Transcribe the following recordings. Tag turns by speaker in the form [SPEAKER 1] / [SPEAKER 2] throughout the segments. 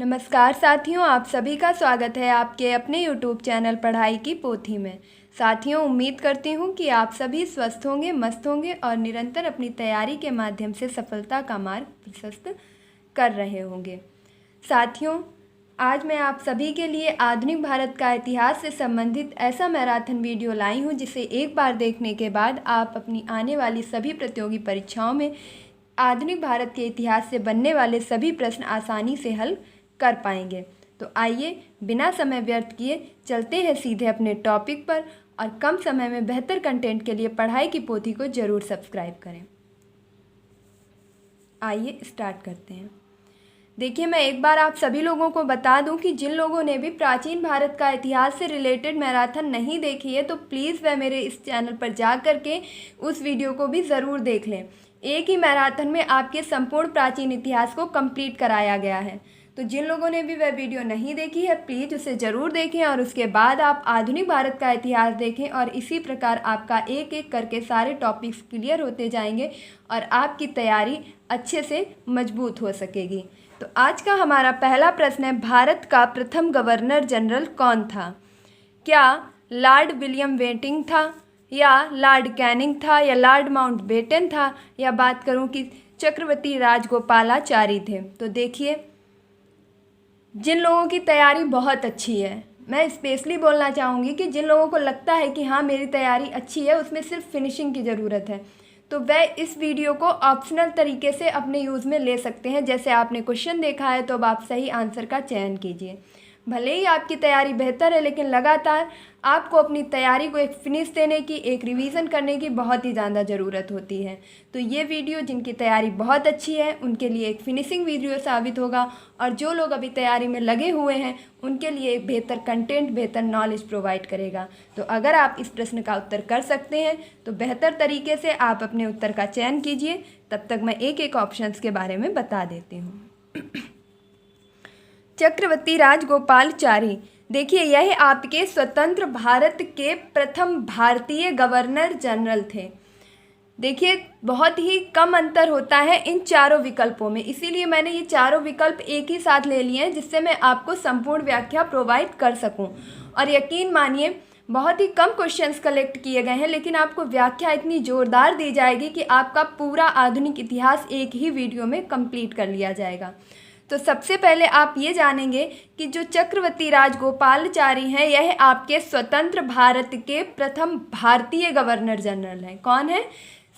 [SPEAKER 1] नमस्कार साथियों, आप सभी का स्वागत है आपके अपने YouTube चैनल पढ़ाई की पोथी में। साथियों, उम्मीद करती हूँ कि आप सभी स्वस्थ होंगे, मस्त होंगे और निरंतर अपनी तैयारी के माध्यम से सफलता का मार्ग प्रशस्त कर रहे होंगे। साथियों, आज मैं आप सभी के लिए आधुनिक भारत का इतिहास से संबंधित ऐसा मैराथन वीडियो लाई हूँ जिसे एक बार देखने के बाद आप अपनी आने वाली सभी प्रतियोगी परीक्षाओं में आधुनिक भारत के इतिहास से बनने वाले सभी प्रश्न आसानी से हल कर पाएंगे। तो आइए बिना समय व्यर्थ किए चलते हैं सीधे अपने टॉपिक पर और कम समय में बेहतर कंटेंट के लिए पढ़ाई की पोथी को ज़रूर सब्सक्राइब करें। आइए स्टार्ट करते हैं। देखिए, मैं एक बार आप सभी लोगों को बता दूं कि जिन लोगों ने भी प्राचीन भारत का इतिहास से रिलेटेड मैराथन नहीं देखी है तो प्लीज़ वह मेरे इस चैनल पर जा कर के उस वीडियो को भी ज़रूर देख लें। एक ही मैराथन में आपके संपूर्ण प्राचीन इतिहास को कंप्लीट कराया गया है। तो जिन लोगों ने भी वह वीडियो नहीं देखी है प्लीज़ उसे ज़रूर देखें और उसके बाद आप आधुनिक भारत का इतिहास देखें और इसी प्रकार आपका एक एक करके सारे टॉपिक्स क्लियर होते जाएंगे और आपकी तैयारी अच्छे से मजबूत हो सकेगी। तो आज का हमारा पहला प्रश्न है, भारत का प्रथम गवर्नर जनरल कौन था? क्या लॉर्ड विलियम बेंटिंक था, या लॉर्ड कैनिंग था, या लॉर्ड माउंटबेटन था, या बात करूं कि चक्रवर्ती राजगोपालाचारी थे? तो देखिए, जिन लोगों की तैयारी बहुत अच्छी है, मैं स्पेशली बोलना चाहूँगी कि जिन लोगों को लगता है कि हाँ मेरी तैयारी अच्छी है, उसमें सिर्फ फिनिशिंग की ज़रूरत है, तो वह इस वीडियो को ऑप्शनल तरीके से अपने यूज़ में ले सकते हैं। जैसे आपने क्वेश्चन देखा है तो अब आप सही आंसर का चयन कीजिए। भले ही आपकी तैयारी बेहतर है लेकिन लगातार आपको अपनी तैयारी को एक फिनिश देने की, एक रिवीजन करने की बहुत ही ज़्यादा ज़रूरत होती है। तो ये वीडियो जिनकी तैयारी बहुत अच्छी है उनके लिए एक फिनिशिंग वीडियो साबित होगा और जो लोग अभी तैयारी में लगे हुए हैं उनके लिए एक बेहतर कंटेंट, बेहतर नॉलेज प्रोवाइड करेगा। तो अगर आप इस प्रश्न का उत्तर कर सकते हैं तो बेहतर तरीके से आप अपने उत्तर का चयन कीजिए। तब तक मैं एक एक ऑप्शंस के बारे में बता देती हूँ। चक्रवर्ती राजगोपालाचारी, देखिए यह आपके स्वतंत्र भारत के प्रथम भारतीय गवर्नर जनरल थे। देखिए, बहुत ही कम अंतर होता है इन चारों विकल्पों में, इसीलिए मैंने ये चारों विकल्प एक ही साथ ले लिए हैं जिससे मैं आपको संपूर्ण व्याख्या प्रोवाइड कर सकूं। और यकीन मानिए बहुत ही कम क्वेश्चंस कलेक्ट किए गए हैं लेकिन आपको व्याख्या इतनी ज़ोरदार दी जाएगी कि आपका पूरा आधुनिक इतिहास एक ही वीडियो में कंप्लीट कर लिया जाएगा। तो सबसे पहले आप ये जानेंगे कि जो चक्रवर्ती राजगोपालाचारी हैं यह आपके स्वतंत्र भारत के प्रथम भारतीय गवर्नर जनरल हैं। कौन है?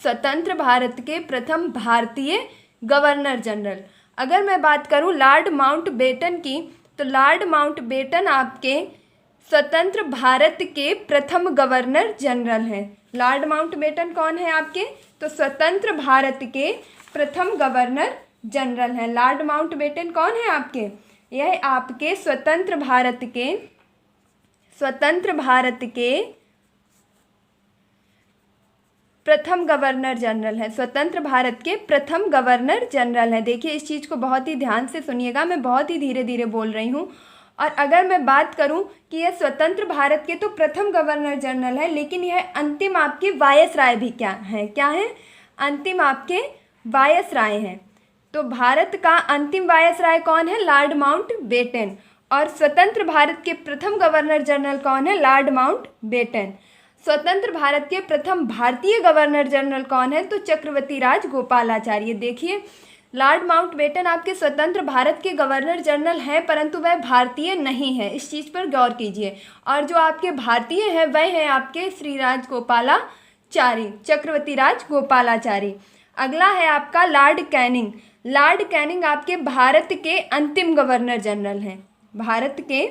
[SPEAKER 1] स्वतंत्र भारत के प्रथम भारतीय गवर्नर जनरल। अगर मैं बात करूं लॉर्ड माउंटबेटन की, तो लॉर्ड माउंटबेटन आपके स्वतंत्र भारत के प्रथम गवर्नर जनरल हैं। लॉर्ड माउंटबेटन कौन है आपके? तो स्वतंत्र भारत के प्रथम गवर्नर जनरल हैं। लॉर्ड माउंटबेटन कौन है आपके? यह आपके स्वतंत्र भारत के प्रथम गवर्नर जनरल है। स्वतंत्र भारत के प्रथम गवर्नर जनरल हैं। देखिए, इस चीज़ को बहुत ही ध्यान से सुनिएगा, मैं बहुत ही धीरे धीरे बोल रही हूँ। और अगर मैं बात करूँ कि यह स्वतंत्र भारत के तो प्रथम गवर्नर जनरल है लेकिन यह अंतिम आपके वायसराय भी क्या है? अंतिम आपके वायसराय हैं। तो भारत का अंतिम वायसराय कौन है? Lord Mountbatten. और स्वतंत्र भारत के प्रथम गवर्नर जनरल कौन है? Lord Mountbatten. स्वतंत्र भारत के प्रथम भारतीय गवर्नर जनरल कौन है? तो चक्रवर्ती राजगोपालाचारी। देखिए, लॉर्ड माउंटबेटन आपके स्वतंत्र भारत के गवर्नर जनरल हैं परंतु वह भारतीय नहीं है, इस चीज़ पर गौर कीजिए। और जो आपके भारतीय हैं वह हैं आपके श्री राजगोपालाचारी, चक्रवर्ती राजगोपालाचारी। अगला है आपका लॉर्ड कैनिंग। लॉर्ड कैनिंग आपके भारत के अंतिम गवर्नर जनरल हैं। भारत के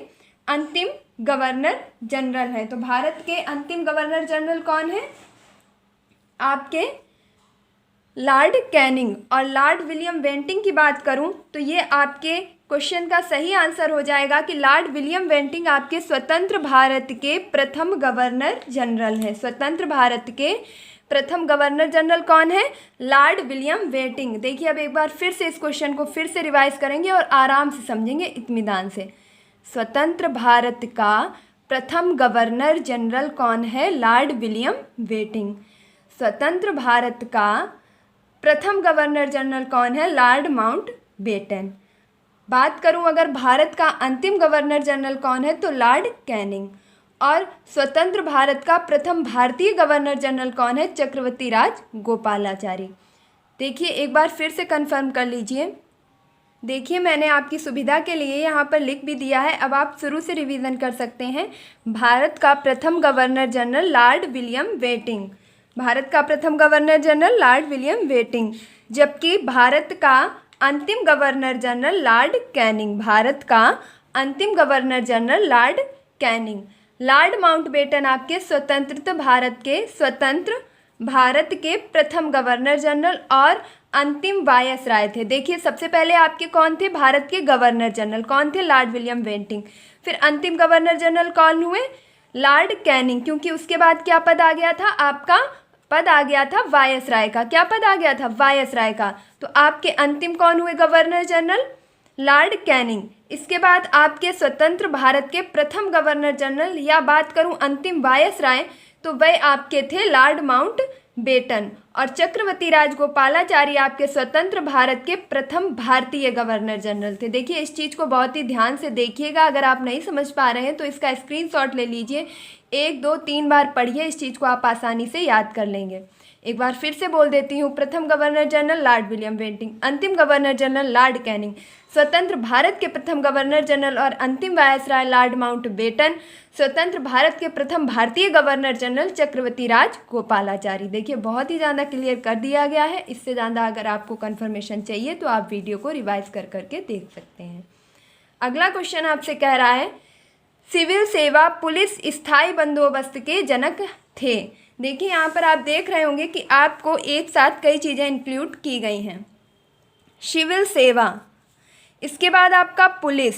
[SPEAKER 1] अंतिम गवर्नर जनरल हैं। तो भारत के अंतिम गवर्नर जनरल कौन है? आपके लॉर्ड कैनिंग। और लॉर्ड विलियम बेंटिंक की बात करूं तो ये आपके क्वेश्चन का सही आंसर हो जाएगा कि लॉर्ड विलियम बेंटिंक आपके स्वतंत्र भारत के प्रथम गवर्नर जनरल हैं। स्वतंत्र भारत के प्रथम गवर्नर जनरल कौन है? Lord William Bentinck. देखिए, अब एक बार फिर से इस क्वेश्चन को फिर से रिवाइज करेंगे और आराम से समझेंगे इत्मीनान से। स्वतंत्र भारत का प्रथम गवर्नर जनरल कौन है? Lord William Bentinck. स्वतंत्र भारत का प्रथम गवर्नर जनरल कौन है? Lord Mountbatten. बात करूं अगर भारत का अंतिम गवर्नर जनरल कौन है, तो लॉर्ड कैनिंग। और स्वतंत्र भारत का प्रथम भारतीय गवर्नर जनरल कौन है, चक्रवर्ती राज गोपालाचारी। देखिए एक बार फिर से कंफर्म कर लीजिए। देखिए मैंने आपकी सुविधा के लिए यहाँ पर लिख भी दिया है, अब आप शुरू से रिवीजन कर सकते हैं। भारत का प्रथम governor general Lord William Bentinck, Bharat का प्रथम governor general Lord William Bentinck, जबकि भारत का अंतिम governor general Lord Canning, Bharat का अंतिम governor general Lord Canning. Lord Mountbatten आपके स्वतंत्र भारत के प्रथम गवर्नर जनरल और अंतिम वायसराय थे। देखिए सबसे पहले आपके कौन थे, भारत के गवर्नर जनरल कौन थे, लॉर्ड विलियम बेंटिंक। फिर अंतिम गवर्नर जनरल कौन हुए, लॉर्ड कैनिंग, क्योंकि उसके बाद क्या पद आ गया था, आपका पद आ गया था वायसराय का। क्या पद आ गया था, वायसराय का। तो आपके अंतिम कौन हुए गवर्नर जनरल, लॉर्ड कैनिंग। इसके बाद आपके स्वतंत्र भारत के प्रथम गवर्नर जनरल या बात करूं अंतिम वायसराय, तो वह आपके थे लॉर्ड माउंटबेटन। और चक्रवर्ती राजगोपालाचारी आपके स्वतंत्र भारत के प्रथम भारतीय गवर्नर जनरल थे। देखिए इस चीज़ को बहुत ही ध्यान से देखिएगा, अगर आप नहीं समझ पा रहे हैं तो इसका स्क्रीनशॉट ले लीजिए, 1 2 3 बार पढ़िए, इस चीज़ को आप आसानी से याद कर लेंगे। एक बार फिर से बोल देती हूँ, प्रथम governor general Lord William Bentinck, अंतिम गवर्नर जनरल लॉर्ड कैनिंग, स्वतंत्र भारत के प्रथम गवर्नर जनरल और अंतिम वायसराय लॉर्ड माउंटबेटन, स्वतंत्र भारत के प्रथम भारतीय गवर्नर जनरल चक्रवर्ती राज गोपालाचारी। देखिए बहुत ही ज़्यादा क्लियर कर दिया गया है, इससे ज़्यादा अगर आपको कंफर्मेशन चाहिए तो आप वीडियो को रिवाइज कर करके देख सकते हैं। अगला क्वेश्चन आपसे कह रहा है, सिविल सेवा पुलिस स्थायी बंदोबस्त के जनक थे। देखिए यहाँ पर आप देख रहे होंगे कि आपको एक साथ कई चीज़ें इंक्लूड की गई हैं, सिविल सेवा, इसके बाद आपका पुलिस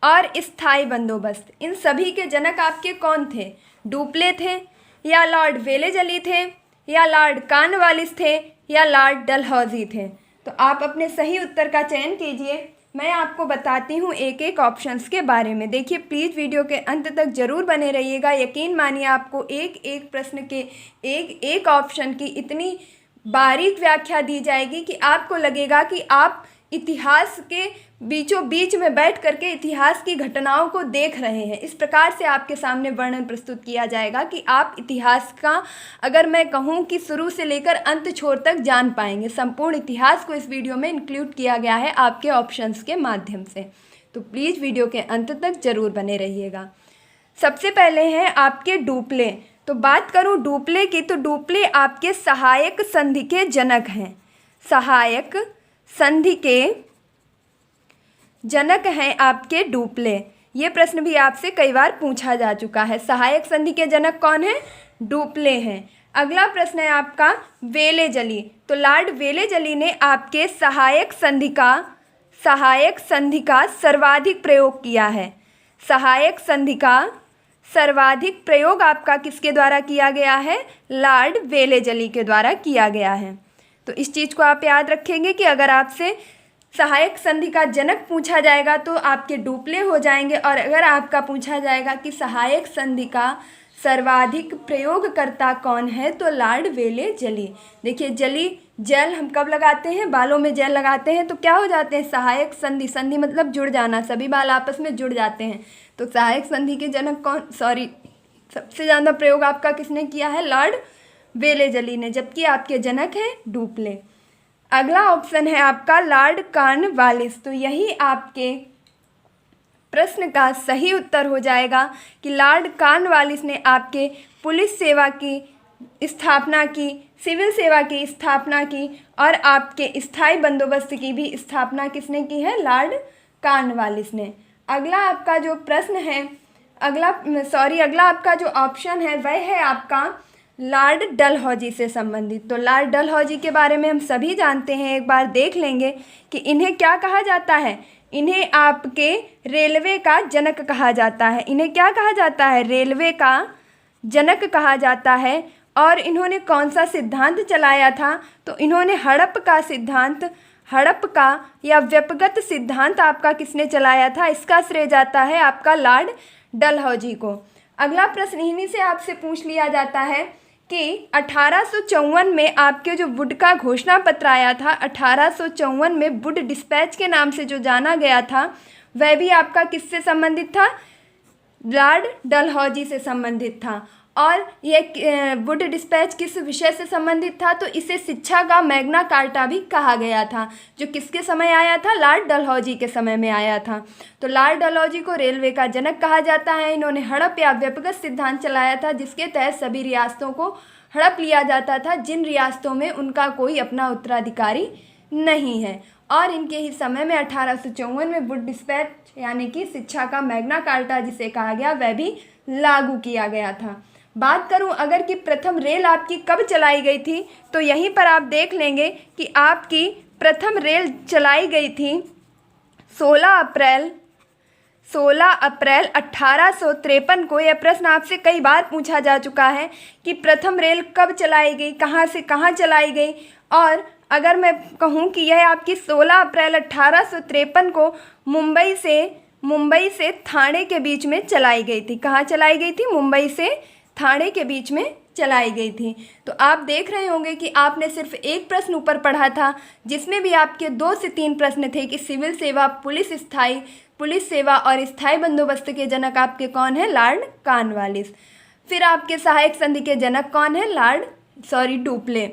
[SPEAKER 1] और स्थायी बंदोबस्त। इन सभी के जनक आपके कौन थे, डुप्ले थे या लॉर्ड वेलेजली थे या लॉर्ड कॉर्नवालिस थे या लॉर्ड डलहौजी थे। तो आप अपने सही उत्तर का चयन कीजिए। मैं आपको बताती हूँ एक एक ऑप्शंस के बारे में। देखिए प्लीज़ वीडियो के अंत तक ज़रूर बने रहिएगा। यकीन मानिए आपको एक एक प्रश्न के एक एक ऑप्शन की इतनी बारीक व्याख्या दी जाएगी कि आपको लगेगा कि आप इतिहास के बीचों बीच में बैठ करके इतिहास की घटनाओं को देख रहे हैं। इस प्रकार से आपके सामने वर्णन प्रस्तुत किया जाएगा कि आप इतिहास का, अगर मैं कहूँ कि शुरू से लेकर अंत छोर तक जान पाएंगे। संपूर्ण इतिहास को इस वीडियो में इंक्लूड किया गया है आपके ऑप्शंस के माध्यम से, तो प्लीज़ वीडियो के अंत तक ज़रूर बने रहिएगा। सबसे पहले हैं आपके डुप्ले। तो बात करूँ डुप्ले की, तो डुप्ले आपके सहायक संधि के जनक हैं, सहायक संधि के जनक हैं आपके डुप्ले। ये प्रश्न भी आपसे कई बार पूछा जा चुका है, सहायक संधि के जनक कौन है, डुप्ले हैं। अगला प्रश्न है आपका वेलेजली। तो लॉर्ड वेलेजली ने आपके सहायक संधि का सर्वाधिक प्रयोग किया है। सहायक संधि का सर्वाधिक प्रयोग आपका किसके द्वारा किया गया है, लॉर्ड वेलेजली के द्वारा किया गया है। तो इस चीज़ को आप याद रखेंगे कि अगर आपसे सहायक संधि का जनक पूछा जाएगा तो आपके डुप्ले हो जाएंगे, और अगर आपका पूछा जाएगा कि सहायक संधि का सर्वाधिक प्रयोगकर्ता कौन है, तो लॉर्ड वेलेजली। देखिए जेल हम कब लगाते हैं, बालों में जेल लगाते हैं तो क्या हो जाते हैं, सहायक संधि, संधि मतलब जुड़ जाना, सभी बाल आपस में जुड़ जाते हैं। तो सहायक संधि के जनक कौन, सबसे ज़्यादा प्रयोग आपका किसने किया है, लॉर्ड वेलेजली ने, जबकि आपके जनक हैं डुप्ले। अगला ऑप्शन है आपका लॉर्ड कॉर्नवालिस। तो यही आपके प्रश्न का सही उत्तर हो जाएगा कि लॉर्ड कॉर्नवालिस ने आपके पुलिस सेवा की स्थापना की, सिविल सेवा की स्थापना की, और आपके स्थायी बंदोबस्त की भी स्थापना किसने की है, लॉर्ड कॉर्नवालिस ने। अगला आपका जो प्रश्न है, अगला आपका जो ऑप्शन है वह है आपका लॉर्ड डलहौजी से संबंधित। तो लॉर्ड डलहौजी के बारे में हम सभी जानते हैं, एक बार देख लेंगे कि इन्हें क्या कहा जाता है, इन्हें आपके रेलवे का जनक कहा जाता है। इन्हें क्या कहा जाता है, रेलवे का जनक कहा जाता है। और इन्होंने कौन सा सिद्धांत चलाया था, तो इन्होंने हड़प का या व्यपगत सिद्धांत आपका किसने चलाया था, इसका श्रेय जाता है आपका लॉर्ड डलहौजी को। अगला प्रश्न इन्हीं से आपसे पूछ लिया जाता है कि 1854 में आपके जो वुड का घोषणा पत्र आया था, 1854 में वुड डिस्पैच के नाम से जो जाना गया था, वह भी आपका किससे संबंधित था? लॉर्ड डलहौजी से संबंधित था। और ये वुड डिस्पैच किस विषय से संबंधित था? तो इसे शिक्षा का मैग्ना कार्टा भी कहा गया था, जो किसके समय आया था? लॉर्ड डलहौजी के समय में आया था। तो लॉर्ड डलहौजी को रेलवे का जनक कहा जाता है। इन्होंने हड़प या व्यक्तिगत सिद्धांत चलाया था, जिसके तहत सभी रियासतों को हड़प लिया जाता था, जिन रियासतों में उनका कोई अपना उत्तराधिकारी नहीं है। और इनके ही समय में 1854 में वुड डिस्पैच यानी कि शिक्षा का मैग्ना कार्टा जिसे कहा गया, वह भी लागू किया गया था। बात करूं अगर कि प्रथम रेल आपकी कब चलाई गई थी, तो यहीं पर आप देख लेंगे कि आपकी प्रथम रेल चलाई गई थी 16 अप्रैल 1853 को। यह प्रश्न आपसे कई बार पूछा जा चुका है कि प्रथम रेल कब चलाई गई, कहाँ से कहाँ चलाई गई। और अगर मैं कहूँ कि यह आपकी 16 अप्रैल 1853 को मुंबई से ठाणे के बीच में चलाई गई थी। कहाँ चलाई गई थी? मुंबई से ठाणे के बीच में चलाई गई थी। तो आप देख रहे होंगे कि आपने सिर्फ एक प्रश्न ऊपर पढ़ा था, जिसमें भी आपके 2 से 3 प्रश्न थे कि सिविल सेवा, पुलिस सेवा और स्थायी बंदोबस्त के जनक आपके कौन है? Lord Cornwallis. फिर आपके सहायक संधि के जनक कौन है? डुप्ले।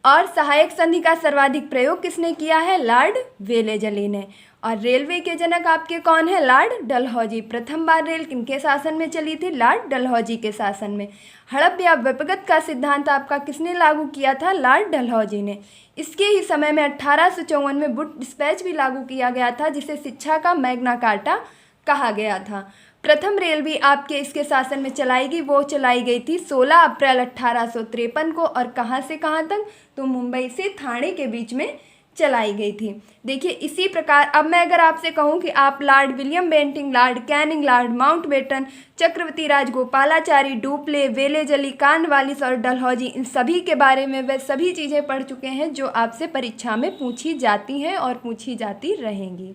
[SPEAKER 1] और सहायक संधि का सर्वाधिक प्रयोग किसने किया है? लॉर्ड वेलेजली ने। और रेलवे के जनक आपके कौन है? लॉर्ड डलहौजी। प्रथम बार रेल किनके शासन में चली थी? लॉर्ड डलहौजी के शासन में। हड़प या व्यक्तिगत का सिद्धांत आपका किसने लागू किया था? लॉर्ड डलहौजी ने। इसके ही समय में 1854 में वुड डिस्पैच भी लागू किया गया था, जिसे शिक्षा का मैग्ना कार्टा कहा गया था। प्रथम रेल भी आपके इसके शासन में चलाई गई, वो चलाई गई थी 16 अप्रैल 1853 को। और कहाँ से कहाँ तक? तो मुंबई से ठाणे के बीच में चलाई गई थी। देखिए इसी प्रकार अब मैं अगर आपसे कहूँ कि आप Lord William Bentinck, Lord Canning, Lord Mountbatten, Chakravarti Rajagopalachari, Dupleix, Wellesley, Cornwallis और डलहौजी, इन सभी के बारे में वह सभी चीज़ें पढ़ चुके हैं जो आपसे परीक्षा में पूछी जाती हैं और पूछी जाती रहेंगी।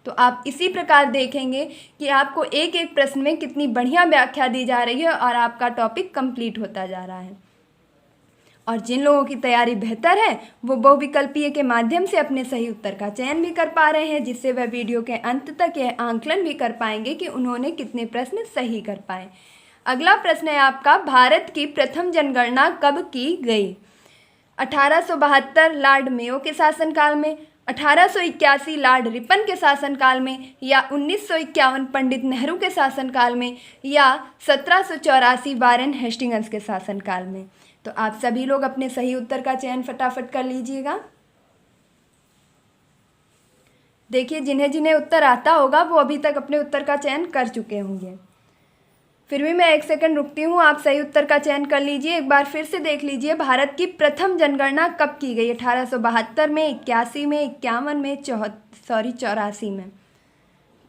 [SPEAKER 1] तो आप इसी प्रकार देखेंगे कि आपको एक एक प्रश्न में कितनी बढ़िया व्याख्या दी जा रही है और आपका टॉपिक कंप्लीट होता जा रहा है। और जिन लोगों की तैयारी बेहतर है वो बहुविकल्पीय के माध्यम से अपने सही उत्तर का चयन भी कर पा रहे हैं, जिससे वह वीडियो के अंत तक यह आंकलन भी कर पाएंगे कि उन्होंने कितने प्रश्न सही कर पाए। अगला प्रश्न है आपका, भारत की प्रथम जनगणना कब की गई? 1872 लॉर्ड मेयो के शासनकाल में, 1881 लॉर्ड रिपन के शासनकाल में, या 1951 पंडित नेहरू के शासनकाल में, या 1784 वारेन हेस्टिंग्स के शासनकाल में। तो आप सभी लोग अपने सही उत्तर का चयन फटाफट कर लीजिएगा। देखिए जिन्हें जिन्हें उत्तर आता होगा वो अभी तक अपने उत्तर का चयन कर चुके होंगे। फिर भी मैं 1 सेकंड रुकती हूँ, आप सही उत्तर का चयन कर लीजिए। एक बार फिर से देख लीजिए, भारत की प्रथम जनगणना कब की गई? 1872 में, 81 में, 51 में, 84 में।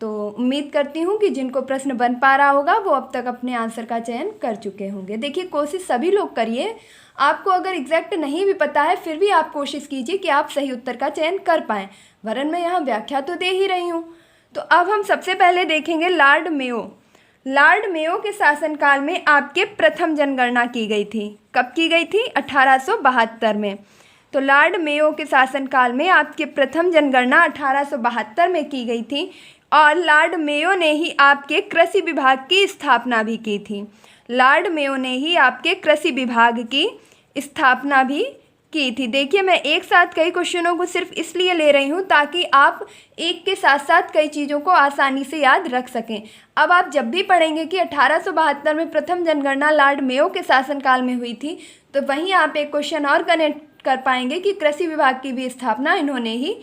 [SPEAKER 1] तो उम्मीद करती हूँ कि जिनको प्रश्न बन पा रहा होगा वो अब तक अपने आंसर का चयन कर चुके होंगे। देखिए कोशिश सभी लोग करिए, आपको अगर एग्जैक्ट नहीं भी पता है फिर भी आप कोशिश कीजिए कि आप सही उत्तर का चयन कर पाएँ, वरन मैं यहाँ व्याख्या तो दे ही रही हूँ। तो अब हम सबसे पहले देखेंगे लॉर्ड मेयो। लॉर्ड मेयो के शासनकाल में आपके प्रथम जनगणना की गई थी। कब की गई थी? 1872 में। तो लॉर्ड मेयो के शासनकाल में आपके प्रथम जनगणना 1872 में की गई थी और लॉर्ड मेयो ने ही आपके कृषि विभाग की स्थापना भी की थी। लॉर्ड मेयो ने ही आपके कृषि विभाग की स्थापना भी की थी। देखिए मैं एक साथ कई क्वेश्चनों को सिर्फ इसलिए ले रही हूँ ताकि आप एक के साथ साथ कई चीज़ों को आसानी से याद रख सकें। अब आप जब भी पढ़ेंगे कि 1872 में प्रथम जनगणना लॉर्ड मेयो के शासनकाल में हुई थी, तो वहीं आप एक क्वेश्चन और कनेक्ट कर पाएंगे कि कृषि विभाग की भी स्थापना इन्होंने ही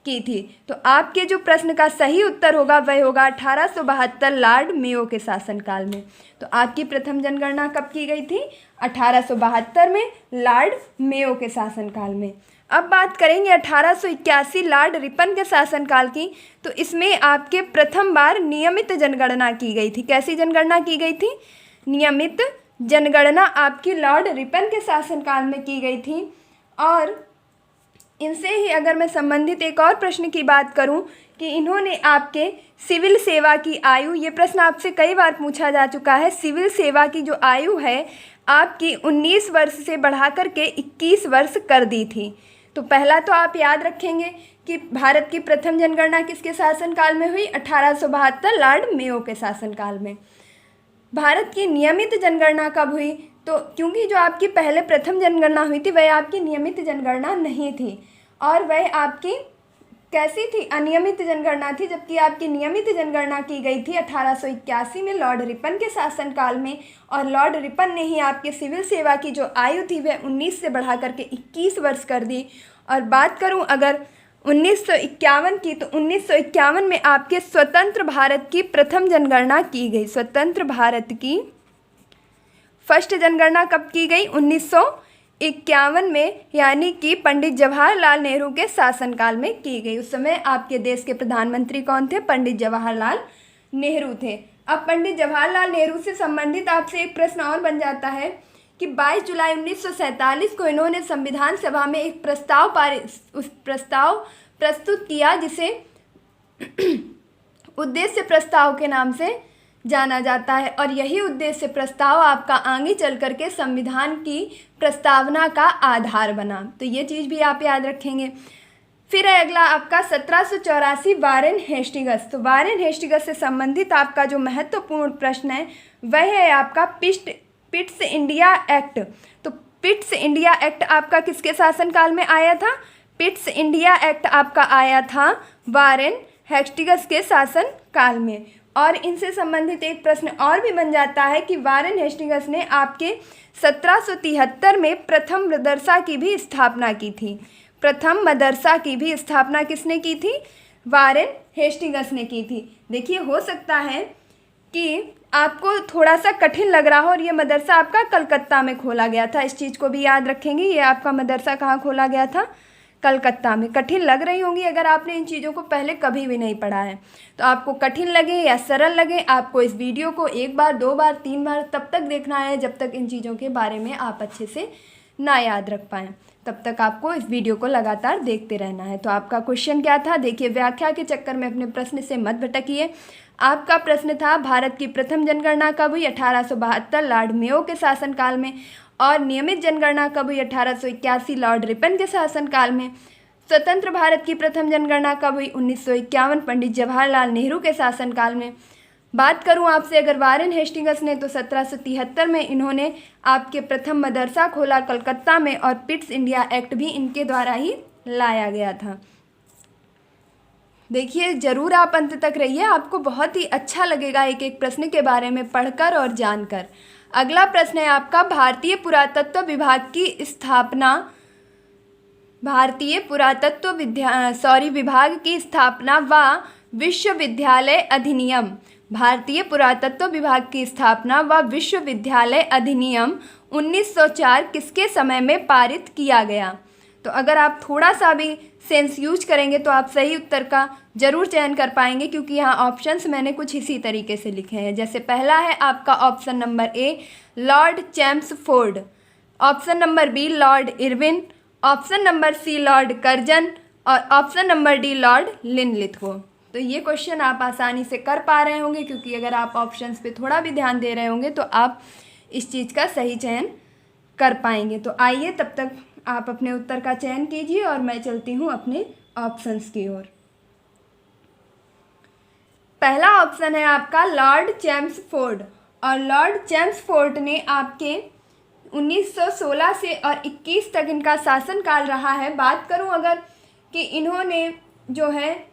[SPEAKER 1] की थी। तो आपके जो प्रश्न का सही उत्तर होगा वह होगा 1872 लॉर्ड मेयो के शासनकाल में। तो आपकी प्रथम जनगणना कब की गई थी? 1872 में लॉर्ड मेयो के शासनकाल में। अब बात करेंगे 1881 लॉर्ड रिपन के शासनकाल की। तो इसमें आपके प्रथम बार नियमित जनगणना की गई थी। कैसी जनगणना की गई थी? नियमित जनगणना आपकी लॉर्ड रिपन के शासनकाल में की गई थी। और इनसे ही अगर मैं संबंधित एक और प्रश्न की बात करूं कि इन्होंने आपके सिविल सेवा की आयु, ये प्रश्न आपसे कई बार पूछा जा चुका है, सिविल सेवा की जो आयु है आपकी 19 वर्ष से बढ़ाकर के 21 वर्ष कर दी थी। तो पहला तो आप याद रखेंगे कि भारत की प्रथम जनगणना किसके शासनकाल में हुई? 1872 लॉर्ड मेयो के शासनकाल में। भारत की नियमित जनगणना कब हुई? तो क्योंकि जो आपकी पहले प्रथम जनगणना हुई थी वह आपकी नियमित जनगणना नहीं थी और वह आपकी कैसी थी? अनियमित जनगणना थी, जबकि आपकी नियमित जनगणना की गई थी 1881 में लॉर्ड रिपन के शासनकाल में। और लॉर्ड रिपन ने ही आपके सिविल सेवा की जो आयु थी वह 19 से बढ़ा करके 21 वर्ष कर दी। और बात करूं अगर 1951 की, तो 1951 में आपके स्वतंत्र भारत की प्रथम जनगणना की गई। स्वतंत्र भारत की फर्स्ट जनगणना कब की गई? 1951 में, यानी कि पंडित जवाहरलाल नेहरू के शासनकाल में की गई। उस समय आपके देश के प्रधानमंत्री कौन थे? पंडित जवाहरलाल नेहरू थे। अब पंडित जवाहरलाल नेहरू से संबंधित आपसे एक प्रश्न और बन जाता है कि 22 जुलाई 1947 को इन्होंने संविधान सभा में एक प्रस्ताव प्रस्तुत किया जिसे उद्देश्य प्रस्ताव के नाम से जाना जाता है। और यही उद्देश्य प्रस्ताव आपका आगे चल कर के संविधान की प्रस्तावना का आधार बना। तो ये चीज़ भी आप याद रखेंगे। फिर है अगला आपका 1784 वारेन हेस्टिंग्स। तो वारेन हेस्टिंग्स से संबंधित आपका जो महत्वपूर्ण प्रश्न है वह है आपका पिट्स इंडिया एक्ट। तो पिट्स इंडिया एक्ट आपका किसके शासनकाल में आया था? पिट्स इंडिया एक्ट आपका आया था वारेन हेस्टिंग्स के शासनकाल में। और इनसे संबंधित एक प्रश्न और भी बन जाता है कि वारेन हेस्टिंग्स ने आपके 1773 में प्रथम मदरसा की भी स्थापना की थी। प्रथम मदरसा की भी स्थापना किसने की थी? वारेन हेस्टिंग्स ने की थी। देखिए, हो सकता है कि आपको थोड़ा सा कठिन लग रहा हो और ये मदरसा आपका कलकत्ता में खोला गया था। इस चीज़ को भी याद रखेंगे। ये आपका मदरसा कहाँ खोला गया था? कलकत्ता में। कठिन लग रही होंगी अगर आपने इन चीज़ों को पहले कभी भी नहीं पढ़ा है। तो आपको कठिन लगे या सरल लगे, आपको इस वीडियो को 1 बार 2 बार 3 बार तब तक देखना है जब तक इन चीज़ों के बारे में आप अच्छे से ना याद रख पाएँ। तब तक आपको इस वीडियो को लगातार देखते रहना है। तो आपका क्वेश्चन क्या था? देखिए, व्याख्या के चक्कर में अपने प्रश्न से मत भटकिए। आपका प्रश्न था भारत की प्रथम जनगणना कब हुई? 1872 लॉर्ड मेयो के शासनकाल में। और नियमित जनगणना कब हुई? 1881 लॉर्ड रिपन के शासनकाल में। स्वतंत्र भारत की प्रथम जनगणना कब हुई? 1951 पंडित जवाहरलाल नेहरू के शासनकाल में। बात करूं आपसे अगर वारेन हेस्टिंग्स ने, तो 1773 में इन्होंने आपके प्रथम मदरसा खोला कलकत्ता में। और पिट्स इंडिया एक्ट भी इनके द्वारा ही लाया गया था। देखिए, ज़रूर आप अंत तक रहिए, आपको बहुत ही अच्छा लगेगा एक एक प्रश्न के बारे में पढ़कर और जानकर। अगला प्रश्न है आपका भारतीय पुरातत्व विभाग की स्थापना। भारतीय पुरातत्व विभाग की स्थापना व विश्वविद्यालय अधिनियम। भारतीय पुरातत्व विभाग की स्थापना व विश्वविद्यालय अधिनियम 1904 किसके समय में पारित किया गया? तो अगर आप थोड़ा सा भी सेंस यूज करेंगे तो आप सही उत्तर का जरूर चयन कर पाएंगे, क्योंकि यहाँ ऑप्शंस मैंने कुछ इसी तरीके से लिखे हैं। जैसे पहला है आपका option number A Lord Chelmsford, option number B Lord Irwin, option number C Lord Curzon और option number D Lord Linlithgow. तो ये क्वेश्चन आप आसानी से कर पा रहे होंगे, क्योंकि अगर आप ऑप्शंस पे थोड़ा भी ध्यान दे रहे होंगे तो आप इस चीज़ का सही चयन कर पाएंगे। तो आइए, तब तक आप अपने उत्तर का चयन कीजिए और मैं चलती हूँ अपने ऑप्शंस की ओर। पहला ऑप्शन है आपका लॉर्ड चैम्सफोर्ड। और लॉर्ड चैम्सफोर्ड ने आपके 1916 से और 21 तक इनका शासनकाल रहा है। बात करूं अगर कि इन्होंने जो है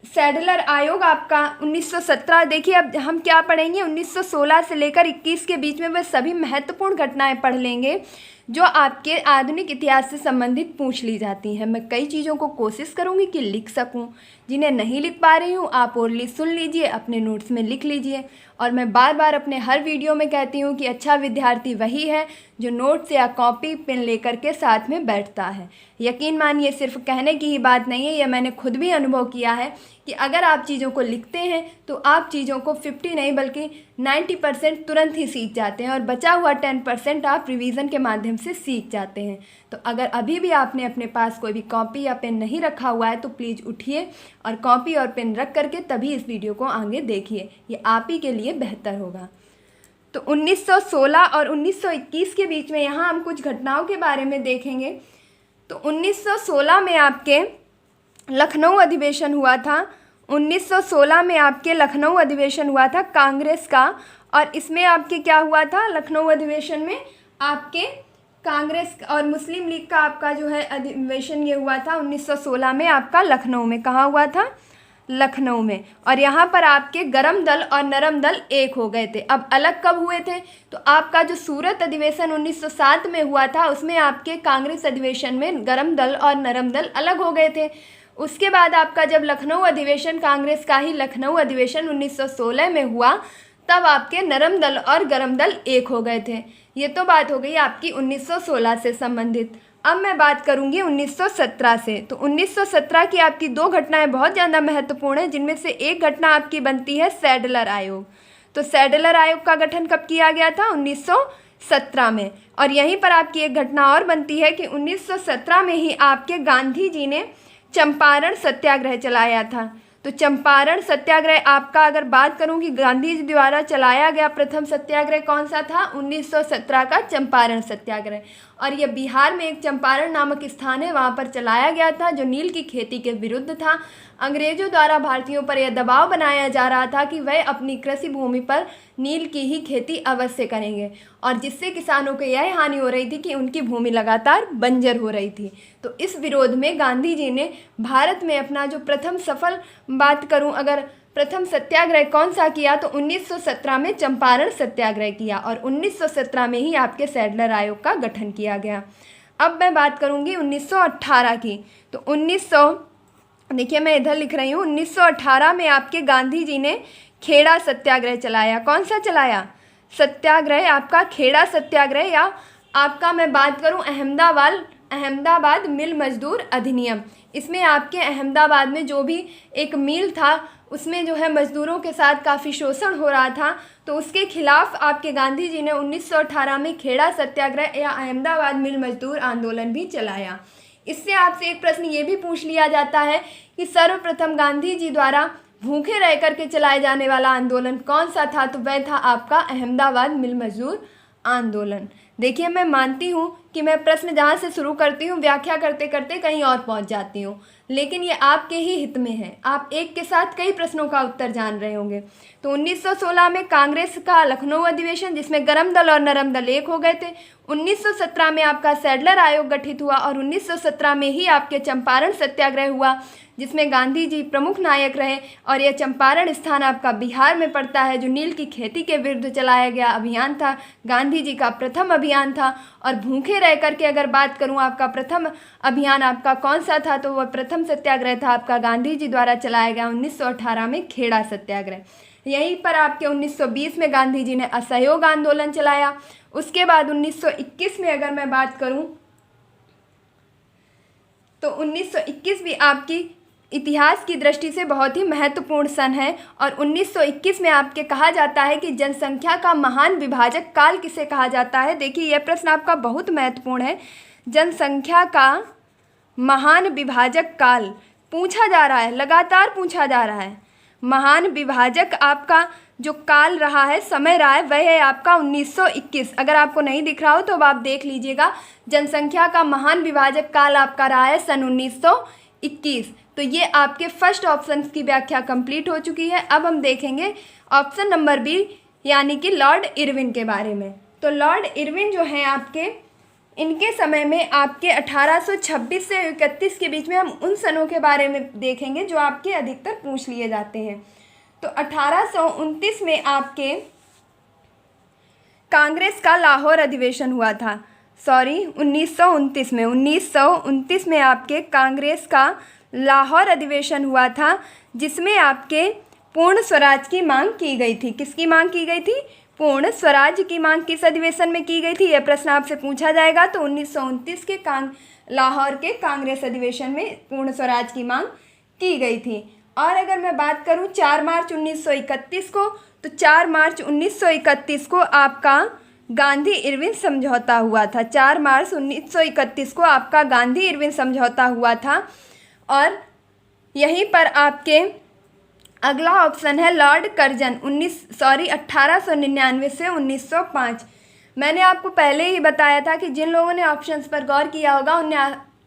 [SPEAKER 1] सैडलर आयोग आपका 1917, देखिए अब हम क्या पढ़ेंगे 1916 से लेकर 21 के बीच में वह सभी महत्वपूर्ण घटनाएं पढ़ लेंगे जो आपके आधुनिक इतिहास से संबंधित पूछ ली जाती हैं। मैं कई चीज़ों को कोशिश करूंगी कि लिख सकूं, जिन्हें नहीं लिख पा रही हूं आप ओरली सुन लीजिए, अपने नोट्स में लिख लीजिए। और मैं बार बार अपने हर वीडियो में कहती हूं कि अच्छा विद्यार्थी वही है जो नोट्स या कॉपी पेन लेकर के साथ में बैठता है। यकीन मानिए, सिर्फ कहने की ही बात नहीं है, यह मैंने खुद भी अनुभव किया है कि अगर आप चीज़ों को लिखते हैं तो आप चीज़ों को 50 नहीं बल्कि 90% तुरंत ही सीख जाते हैं और बचा हुआ 10% आप रिवीजन के माध्यम से सीख जाते हैं। तो अगर अभी भी आपने अपने पास कोई भी कॉपी या पेन नहीं रखा हुआ है तो प्लीज़ उठिए और कॉपी और पेन रख करके तभी इस वीडियो को आगे देखिए, ये आप ही के लिए बेहतर होगा। तो 1916 और 1921 के बीच में यहाँ हम कुछ घटनाओं के बारे में देखेंगे। तो 1916 में आपके लखनऊ अधिवेशन हुआ था। 1916 में आपके लखनऊ अधिवेशन हुआ था कांग्रेस का, और इसमें आपके क्या हुआ था, लखनऊ अधिवेशन में आपके कांग्रेस और मुस्लिम लीग का आपका जो है अधिवेशन ये हुआ था 1916 में आपका लखनऊ में। कहाँ हुआ था, लखनऊ में। और यहाँ पर आपके गरम दल और नरम दल एक हो गए थे। अब अलग कब हुए थे, तो आपका जो सूरत अधिवेशन 1907 में हुआ था उसमें आपके कांग्रेस अधिवेशन में गरम दल और नरम दल अलग हो गए थे। उसके बाद आपका जब लखनऊ अधिवेशन, कांग्रेस का ही लखनऊ अधिवेशन 1916 में हुआ, तब आपके नरम दल और गरम दल एक हो गए थे। ये तो बात हो गई आपकी 1916 से संबंधित। अब मैं बात करूंगी 1917 से। तो 1917 की आपकी दो घटनाएं बहुत ज़्यादा महत्वपूर्ण हैं, जिनमें से एक घटना आपकी बनती है सैडलर आयोग। तो सैडलर आयोग का गठन कब किया गया था, 1917 में। और यहीं पर आपकी एक घटना और बनती है कि 1917 में ही आपके गांधी जी ने चंपारण सत्याग्रह चलाया था। तो चंपारण सत्याग्रह आपका अगर बात करूं कि गांधी जी द्वारा चलाया गया प्रथम सत्याग्रह कौन सा था, 1917 का चंपारण सत्याग्रह। और यह बिहार में एक चंपारण नामक स्थान है, वहाँ पर चलाया गया था, जो नील की खेती के विरुद्ध था। अंग्रेजों द्वारा भारतीयों पर यह दबाव बनाया जा रहा था कि वह अपनी कृषि भूमि पर नील की ही खेती अवश्य करेंगे, और जिससे किसानों को यह हानि हो रही थी कि उनकी भूमि लगातार बंजर हो रही थी। तो इस विरोध में गांधी जी ने भारत में अपना जो प्रथम सफल, बात करूं अगर प्रथम सत्याग्रह कौन सा किया, तो 1917 में चंपारण सत्याग्रह किया, और 1917 में ही आपके सैडलर आयोग का गठन किया गया। अब मैं बात करूंगी 1918 की। तो देखिए मैं इधर लिख रही हूँ, 1918 में आपके गांधी जी ने खेड़ा सत्याग्रह चलाया। कौन सा चलाया सत्याग्रह, आपका खेड़ा सत्याग्रह, या आपका मैं बात करूँ अहमदाबाद मिल मजदूर अधिनियम। इसमें आपके अहमदाबाद में जो भी एक मिल था, उसमें जो है मजदूरों के साथ काफ़ी शोषण हो रहा था, तो उसके खिलाफ आपके गांधी जी ने 1918 में खेड़ा सत्याग्रह या अहमदाबाद मिल मजदूर आंदोलन भी चलाया। इससे आपसे एक प्रश्न ये भी पूछ लिया जाता है कि सर्वप्रथम गांधी जी द्वारा भूखे रह करके चलाए जाने वाला आंदोलन कौन सा था, तो वह था आपका अहमदाबाद मिल मजदूर आंदोलन। देखिए मैं मानती हूँ कि मैं प्रश्न जहाँ से शुरू करती हूँ व्याख्या करते करते कहीं और पहुँच जाती हूँ, लेकिन ये आपके ही हित में है। आप एक के साथ कई प्रश्नों का उत्तर जान रहे होंगे। तो 1916 में कांग्रेस का लखनऊ अधिवेशन, जिसमें गरम दल और नरम दल एक हो गए थे। 1917 में आपका सैडलर आयोग गठित हुआ, और 1917 में ही आपके चंपारण सत्याग्रह हुआ, जिसमें गांधी जी प्रमुख नायक रहे। और यह चंपारण स्थान आपका बिहार में पड़ता है, जो नील की खेती के विरुद्ध चलाया गया अभियान था, गांधी जी का प्रथम अभियान था। और भूखे रह करके अगर बात करूं आपका प्रथम अभियान आपका कौन सा था, तो वह प्रथम सत्याग्रह था आपका गांधी जी द्वारा चलाया गया 1918 में खेड़ा सत्याग्रह। यहीं पर आपके 1920 में गांधी जी ने असहयोग आंदोलन चलाया। उसके बाद 1921 में अगर मैं बात करूं, तो 1921 भी आपकी इतिहास की दृष्टि से बहुत ही महत्वपूर्ण सन है। और 1921 में आपके कहा जाता है कि जनसंख्या का महान विभाजक काल किसे कहा जाता है। देखिए यह प्रश्न आपका बहुत महत्वपूर्ण है। जनसंख्या का महान विभाजक काल पूछा जा रहा है, लगातार पूछा जा रहा है। महान विभाजक आपका जो काल रहा है, समय रहा है, वह है आपका 1921। अगर आपको नहीं दिख रहा हो तो अब आप देख लीजिएगा, जनसंख्या का महान विभाजक काल आपका रहा है सन 1921। तो ये आपके फर्स्ट ऑप्शन की व्याख्या कंप्लीट हो चुकी है। अब हम देखेंगे ऑप्शन नंबर बी, यानी कि लॉर्ड इरविन के बारे में। तो लॉर्ड इरविन जो हैं आपके, इनके समय में आपके 1826 से 31 के बीच में हम उन सनों के बारे में देखेंगे जो आपके अधिकतर पूछ लिए जाते हैं। तो 1829 में आपके कांग्रेस का लाहौर अधिवेशन हुआ था। 1929 में आपके कांग्रेस का लाहौर अधिवेशन हुआ था, जिसमें आपके पूर्ण स्वराज की मांग की गई थी। किसकी मांग की गई थी? पूर्ण स्वराज की मांग किस अधिवेशन में की गई थी, यह प्रश्न आपसे पूछा जाएगा। तो 1929 के लाहौर के कांग्रेस अधिवेशन में पूर्ण स्वराज की मांग की गई थी। और अगर मैं बात करूं 4 मार्च 1931 को, तो 4 मार्च 1931 को आपका गांधी इरविन समझौता हुआ था। 4 मार्च 1931 को आपका गांधी इरविन समझौता हुआ था। और यहीं पर आपके अगला ऑप्शन है लॉर्ड कर्जन 1899 से 1905। मैंने आपको पहले ही बताया था कि जिन लोगों ने ऑप्शंस पर गौर किया होगा उनने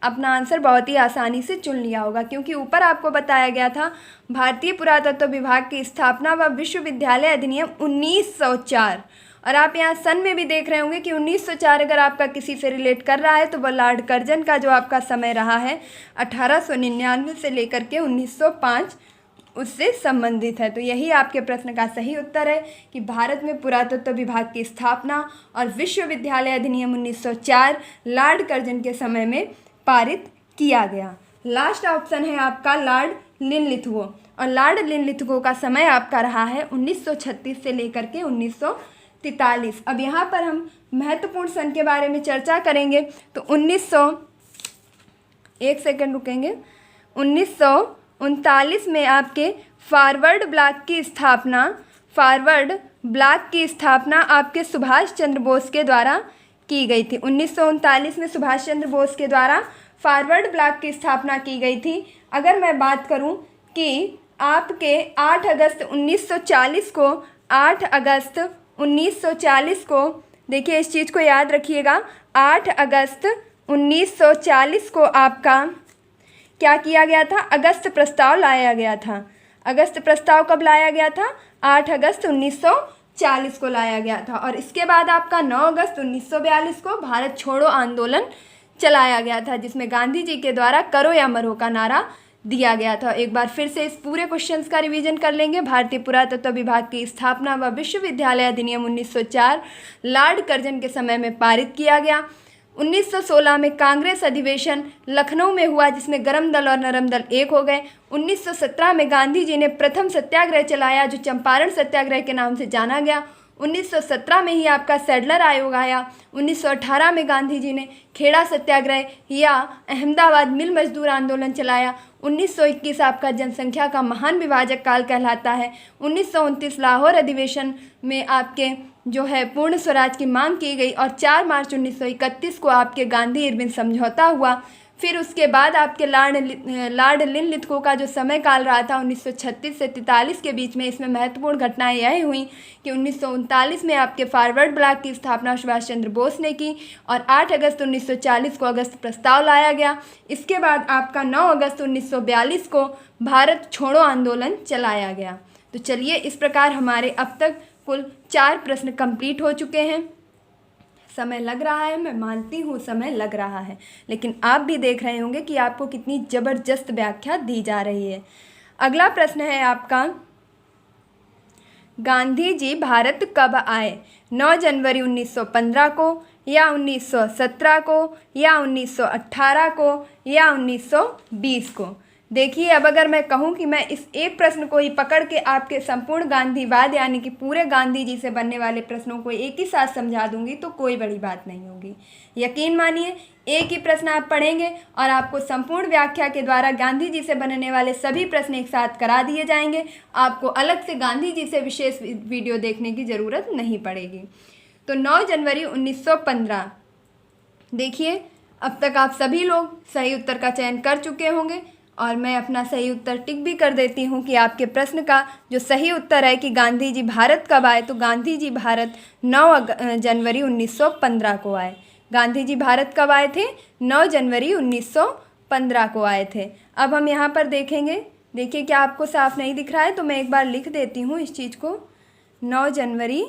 [SPEAKER 1] अपना आंसर बहुत ही आसानी से चुन लिया होगा, क्योंकि ऊपर आपको बताया गया था भारतीय पुरातत्व विभाग की स्थापना व विश्वविद्यालय अधिनियम 1904। और आप यहाँ सन में भी देख रहे होंगे कि 1904 अगर आपका किसी से रिलेट कर रहा है तो वह लॉर्ड कर्जन का जो आपका समय रहा है 1899 से लेकर के 1905 उससे संबंधित है। तो यही आपके प्रश्न का सही उत्तर है कि भारत में पुरातत्व विभाग की स्थापना और विश्वविद्यालय अधिनियम 1904 लॉर्ड कर्जन के समय में पारित किया गया। लास्ट ऑप्शन है आपका लॉर्ड लिनलिथगो, और लॉर्ड लिनलिथगो का समय आपका रहा है 1936 से लेकर के 1943। अब यहाँ पर हम महत्वपूर्ण सन के बारे में चर्चा करेंगे तो 1939 में आपके फॉरवर्ड ब्लॉक की स्थापना आपके सुभाष चंद्र बोस के द्वारा की गई थी। 1939 में सुभाष चंद्र बोस के द्वारा फॉरवर्ड ब्लॉक की स्थापना की गई थी। अगर मैं बात करूं कि आपके 8 अगस्त 1940 को देखिए, इस चीज़ को याद रखिएगा, 8 अगस्त 1940 को आपका क्या किया गया था, अगस्त प्रस्ताव लाया गया था। अगस्त प्रस्ताव कब लाया गया था, 8 अगस्त 1940 को लाया गया था। और इसके बाद आपका 9 अगस्त 1942 को भारत छोड़ो आंदोलन चलाया गया था, जिसमें गांधी जी के द्वारा करो या मरो का नारा दिया गया था। एक बार फिर से इस पूरे क्वेश्चंस का रिवीजन कर लेंगे। भारतीय पुरातत्व विभाग की स्थापना व विश्वविद्यालय अधिनियम 1904 लॉर्ड कर्जन के समय में पारित किया गया। 1916 में कांग्रेस अधिवेशन लखनऊ में हुआ, जिसमें गरम दल और नरम दल एक हो गए। 1917 में गांधी जी ने प्रथम सत्याग्रह चलाया, जो चंपारण सत्याग्रह के नाम से जाना गया। 1917 में ही आपका सैडलर आयोग आया। 1918 में गांधी जी ने खेड़ा सत्याग्रह या अहमदाबाद मिल मजदूर आंदोलन चलाया। 1921 आपका जनसंख्या का महान विभाजक काल कहलाता है। 1929 लाहौर अधिवेशन में आपके जो है पूर्ण स्वराज की मांग की गई, और 4 मार्च 1931 को आपके गांधी इरविन समझौता हुआ। फिर उसके बाद आपके लॉर्ड लिनलिथगो का जो समय काल रहा था 1936 से 43 के बीच में, इसमें महत्वपूर्ण घटनाएं यह हुई कि 1939 में आपके फॉरवर्ड ब्लॉक की स्थापना सुभाष चंद्र बोस ने की, और 8 अगस्त 1940 को अगस्त प्रस्ताव लाया गया। इसके बाद आपका 9 अगस्त 1942 को भारत छोड़ो आंदोलन चलाया गया। तो चलिए, इस प्रकार हमारे अब तक कुल 4 प्रश्न कंप्लीट हो चुके हैं। समय लग रहा है, मैं मानती हूँ समय लग रहा है, लेकिन आप भी देख रहे होंगे कि आपको कितनी ज़बरदस्त व्याख्या दी जा रही है। अगला प्रश्न है आपका, गांधी जी भारत कब आए? 9 जनवरी 1915 को, या 1917 को, या 1918 को, या 1920 को? देखिए, अब अगर मैं कहूँ कि मैं इस एक प्रश्न को ही पकड़ के आपके संपूर्ण गांधीवाद यानी कि पूरे गांधी जी से बनने वाले प्रश्नों को एक ही साथ समझा दूंगी तो कोई बड़ी बात नहीं होगी। यकीन मानिए, एक ही प्रश्न आप पढ़ेंगे और आपको संपूर्ण व्याख्या के द्वारा गांधी जी से बनने वाले सभी प्रश्न एक साथ करा दिए जाएंगे। आपको अलग से गांधी जी से विशेष वीडियो देखने की ज़रूरत नहीं पड़ेगी। तो 9 जनवरी 1915। देखिए, अब तक आप सभी लोग सही उत्तर का चयन कर चुके होंगे, और मैं अपना सही उत्तर टिक भी कर देती हूँ कि आपके प्रश्न का जो सही उत्तर है कि गांधी जी भारत कब आए, तो गांधी जी भारत 9 जनवरी 1915 को आए। गांधी जी भारत कब आए थे? 9 जनवरी 1915 को आए थे। अब हम यहाँ पर देखेंगे, देखिए क्या आपको साफ नहीं दिख रहा है तो मैं एक बार लिख देती हूँ इस चीज़ को। 9 जनवरी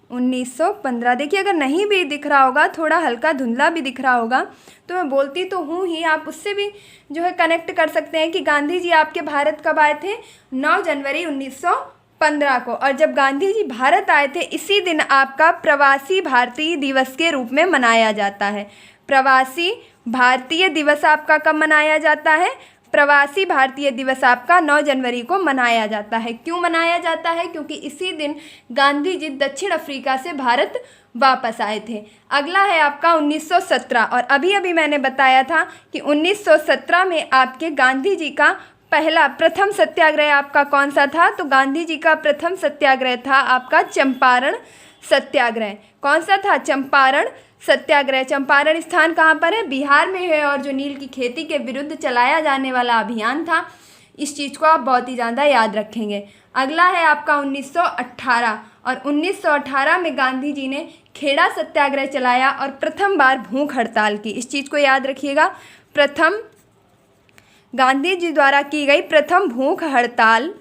[SPEAKER 1] 1915। देखिए, अगर नहीं भी दिख रहा होगा, थोड़ा हल्का धुंधला भी दिख रहा होगा, तो मैं बोलती तो हूँ ही, आप उससे भी जो है कनेक्ट कर सकते हैं कि गांधी जी आपके भारत कब आए थे? 9 जनवरी 1915 को। और जब गांधी जी भारत आए थे, इसी दिन आपका प्रवासी भारतीय दिवस के रूप में मनाया जाता है। प्रवासी भारतीय दिवस आपका कब मनाया जाता है? प्रवासी भारतीय दिवस आपका 9 जनवरी को मनाया जाता है। क्यों मनाया जाता है? क्योंकि इसी दिन गांधी जी दक्षिण अफ्रीका से भारत वापस आए थे। अगला है आपका 1917, और अभी अभी मैंने बताया था कि 1917 में आपके गांधी जी का प्रथम सत्याग्रह आपका कौन सा था? तो गांधी जी का प्रथम सत्याग्रह था आपका चंपारण सत्याग्रह। कौन सा था? चंपारण सत्याग्रह। चंपारण स्थान कहाँ पर है? बिहार में है, और जो नील की खेती के विरुद्ध चलाया जाने वाला अभियान था इस चीज़ को आप बहुत ही ज़्यादा याद रखेंगे। अगला है आपका 1918, और 1918 में गांधी जी ने खेड़ा सत्याग्रह चलाया और प्रथम बार भूख हड़ताल की। इस चीज़ को याद रखिएगा, प्रथम गांधी जी द्वारा की गई प्रथम भूख हड़ताल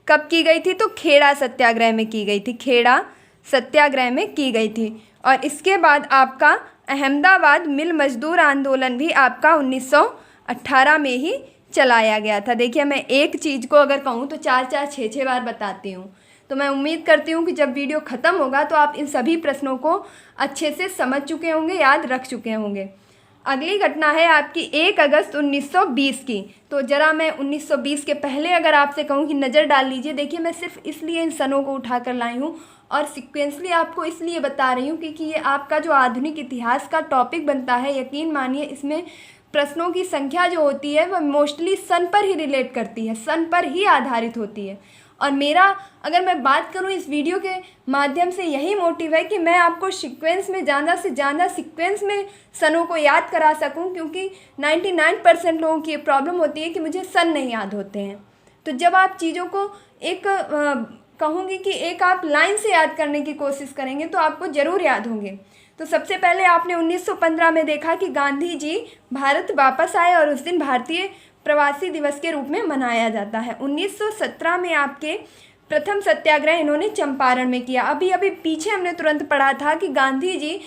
[SPEAKER 1] कब की गई थी? तो खेड़ा सत्याग्रह में की गई थी, खेड़ा सत्याग्रह में की गई थी। और इसके बाद आपका अहमदाबाद मिल मजदूर आंदोलन भी आपका 1918 में ही चलाया गया था। देखिए, मैं एक चीज़ को अगर कहूँ तो 4-4, 6-6 बार बताती हूँ। तो मैं उम्मीद करती हूँ कि जब वीडियो ख़त्म होगा तो आप इन सभी प्रश्नों को अच्छे से समझ चुके होंगे, याद रख चुके होंगे। अगली घटना है आपकी 1 अगस्त 1920 की। तो ज़रा मैं 1920 के पहले अगर आपसे कहूँ कि नज़र डाल लीजिए। देखिए, मैं सिर्फ इसलिए इन सनों को उठा कर लाई हूँ और सिक्वेंसली आपको इसलिए बता रही हूँ क्योंकि ये आपका जो आधुनिक इतिहास का टॉपिक बनता है, यकीन मानिए इसमें प्रश्नों की संख्या जो होती है वह मोस्टली सन पर ही रिलेट करती है, सन पर ही आधारित होती है। और मेरा अगर मैं बात करूं इस वीडियो के माध्यम से यही मोटिव है कि मैं आपको सीक्वेंस में ज़्यादा से ज़्यादा सीक्वेंस में सनों को याद करा सकूं, क्योंकि 99% लोगों की ये प्रॉब्लम होती है कि मुझे सन नहीं याद होते हैं। तो जब आप चीज़ों को एक कहूँगी कि एक आप लाइन से याद करने की कोशिश करेंगे तो आपको ज़रूर याद होंगे। तो सबसे पहले आपने 1915 में देखा कि गांधी जी भारत वापस आए और उस दिन भारतीय प्रवासी दिवस के रूप में मनाया जाता है। 1917 में आपके प्रथम सत्याग्रह इन्होंने चंपारण में किया। अभी पीछे हमने तुरंत पढ़ा था कि गांधी जी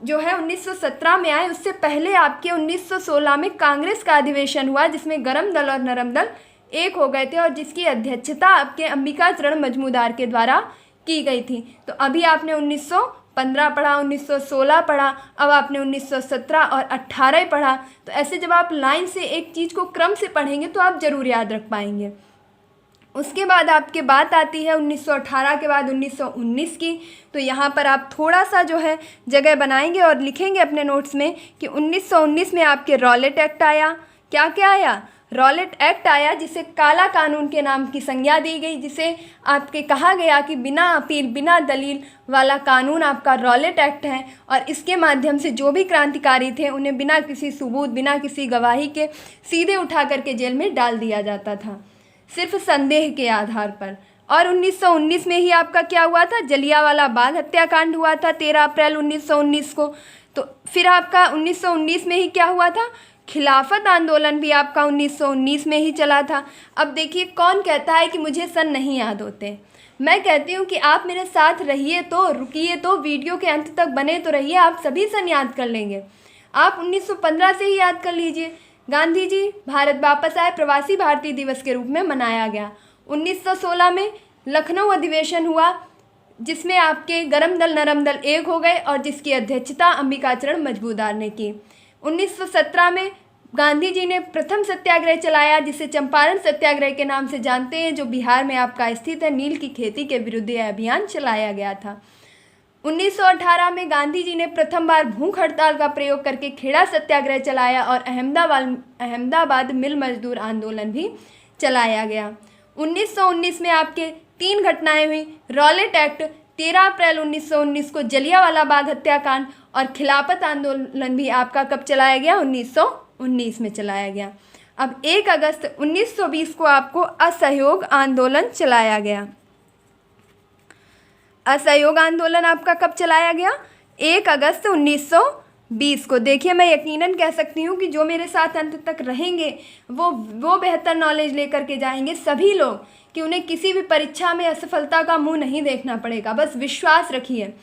[SPEAKER 1] जो है 1917 में आए, उससे पहले आपके 1916 में कांग्रेस का अधिवेशन हुआ जिसमें गरम दल और नरम दल एक हो गए थे और जिसकी अध्यक्षता आपके अंबिका चरण मजूमदार के द्वारा की गई थी। तो अभी आपने 1915 पढ़ा, 1916 पढ़ा, अब आपने 1917 और 18 पढ़ा। तो ऐसे जब आप लाइन से एक चीज़ को क्रम से पढ़ेंगे तो आप ज़रूर याद रख पाएंगे। उसके बाद आपके बात आती है 1918 के बाद 1919 की। तो यहाँ पर आप थोड़ा सा जो है जगह बनाएंगे और लिखेंगे अपने नोट्स में कि 1919 में आपके रॉलेट एक्ट आया। क्या क्या आया? रॉलेट एक्ट आया, जिसे काला कानून के नाम की संज्ञा दी गई, जिसे आपके कहा गया कि बिना अपील बिना दलील वाला कानून आपका रॉलेट एक्ट है। और इसके माध्यम से जो भी क्रांतिकारी थे उन्हें बिना किसी सबूत बिना किसी गवाही के सीधे उठा करके जेल में डाल दिया जाता था, सिर्फ संदेह के आधार पर। और 1919 में ही आपका क्या हुआ था? जलियांवाला बाग हत्याकांड हुआ था 13 अप्रैल 1919 को। तो फिर आपका 1919 में ही क्या हुआ था? खिलाफत आंदोलन भी आपका 1919 में ही चला था। अब देखिए, कौन कहता है कि मुझे सन नहीं याद होते? मैं कहती हूँ कि आप मेरे साथ रहिए, तो रुकिए, तो वीडियो के अंत तक बने तो रहिए, आप सभी सन याद कर लेंगे। आप 1915 से ही याद कर लीजिए। गांधी जी भारत वापस आए, प्रवासी भारतीय दिवस के रूप में मनाया गया। 1916 में लखनऊ अधिवेशन हुआ जिसमें आपके गरम दल नरम दल एक हो गए और जिसकी अध्यक्षता अंबिका चरण मजूमदार ने की। 1917 में गांधी जी ने प्रथम सत्याग्रह चलाया जिसे चंपारण सत्याग्रह के नाम से जानते हैं, जो बिहार में आपका स्थित है। नील की खेती के विरुद्ध यह अभियान चलाया गया था। 1918 में गांधी जी ने प्रथम बार भूख हड़ताल का प्रयोग करके खेड़ा सत्याग्रह चलाया और अहमदाबाद मिल मजदूर आंदोलन भी चलाया गया। 1919 में आपके 3 घटनाएं हुई। रॉलेट एक्ट, 13 अप्रैल 1919 को जलियांवाला बाग हत्याकांड, और खिलाफत आंदोलन भी आपका कब चलाया गया? 1919 में चलाया गया। अब 1 अगस्त 1920 को आपको असहयोग आंदोलन चलाया गया। असहयोग आंदोलन आपका कब चलाया गया? 1 अगस्त 1920 को। देखिए, मैं यकीनन कह सकती हूँ कि जो मेरे साथ अंत तक रहेंगे वो बेहतर नॉलेज लेकर के जाएंगे, सभी लोग, कि उन्हें किसी भी परीक्षा में असफलता का मुंह नहीं देखना पड़ेगा। बस विश्वास रखिए।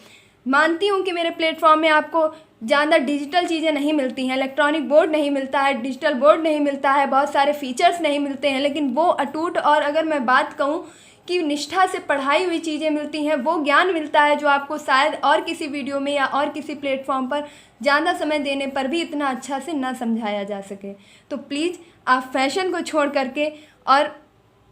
[SPEAKER 1] मानती हूँ कि मेरे प्लेटफॉर्म में आपको ज़्यादा डिजिटल चीज़ें नहीं मिलती हैं, इलेक्ट्रॉनिक बोर्ड नहीं मिलता है, डिजिटल बोर्ड नहीं मिलता है, बहुत सारे फीचर्स नहीं मिलते हैं, लेकिन वो अटूट और अगर मैं बात कहूँ कि निष्ठा से पढ़ाई हुई चीज़ें मिलती हैं, वो ज्ञान मिलता है जो आपको शायद और किसी वीडियो में या और किसी प्लेटफॉर्म पर ज़्यादा समय देने पर भी इतना अच्छा से ना समझाया जा सके। तो प्लीज़ आप फैशन को छोड़ करके और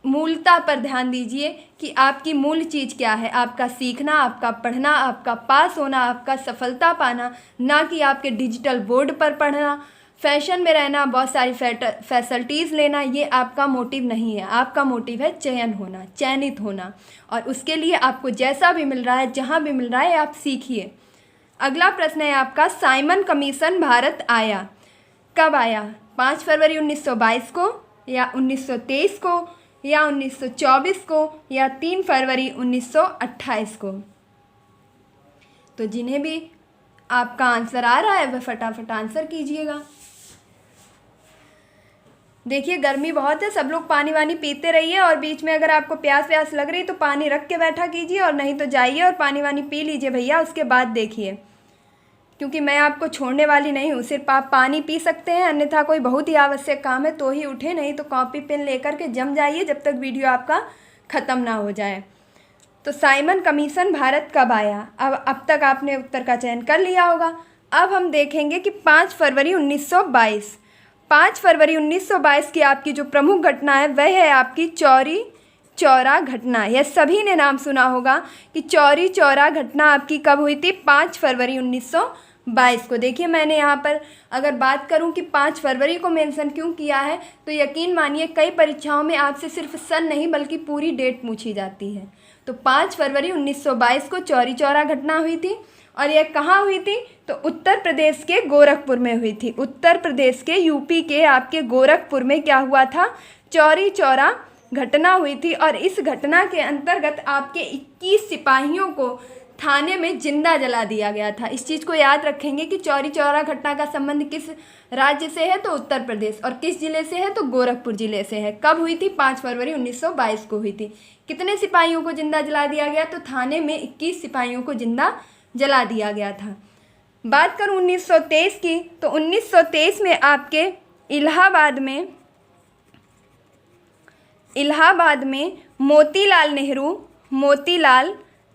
[SPEAKER 1] मूलता पर ध्यान दीजिए कि आपकी मूल चीज़ क्या है। आपका सीखना, आपका पढ़ना, आपका पास होना, आपका सफलता पाना, ना कि आपके डिजिटल बोर्ड पर पढ़ना, फैशन में रहना, बहुत सारी फैसिलिटीज़ लेना। ये आपका मोटिव नहीं है। आपका मोटिव है चयन होना, चयनित होना, और उसके लिए आपको जैसा भी मिल रहा है, जहाँ भी मिल रहा है, आप सीखिए। अगला प्रश्न है आपका, साइमन कमीशन भारत आया, कब आया? 5 फरवरी 1922 को, या 1923 को, या 1924 को, या 3 फरवरी 1928 को। तो जिन्हें भी आपका आंसर आ रहा है वह फटाफट आंसर कीजिएगा। देखिए गर्मी बहुत है, सब लोग पानी वानी पीते रहिए, और बीच में अगर आपको प्यास व्यास लग रही तो पानी रख के बैठा कीजिए, और नहीं तो जाइए और पानी वानी पी लीजिए भैया, उसके बाद देखिए, क्योंकि मैं आपको छोड़ने वाली नहीं हूँ। सिर्फ आप पानी पी सकते हैं, अन्यथा कोई बहुत ही आवश्यक काम है तो ही उठे, नहीं तो कॉपी पेन लेकर के जम जाइए जब तक वीडियो आपका ख़त्म ना हो जाए। तो साइमन कमीशन भारत कब आया? अब तक आपने उत्तर का चयन कर लिया होगा। अब हम देखेंगे कि 5 फरवरी 1922। 5 फरवरी 1922 की आपकी जो प्रमुख घटना है वह है आपकी चौरी चौरा घटना। यह सभी ने नाम सुना होगा कि चौरी चौरा घटना आपकी कब हुई थी? 5 फरवरी 1922 को। देखिए मैंने यहाँ पर अगर बात करूँ कि 5 फरवरी को मेंशन क्यों किया है, तो यकीन मानिए कई परीक्षाओं में आपसे सिर्फ सन नहीं बल्कि पूरी डेट पूछी जाती है। तो 5 फरवरी 1922 को चौरी चौरा घटना हुई थी, और यह कहाँ हुई थी? तो उत्तर प्रदेश के गोरखपुर में हुई थी। उत्तर प्रदेश के यूपी के आपके गोरखपुर में क्या हुआ था? चौरी चौरा घटना हुई थी, और इस घटना के अंतर्गत आपके 21 सिपाहियों को थाने में जिंदा जला दिया गया था। इस चीज़ को याद रखेंगे कि चौरी चौरा घटना का संबंध किस राज्य से है? तो उत्तर प्रदेश। और किस जिले से है? तो गोरखपुर जिले से है। कब हुई थी? 5 फरवरी 1922 को हुई थी। कितने सिपाहियों को जिंदा जला दिया गया? तो थाने में 21 सिपाहियों को जिंदा जला दिया गया था। बात करूं 1923 की, तो 1923 में आपके इलाहाबाद में मोतीलाल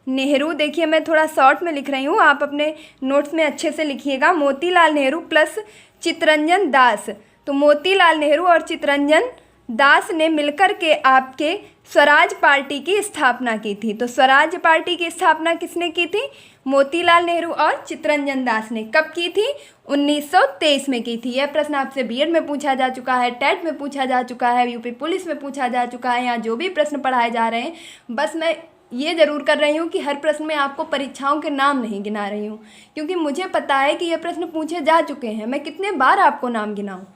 [SPEAKER 1] नेहरू, देखिए मैं थोड़ा शॉर्ट में लिख रही हूँ, आप अपने नोट्स में अच्छे से लिखिएगा। मोतीलाल नेहरू प्लस चित्तरंजन दास। तो मोतीलाल नेहरू और चित्तरंजन दास ने मिलकर के आपके स्वराज पार्टी की स्थापना की थी। तो स्वराज पार्टी की स्थापना किसने की थी? मोतीलाल नेहरू और चित्तरंजन दास ने। कब की थी? 1923 में की थी। यह प्रश्न आपसे बीएड में पूछा जा चुका है, टेट में पूछा जा चुका है, यूपी पुलिस में पूछा जा चुका है, यहाँ जो भी प्रश्न पढ़ाए जा रहे हैं। बस मैं ये ज़रूर कर रही हूँ कि हर प्रश्न में आपको परीक्षाओं के नाम नहीं गिना रही हूँ, क्योंकि मुझे पता है कि ये प्रश्न पूछे जा चुके हैं। मैं कितने बार आपको नाम गिनाऊँ?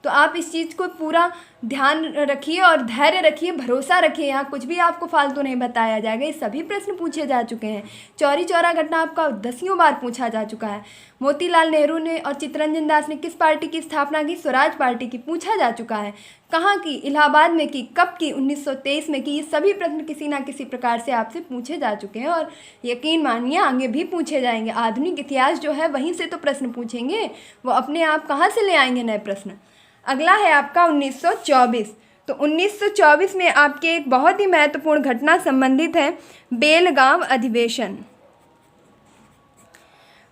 [SPEAKER 1] तो आप इस चीज़ को पूरा ध्यान रखिए और धैर्य रखिए, भरोसा रखिए। यहाँ कुछ भी आपको फालतू नहीं बताया जाएगा। ये सभी प्रश्न पूछे जा चुके हैं। चौरी चौरा घटना आपका 10वीं बार पूछा जा चुका है। मोतीलाल नेहरू ने और चित्तरंजन दास ने किस पार्टी की स्थापना की? स्वराज पार्टी की। पूछा जा चुका है। कहाँ की? इलाहाबाद में की। कब की? 1923 में की। ये सभी प्रश्न किसी ना किसी प्रकार से आपसे पूछे जा चुके हैं, और यकीन मानिए आगे भी पूछे जाएंगे। आधुनिक इतिहास जो है वहीं से तो प्रश्न पूछेंगे, वो अपने आप कहाँ से ले आएंगे नए प्रश्न। अगला है आपका 1924। तो 1924 में आपके एक बहुत ही महत्वपूर्ण घटना संबंधित है बेलगांव अधिवेशन।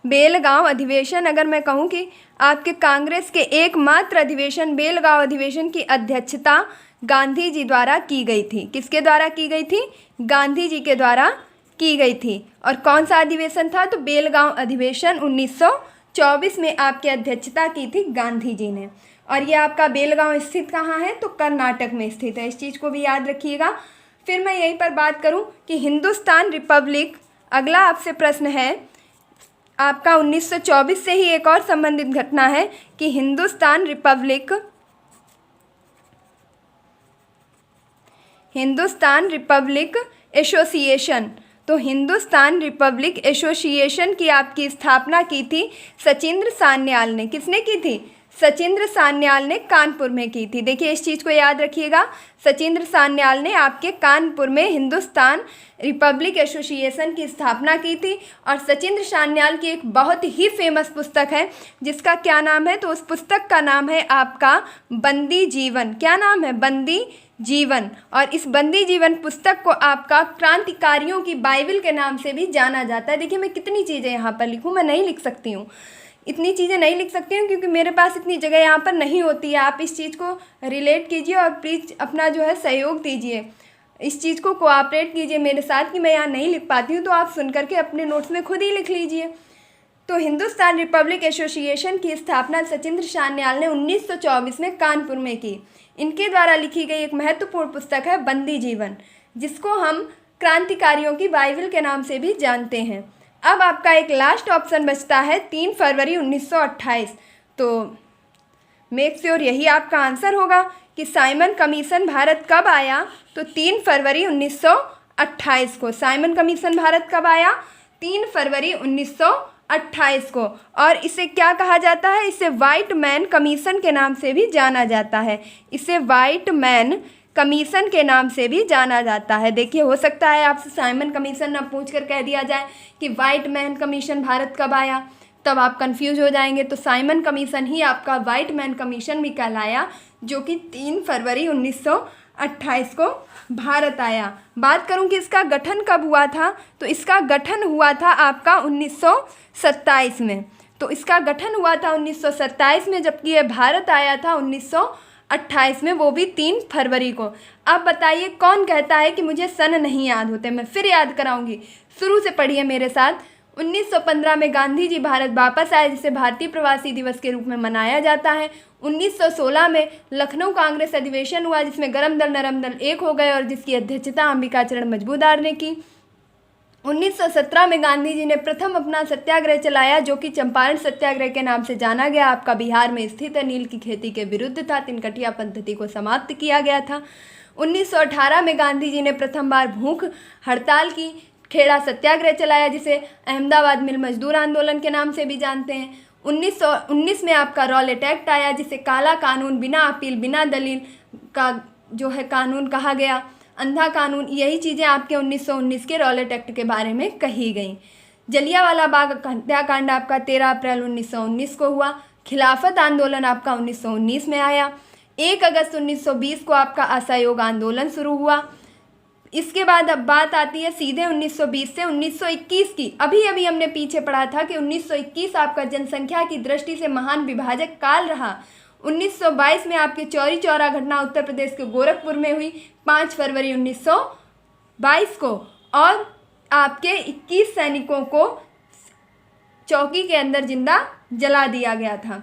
[SPEAKER 1] बेलगांव अधिवेशन, अगर मैं कहूँ कि आपके कांग्रेस के एकमात्र अधिवेशन बेलगांव अधिवेशन की अध्यक्षता गांधी जी द्वारा की गई थी। किसके द्वारा की गई थी? गांधी जी के द्वारा की गई थी। और कौन सा अधिवेशन था? तो बेलगांव अधिवेशन 1924 में आपकी अध्यक्षता की थी गांधी जी ने। और ये आपका बेलगांव स्थित कहाँ है? तो कर्नाटक में स्थित है। इस चीज़ को भी याद रखिएगा। फिर मैं यहीं पर बात करूं कि हिंदुस्तान रिपब्लिक, अगला आपसे प्रश्न है आपका 1924 से ही एक और संबंधित घटना है कि हिंदुस्तान रिपब्लिक एसोसिएशन। तो हिंदुस्तान रिपब्लिक एसोसिएशन की आपकी स्थापना की थी सचिंद्र सान्याल ने। किसने की थी? सचिंद्र सान्याल ने कानपुर में की थी। देखिए इस चीज़ को याद रखिएगा। सचिंद्र सान्याल ने आपके कानपुर में हिंदुस्तान रिपब्लिक एसोसिएशन की स्थापना की थी। और सचिंद्र सान्याल की एक बहुत ही फेमस पुस्तक है जिसका क्या नाम है? तो उस पुस्तक का नाम है आपका बंदी जीवन। क्या नाम है? बंदी जीवन। और इस बंदी जीवन पुस्तक को आपका क्रांतिकारियों की बाइबल के नाम से भी जाना जाता है। देखिए मैं कितनी चीज़ें यहाँ पर लिखूँ, मैं नहीं लिख सकती हूँ, इतनी चीज़ें नहीं लिख सकती हूँ क्योंकि मेरे पास इतनी जगह यहाँ पर नहीं होती है। आप इस चीज़ को रिलेट कीजिए और प्लीज़ अपना जो है सहयोग दीजिए, इस चीज़ को कोऑपरेट कीजिए मेरे साथ कि मैं यहाँ नहीं लिख पाती हूँ, तो आप सुन करके अपने नोट्स में खुद ही लिख लीजिए। तो हिंदुस्तान रिपब्लिक एसोसिएशन की स्थापना सचिंद्र सान्याल ने 1924 में कानपुर में की। इनके द्वारा लिखी गई एक महत्वपूर्ण पुस्तक है बंदी जीवन, जिसको हम क्रांतिकारियों की बाइबल के नाम से भी जानते हैं। अब आपका एक लास्ट ऑप्शन बचता है 3 फरवरी 1928। तो मेक श्योर यही आपका आंसर होगा कि साइमन कमीशन भारत कब आया, तो 3 फरवरी 1928 को। साइमन कमीशन भारत कब आया, 3 फरवरी 1928 को। और इसे क्या कहा जाता है, इसे वाइट मैन कमीशन के नाम से भी जाना जाता है। इसे वाइट मैन कमीशन के नाम से भी जाना जाता है। देखिए, हो सकता है आपसे साइमन कमीशन ना पूछ कर कह दिया जाए कि वाइट मैन कमीशन भारत कब आया, तब आप कंफ्यूज हो जाएंगे। तो साइमन कमीशन ही आपका वाइट मैन कमीशन भी कहलाया, जो कि 3 फरवरी 1928 को भारत आया। बात करूं कि इसका गठन कब हुआ था, तो इसका गठन हुआ था आपका 1927 में। तो इसका गठन हुआ था 1927 में, जबकि यह भारत आया था 1928 में, वो भी 3 फरवरी को। अब बताइए कौन कहता है कि मुझे सन नहीं याद होते। मैं फिर याद कराऊंगी, शुरू से पढ़िए मेरे साथ। 1915 में गांधी जी भारत वापस आए, जिसे भारतीय प्रवासी दिवस के रूप में मनाया जाता है। 1916 में लखनऊ कांग्रेस अधिवेशन हुआ, जिसमें गरम दल नरम दल एक हो गए और जिसकी अध्यक्षता अंबिका चरण मजबूदार ने की। 1917 में गांधी जी ने प्रथम अपना सत्याग्रह चलाया, जो कि चंपारण सत्याग्रह के नाम से जाना गया। आपका बिहार में स्थित है, नील की खेती के विरुद्ध था, तिनकटिया पद्धति को समाप्त किया गया था। 1918 में गांधी जी ने प्रथम बार भूख हड़ताल की, खेड़ा सत्याग्रह चलाया, जिसे अहमदाबाद मिल मजदूर आंदोलन के नाम से भी जानते हैं। 1919 में आपका रॉलेट एक्ट आया, जिसे काला कानून, बिना अपील बिना दलील का जो है कानून कहा गया, अंधा कानून। यही चीज़ें आपके 1919 के रॉलेट एक्ट के बारे में कही गई। जलियांवाला बाग हत्याकांड आपका 13 अप्रैल 1919 को हुआ। खिलाफत आंदोलन आपका 1919 में आया। 1 अगस्त 1920 को आपका असहयोग आंदोलन शुरू हुआ। इसके बाद अब बात आती है सीधे 1920 से 1921 की। अभी अभी हमने पीछे पढ़ा था कि 1921 आपका जनसंख्या की दृष्टि से महान विभाजक काल रहा। 1922 में आपकी चौरी चौरा घटना उत्तर प्रदेश के गोरखपुर में हुई 5 फरवरी 1922 को, और आपके 21 सैनिकों को चौकी के अंदर जिंदा जला दिया गया था।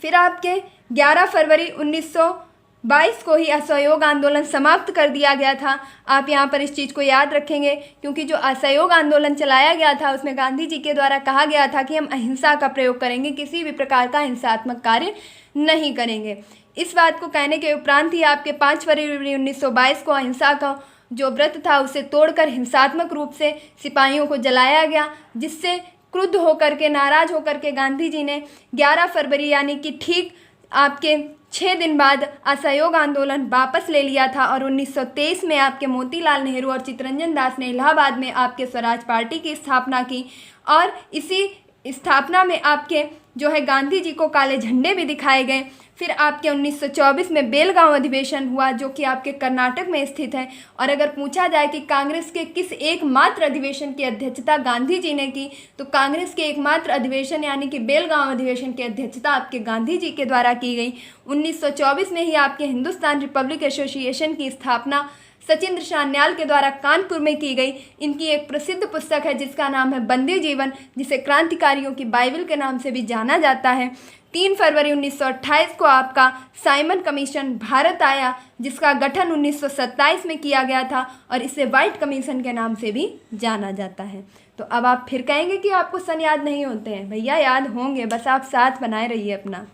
[SPEAKER 1] फिर आपके 11 फरवरी 1922 को ही असहयोग आंदोलन समाप्त कर दिया गया था। आप यहाँ पर इस चीज़ को याद रखेंगे, क्योंकि जो असहयोग आंदोलन चलाया गया था उसमें गांधी जी के द्वारा कहा गया था कि हम अहिंसा का प्रयोग करेंगे, किसी भी प्रकार का हिंसात्मक कार्य नहीं करेंगे। इस बात को कहने के उपरांत ही आपके 5 फरवरी 1922 को अहिंसा का जो व्रत था उसे तोड़कर हिंसात्मक रूप से सिपाहियों को जलाया गया, जिससे क्रुद्ध होकर के, नाराज होकर के गांधी जी ने 11 फरवरी यानी कि ठीक आपके 6 दिन बाद असहयोग आंदोलन वापस ले लिया था। और 1923 में आपके मोतीलाल नेहरू और चित्तरंजन दास ने इलाहाबाद में आपके स्वराज पार्टी की स्थापना की, और इसी स्थापना में आपके जो है गांधी जी को काले झंडे भी दिखाए गए। फिर आपके 1924 में बेलगांव अधिवेशन हुआ, जो कि आपके कर्नाटक में स्थित है। और अगर पूछा जाए कि कांग्रेस के किस एकमात्र अधिवेशन की अध्यक्षता गांधी जी ने की, तो कांग्रेस के एकमात्र अधिवेशन यानी कि बेलगांव अधिवेशन की अध्यक्षता आपके गांधी जी के द्वारा की गई। 1924 में ही आपके हिंदुस्तान रिपब्लिक एसोसिएशन की स्थापना सचिंद्र सान्याल के द्वारा कानपुर में की गई। इनकी एक प्रसिद्ध पुस्तक है जिसका नाम है बंदी जीवन, जिसे क्रांतिकारियों की बाइबल के नाम से भी जाना जाता है। 3 फरवरी 1928 को आपका साइमन कमीशन भारत आया, जिसका गठन 1927 में किया गया था, और इसे व्हाइट कमीशन के नाम से भी जाना जाता है। तो अब आप फिर कहेंगे कि आपको सन याद नहीं होते हैं। भैया याद होंगे, बस आप साथ बनाए रहिए अपना।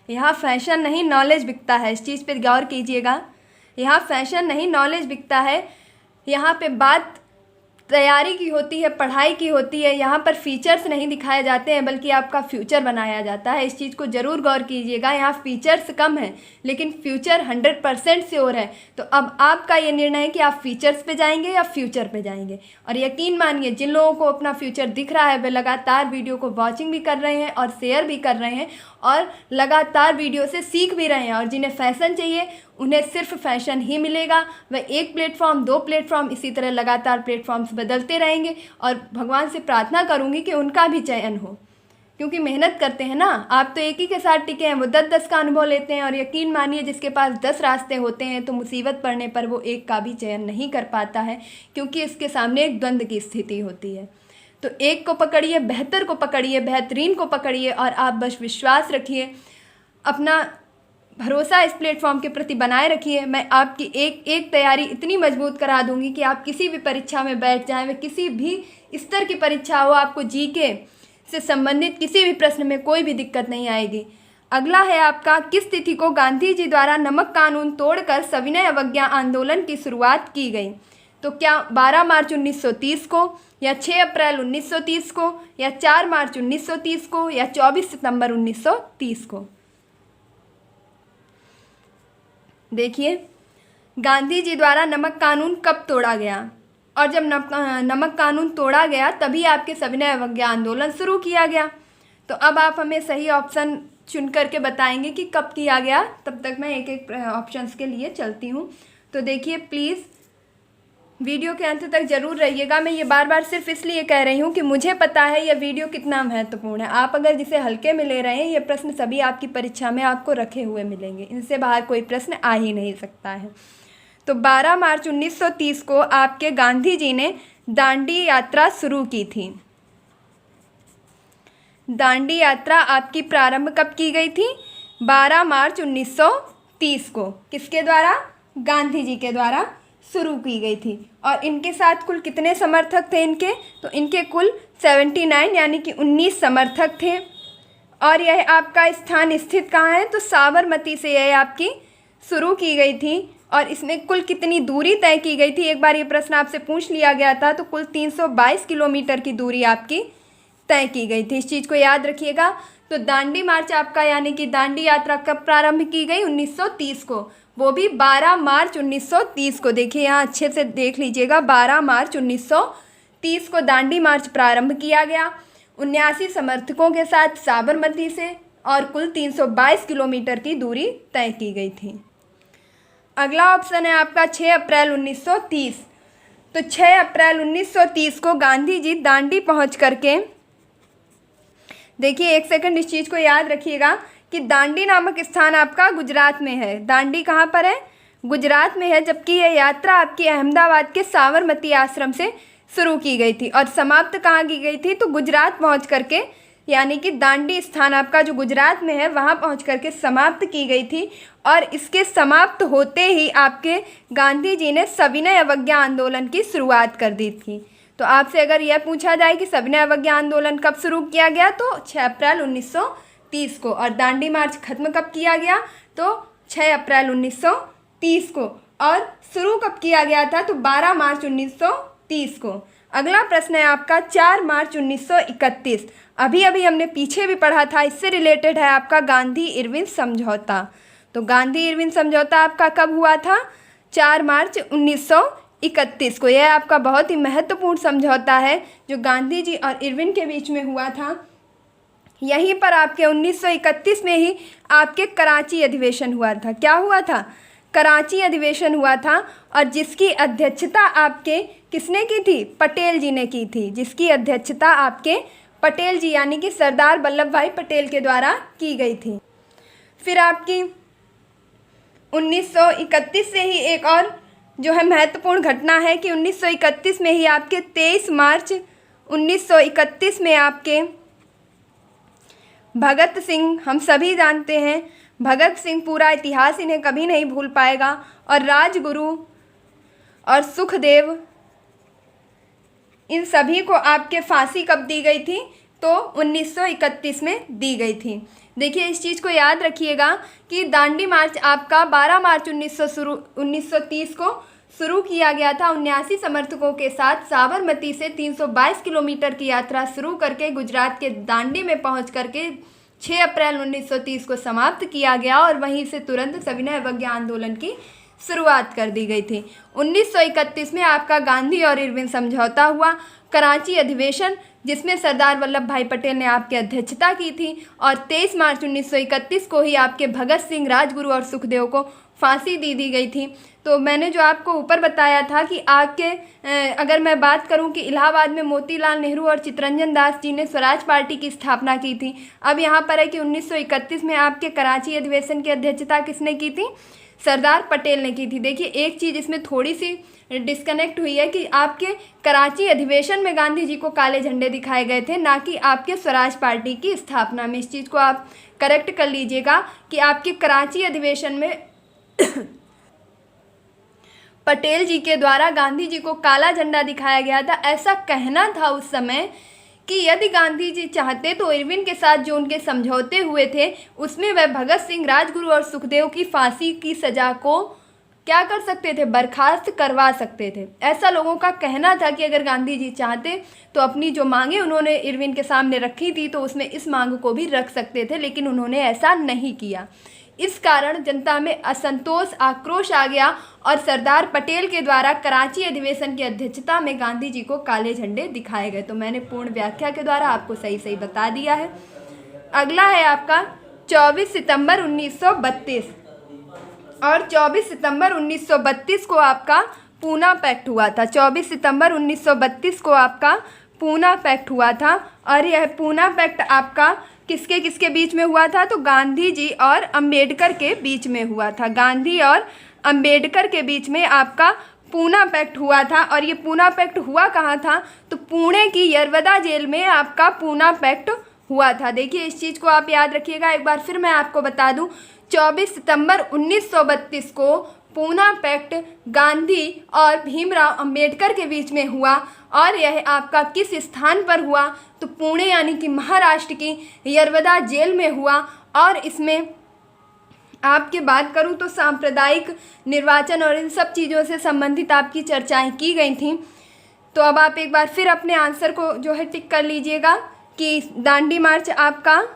[SPEAKER 1] यहाँ फैशन नहीं नॉलेज बिकता है, इस चीज़ पे गौर कीजिएगा। यहाँ फैशन नहीं नॉलेज बिकता है, यहाँ पे बात तैयारी की होती है, पढ़ाई की होती है। यहाँ पर फीचर्स नहीं दिखाए जाते हैं, बल्कि आपका फ्यूचर बनाया जाता है। इस चीज़ को ज़रूर गौर कीजिएगा। यहाँ फीचर्स कम है, लेकिन फ्यूचर 100% श्योर है। तो अब आपका ये निर्णय है कि आप फीचर्स पे जाएंगे या फ्यूचर पे जाएंगे। और यकीन मानिए, जिन लोगों को अपना फ्यूचर दिख रहा है वे लगातार वीडियो को वॉचिंग भी कर रहे हैं और शेयर भी कर रहे हैं, और लगातार वीडियो से सीख भी रहे हैं। और जिन्हें फैशन चाहिए उन्हें सिर्फ फैशन ही मिलेगा। वह एक प्लेटफॉर्म, 2 प्लेटफॉर्म, इसी तरह लगातार प्लेटफॉर्म्स बदलते रहेंगे। और भगवान से प्रार्थना करूंगी कि उनका भी चयन हो, क्योंकि मेहनत करते हैं ना। आप तो एक ही के साथ टिके हैं, वो 10-10 का अनुभव लेते हैं। और यकीन मानिए, जिसके पास 10 रास्ते होते हैं तो मुसीबत पड़ने पर वो एक का भी चयन नहीं कर पाता है, क्योंकि इसके सामने एक द्वंद्व की स्थिति होती है। तो एक को पकड़िए, बेहतर को पकड़िए, बेहतरीन को पकड़िए, और आप बस विश्वास रखिए, अपना भरोसा इस प्लेटफॉर्म के प्रति बनाए रखिए। मैं आपकी एक एक तैयारी इतनी मजबूत करा दूंगी कि आप किसी भी परीक्षा में बैठ जाएं, वे किसी भी स्तर की परीक्षा हो, आपको जीके से संबंधित किसी भी प्रश्न में कोई भी दिक्कत नहीं आएगी। अगला है आपका, किस तिथि को गांधी जी द्वारा नमक कानून तोड़कर सविनय अवज्ञा आंदोलन की शुरुआत की गई? तो क्या 12 मार्च 1930 को, या 6 अप्रैल 1930 को, या 4 मार्च 1930 को, या 24 सितंबर 1930 को? देखिए, गांधी जी द्वारा नमक कानून कब तोड़ा गया? और जब नमक कानून तोड़ा गया तभी आपके सविनय अवज्ञा आंदोलन शुरू किया गया। तो अब आप हमें सही ऑप्शन चुन करके बताएंगे कि कब किया गया। तब तक मैं एक एक ऑप्शंस के लिए चलती हूँ। तो देखिए, प्लीज़ वीडियो के अंत तक ज़रूर रहिएगा। मैं ये बार बार सिर्फ इसलिए कह रही हूँ कि मुझे पता है यह वीडियो कितना महत्वपूर्ण है। आप अगर जिसे हल्के में ले रहे हैं, ये प्रश्न सभी आपकी परीक्षा में आपको रखे हुए मिलेंगे, इनसे बाहर कोई प्रश्न आ ही नहीं सकता है। तो 12 मार्च 1930 को आपके गांधी जी ने दांडी यात्रा शुरू की थी। दांडी यात्रा आपकी प्रारंभ कब की गई थी? 12 मार्च 1930 को। किसके द्वारा? गांधी जी के द्वारा शुरू की गई थी। और इनके साथ कुल कितने समर्थक थे इनके? तो इनके कुल 79 यानी कि 19 समर्थक थे। और यह आपका स्थान स्थित कहाँ है? तो साबरमती से यह आपकी शुरू की गई थी। और इसमें कुल कितनी दूरी तय की गई थी? एक बार ये प्रश्न आपसे पूछ लिया गया था। तो कुल 322 किलोमीटर की दूरी आपकी तय की गई थी। इस चीज़ को याद रखिएगा। तो दांडी मार्च आपका यानी कि दांडी यात्रा कब प्रारंभ की गई? 1930 को, वो भी 12 मार्च 1930 को। देखिए यहाँ अच्छे से देख लीजिएगा, 12 मार्च 1930 को दांडी मार्च प्रारंभ किया गया 79 समर्थकों के साथ साबरमती से, और कुल 322 किलोमीटर की दूरी तय की गई थी। अगला ऑप्शन है आपका 6 अप्रैल 1930। तो 6 अप्रैल 1930 को गांधी जी दांडी पहुंच करके, देखिए एक सेकंड इस चीज़ को याद रखिएगा कि दांडी नामक स्थान आपका गुजरात में है। दांडी कहाँ पर है? गुजरात में है। जबकि यह यात्रा आपकी अहमदाबाद के साबरमती आश्रम से शुरू की गई थी और समाप्त कहाँ की गई थी? तो गुजरात पहुँच करके, यानी कि दांडी स्थान आपका जो गुजरात में है वहाँ पहुँच करके समाप्त की गई थी। और इसके समाप्त होते ही आपके गांधी जी ने सविनय अवज्ञा आंदोलन की शुरुआत कर दी थी। तो आपसे अगर यह पूछा जाए कि सविनय अवज्ञा आंदोलन कब शुरू किया गया, तो 6 अप्रैल 1930 को। और दांडी मार्च खत्म कब किया गया? तो 6 अप्रैल 1930 को। और शुरू कब किया गया था? तो 12 मार्च 1930 को। अगला प्रश्न है आपका 4 मार्च 1931। अभी हमने पीछे भी पढ़ा था, इससे रिलेटेड है आपका गांधी इरविन समझौता। तो गांधी इरविन समझौता आपका कब हुआ था? 4 मार्च 1931 को। यह आपका बहुत ही महत्वपूर्ण समझौता है जो गांधी जी और इरविन के बीच में हुआ था। यहीं पर आपके 1931 में ही आपके कराची अधिवेशन हुआ था। क्या हुआ था? कराची अधिवेशन हुआ था। और जिसकी अध्यक्षता आपके किसने की थी? पटेल जी ने की थी। जिसकी अध्यक्षता आपके पटेल जी यानी कि सरदार वल्लभ भाई पटेल के द्वारा की गई थी। फिर आपकी 1931 से ही एक और जो है महत्वपूर्ण घटना है कि 1931 में ही आपके 23 मार्च 1931 में आपके भगत सिंह, हम सभी जानते हैं भगत सिंह, पूरा इतिहास इन्हें कभी नहीं भूल पाएगा, और राजगुरु और सुखदेव, इन सभी को आपके फांसी कब दी गई थी? तो 1931 में दी गई थी। देखिए इस चीज़ को याद रखिएगा कि दांडी मार्च आपका 12 मार्च 1930 को शुरू किया गया था 79 समर्थकों के साथ। साबरमती से 322 किलोमीटर की यात्रा शुरू करके गुजरात के दांडी में पहुंच करके 6 अप्रैल 1930 को समाप्त किया गया और वहीं से तुरंत सविनय अवज्ञा आंदोलन की शुरुआत कर दी गई थी। 1931 में आपका गांधी और इरविन समझौता हुआ। कराची अधिवेशन जिसमें सरदार वल्लभ भाई पटेल ने आपकी अध्यक्षता की थी, और 23 मार्च 1931 को ही आपके भगत सिंह, राजगुरु और सुखदेव को फांसी दी गई थी। तो मैंने जो आपको ऊपर बताया था कि आपके अगर मैं बात करूं कि इलाहाबाद में मोतीलाल नेहरू और चित्तरंजन दास जी ने स्वराज पार्टी की स्थापना की थी। अब यहाँ पर है कि 1931 में आपके कराची अधिवेशन की अध्यक्षता किसने की थी? सरदार पटेल ने की थी। देखिए एक चीज़ इसमें थोड़ी सी डिस्कनेक्ट हुई है कि आपके कराची अधिवेशन में गांधी जी को काले झंडे दिखाए गए थे, ना कि आपके स्वराज पार्टी की स्थापना में। इस चीज़ को आप करेक्ट कर लीजिएगा कि आपके कराची अधिवेशन में पटेल जी के द्वारा गांधी जी को काला झंडा दिखाया गया था। ऐसा कहना था उस समय कि यदि गांधी जी चाहते तो इरविन के साथ जो उनके समझौते हुए थे उसमें वह भगत सिंह, राजगुरु और सुखदेव की फांसी की सज़ा को क्या कर सकते थे, बर्खास्त करवा सकते थे। ऐसा लोगों का कहना था कि अगर गांधी जी चाहते तो अपनी जो मांगे उन्होंने इरविन के सामने रखी थी तो उसमें इस मांग को भी रख सकते थे, लेकिन उन्होंने ऐसा नहीं किया। इस कारण जनता में असंतोष, आक्रोश आ गया और सरदार पटेल के द्वारा कराची अधिवेशन की अध्यक्षता में गांधी जी को काले झंडे दिखाए गए। तो मैंने पूर्ण व्याख्या के द्वारा आपको सही सही बता दिया है। अगला है आपका 24 सितंबर 1932 और 24 सितंबर 1932 को आपका पूना पैक्ट हुआ था। 24 सितंबर 1932 को आपका पूना पैक्ट हुआ था और यह पूना पैक्ट आपका किसके किसके बीच में हुआ था, तो गांधी जी और अंबेडकर के बीच में हुआ था। गांधी और अंबेडकर के बीच में आपका पूना पैक्ट हुआ था। और ये पूना पैक्ट हुआ कहाँ था, तो पुणे की यरवदा जेल में आपका पूना पैक्ट हुआ था। देखिए इस चीज़ को आप याद रखिएगा। एक बार फिर मैं आपको बता दूं, 24 सितंबर 1932 को पूना पैक्ट गांधी और भीमराव अंबेडकर के बीच में हुआ और यह आपका किस स्थान पर हुआ, तो पुणे यानी कि महाराष्ट्र की यरवदा जेल में हुआ। और इसमें आपकी बात करूं तो सांप्रदायिक निर्वाचन और इन सब चीज़ों से संबंधित आपकी चर्चाएं की गई थी। तो अब आप एक बार फिर अपने आंसर को जो है टिक कर लीजिएगा कि दांडी मार्च आपका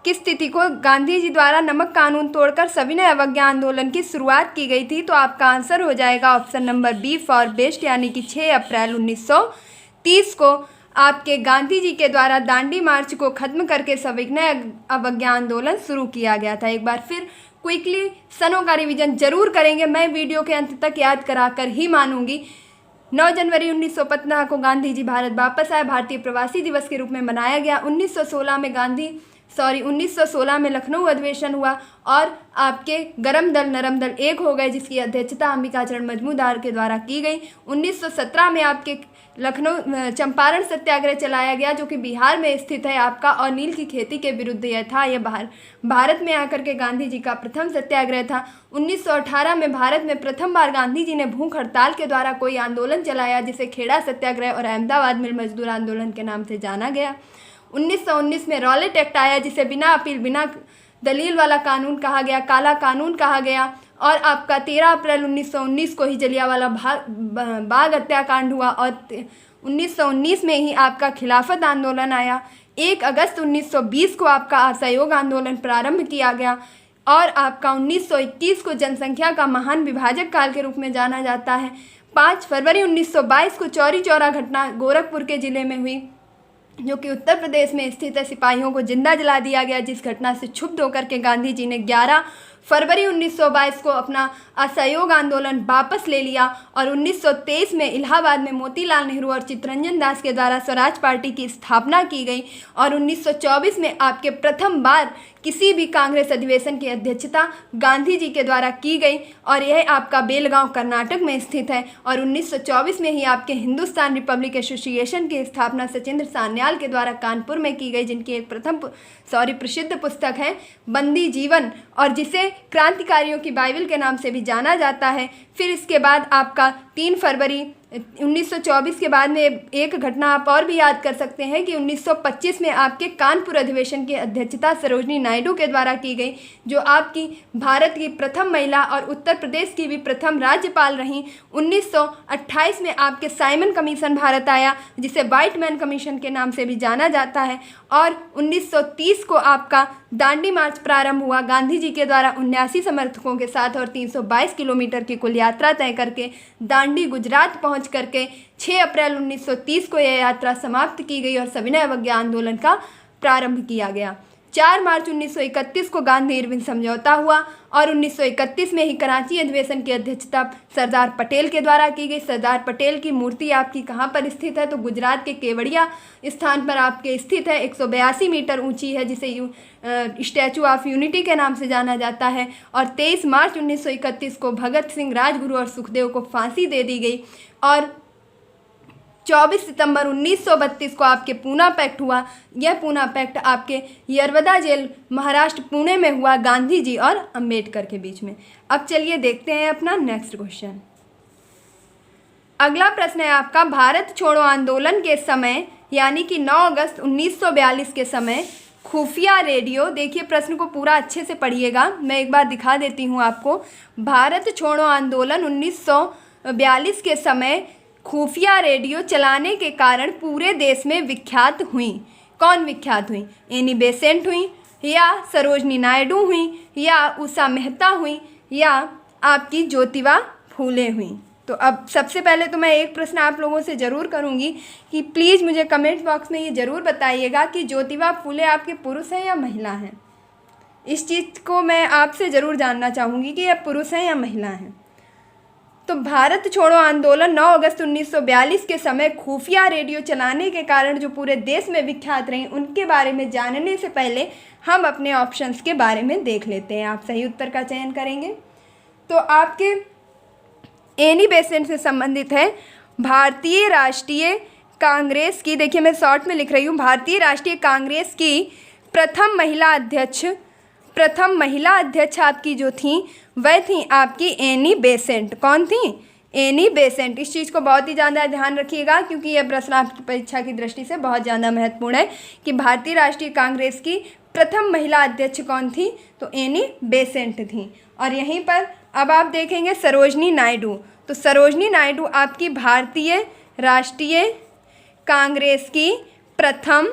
[SPEAKER 1] किस तिथि को गांधी जी द्वारा नमक कानून तोड़कर सविनय अवज्ञा आंदोलन की शुरुआत की गई थी। तो आपका आंसर हो जाएगा option number B for best, यानी कि 6 अप्रैल 1930 को आपके गांधी जी के द्वारा दांडी मार्च को खत्म करके सविनय अवज्ञा आंदोलन शुरू किया गया था। एक बार फिर क्विकली सनों का रिवीजन जरूर करेंगे, मैं वीडियो के अंत तक याद कराकर ही मानूंगी। 9 जनवरी 1915 को गांधी जी भारत वापस आए, भारतीय प्रवासी दिवस के रूप में मनाया गया। 1916 में लखनऊ अधिवेशन हुआ और आपके गरम दल नरम दल एक हो गए, जिसकी अध्यक्षता अंबिकाचरण मजमूदार के द्वारा की गई। 1917 में आपके लखनऊ चंपारण सत्याग्रह चलाया गया, जो कि बिहार में स्थित है आपका, और नील की खेती के विरुद्ध यह था। यह भारत में आकर के गांधी जी का प्रथम सत्याग्रह था। 1918 में भारत में प्रथम बार गांधी जी ने भूख हड़ताल के द्वारा कोई आंदोलन चलाया, जिसे खेड़ा सत्याग्रह और अहमदाबाद मिल मजदूर आंदोलन के नाम से जाना गया। 1919 में रॉलेट एक्ट आया, जिसे बिना अपील बिना दलील वाला कानून कहा गया, काला कानून कहा गया। और आपका 13 अप्रैल 1919 को ही जलियांवाला बाग हत्याकांड हुआ और 1919 में ही आपका खिलाफत आंदोलन आया। 1 अगस्त 1920 को आपका असहयोग आंदोलन प्रारंभ किया गया और आपका 1921 को जनसंख्या का महान विभाजक काल के रूप में जाना जाता है। 5 फरवरी 1922 को चौरी चौरा घटना गोरखपुर के ज़िले में हुई, जो कि उत्तर प्रदेश में स्थित है। सिपाहियों को जिंदा जला दिया गया, जिस घटना से क्षुब्ध होकर के गांधी जी ने 11 फरवरी 1922 को अपना असहयोग आंदोलन वापस ले लिया और 1923 में इलाहाबाद में मोतीलाल नेहरू और चित्तरंजन दास के द्वारा स्वराज पार्टी की स्थापना की गई और 1924 में आपके प्रथम बार किसी भी कांग्रेस अधिवेशन की अध्यक्षता गांधी जी के द्वारा की गई और यह आपका बेलगांव कर्नाटक में स्थित है। और 1924 में ही आपके हिंदुस्तान रिपब्लिक एसोसिएशन की स्थापना सचिंद्र सान्याल के द्वारा कानपुर में की गई, जिनकी एक प्रसिद्ध पुस्तक है बंदी जीवन, और जिसे क्रांतिकारियों की बाइबल के नाम से भी जाना जाता है। फिर इसके बाद आपका 3 फरवरी 1924 के बाद में एक घटना आप और भी याद कर सकते हैं कि 1925 में आपके कानपुर अधिवेशन की अध्यक्षता सरोजनी नायडू के द्वारा की गई, जो आपकी भारत की प्रथम महिला और उत्तर प्रदेश की भी प्रथम राज्यपाल रहीं। 1928 में आपके साइमन कमीशन भारत आया, जिसे व्हाइट मैन कमीशन के नाम से भी जाना जाता है। और 1930 को आपका दांडी मार्च प्रारंभ हुआ गांधी जी के द्वारा 79 समर्थकों के साथ और 322 किलोमीटर की कुल यात्रा तय करके दांडी गुजरात पहुंच करके 6 अप्रैल 1930 को यह यात्रा समाप्त की गई और सविनय अवज्ञा आंदोलन का प्रारंभ किया गया। 4 मार्च 1931 को गांधी इरविन समझौता हुआ और 1931 में ही कराची अधिवेशन की अध्यक्षता सरदार पटेल के द्वारा की गई। सरदार पटेल की मूर्ति आपकी कहाँ पर स्थित है, तो गुजरात के केवड़िया स्थान पर आपके स्थित है। 182 मीटर ऊंची है, जिसे स्टैचू ऑफ यूनिटी के नाम से जाना जाता है। और 23 मार्च 1931 को भगत सिंह, राजगुरु और सुखदेव को फांसी दे दी गई और 24 सितंबर 1932 को आपके पूना पैक्ट हुआ। यह पूना पैक्ट आपके यरवदा जेल महाराष्ट्र पुणे में हुआ, गांधी जी और अंबेडकर के बीच में। अब चलिए देखते हैं अपना नेक्स्ट क्वेश्चन। अगला प्रश्न है आपका, भारत छोड़ो आंदोलन के समय यानी कि 9 अगस्त 1942 के समय खुफिया रेडियो, देखिए प्रश्न को पूरा अच्छे से पढ़िएगा, मैं एक बार दिखा देती हूँ आपको। भारत छोड़ो आंदोलन 1942 के समय खुफिया रेडियो चलाने के कारण पूरे देश में विख्यात हुई। कौन विख्यात हुई? एनी बेसेंट हुई, या सरोजनी नायडू हुई, या उषा मेहता हुई, या आपकी ज्योतिबा फूले हुई। तो अब सबसे पहले तो मैं एक प्रश्न आप लोगों से ज़रूर करूंगी कि प्लीज़ मुझे कमेंट बॉक्स में ये ज़रूर बताइएगा कि ज्योतिबा फूले आपके पुरुष हैं या महिला हैं। इस चीज़ को मैं आपसे ज़रूर जानना चाहूँगी कि यह पुरुष हैं या महिला हैं। तो भारत छोड़ो आंदोलन 9 अगस्त 1942 के समय खुफिया रेडियो चलाने के कारण जो पूरे देश में विख्यात रही, उनके बारे में जानने से पहले हम अपने ऑप्शंस के बारे में देख लेते हैं। आप सही उत्तर का चयन करेंगे। तो आपके एनी बेसेंट से संबंधित है भारतीय राष्ट्रीय कांग्रेस की, देखिए मैं शॉर्ट में लिख रही हूँ, भारतीय राष्ट्रीय कांग्रेस की प्रथम महिला अध्यक्ष आपकी जो थी वह थी आपकी एनी बेसेंट। कौन थी? Annie Besant. इस चीज़ को बहुत ही ज़्यादा ध्यान रखिएगा क्योंकि यह प्रश्न आपकी परीक्षा की दृष्टि से बहुत ज़्यादा महत्वपूर्ण है कि भारतीय राष्ट्रीय कांग्रेस की प्रथम महिला अध्यक्ष कौन थी? तो एनी बेसेंट थी। और यहीं पर अब आप देखेंगे सरोजनी नायडू। तो सरोजनी नायडू आपकी भारतीय राष्ट्रीय कांग्रेस की प्रथम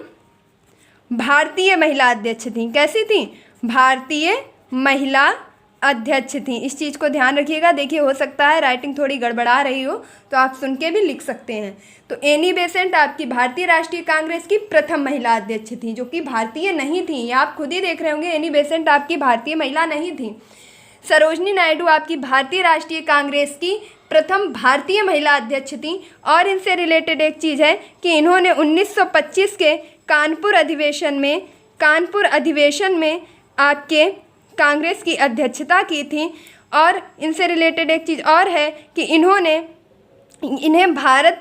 [SPEAKER 1] भारतीय महिला अध्यक्ष थी। कैसी थी? भारतीय महिला अध्यक्ष थी। इस चीज़ को ध्यान रखिएगा। देखिए हो सकता है राइटिंग थोड़ी गड़बड़ा रही हो तो आप सुन के भी लिख सकते हैं। तो एनी बेसेंट आपकी भारतीय राष्ट्रीय कांग्रेस की प्रथम महिला अध्यक्ष थी, जो कि भारतीय नहीं थी। ये आप खुद ही देख रहे होंगे, एनी बेसेंट आपकी भारतीय महिला नहीं थी। सरोजनी नायडू आपकी भारतीय राष्ट्रीय कांग्रेस की प्रथम भारतीय महिला अध्यक्ष थी। और इनसे रिलेटेड एक चीज़ है कि इन्होंने 1925 के कानपुर अधिवेशन में आपके कांग्रेस की अध्यक्षता की थी। और इनसे रिलेटेड एक चीज़ और है कि इन्हें भारत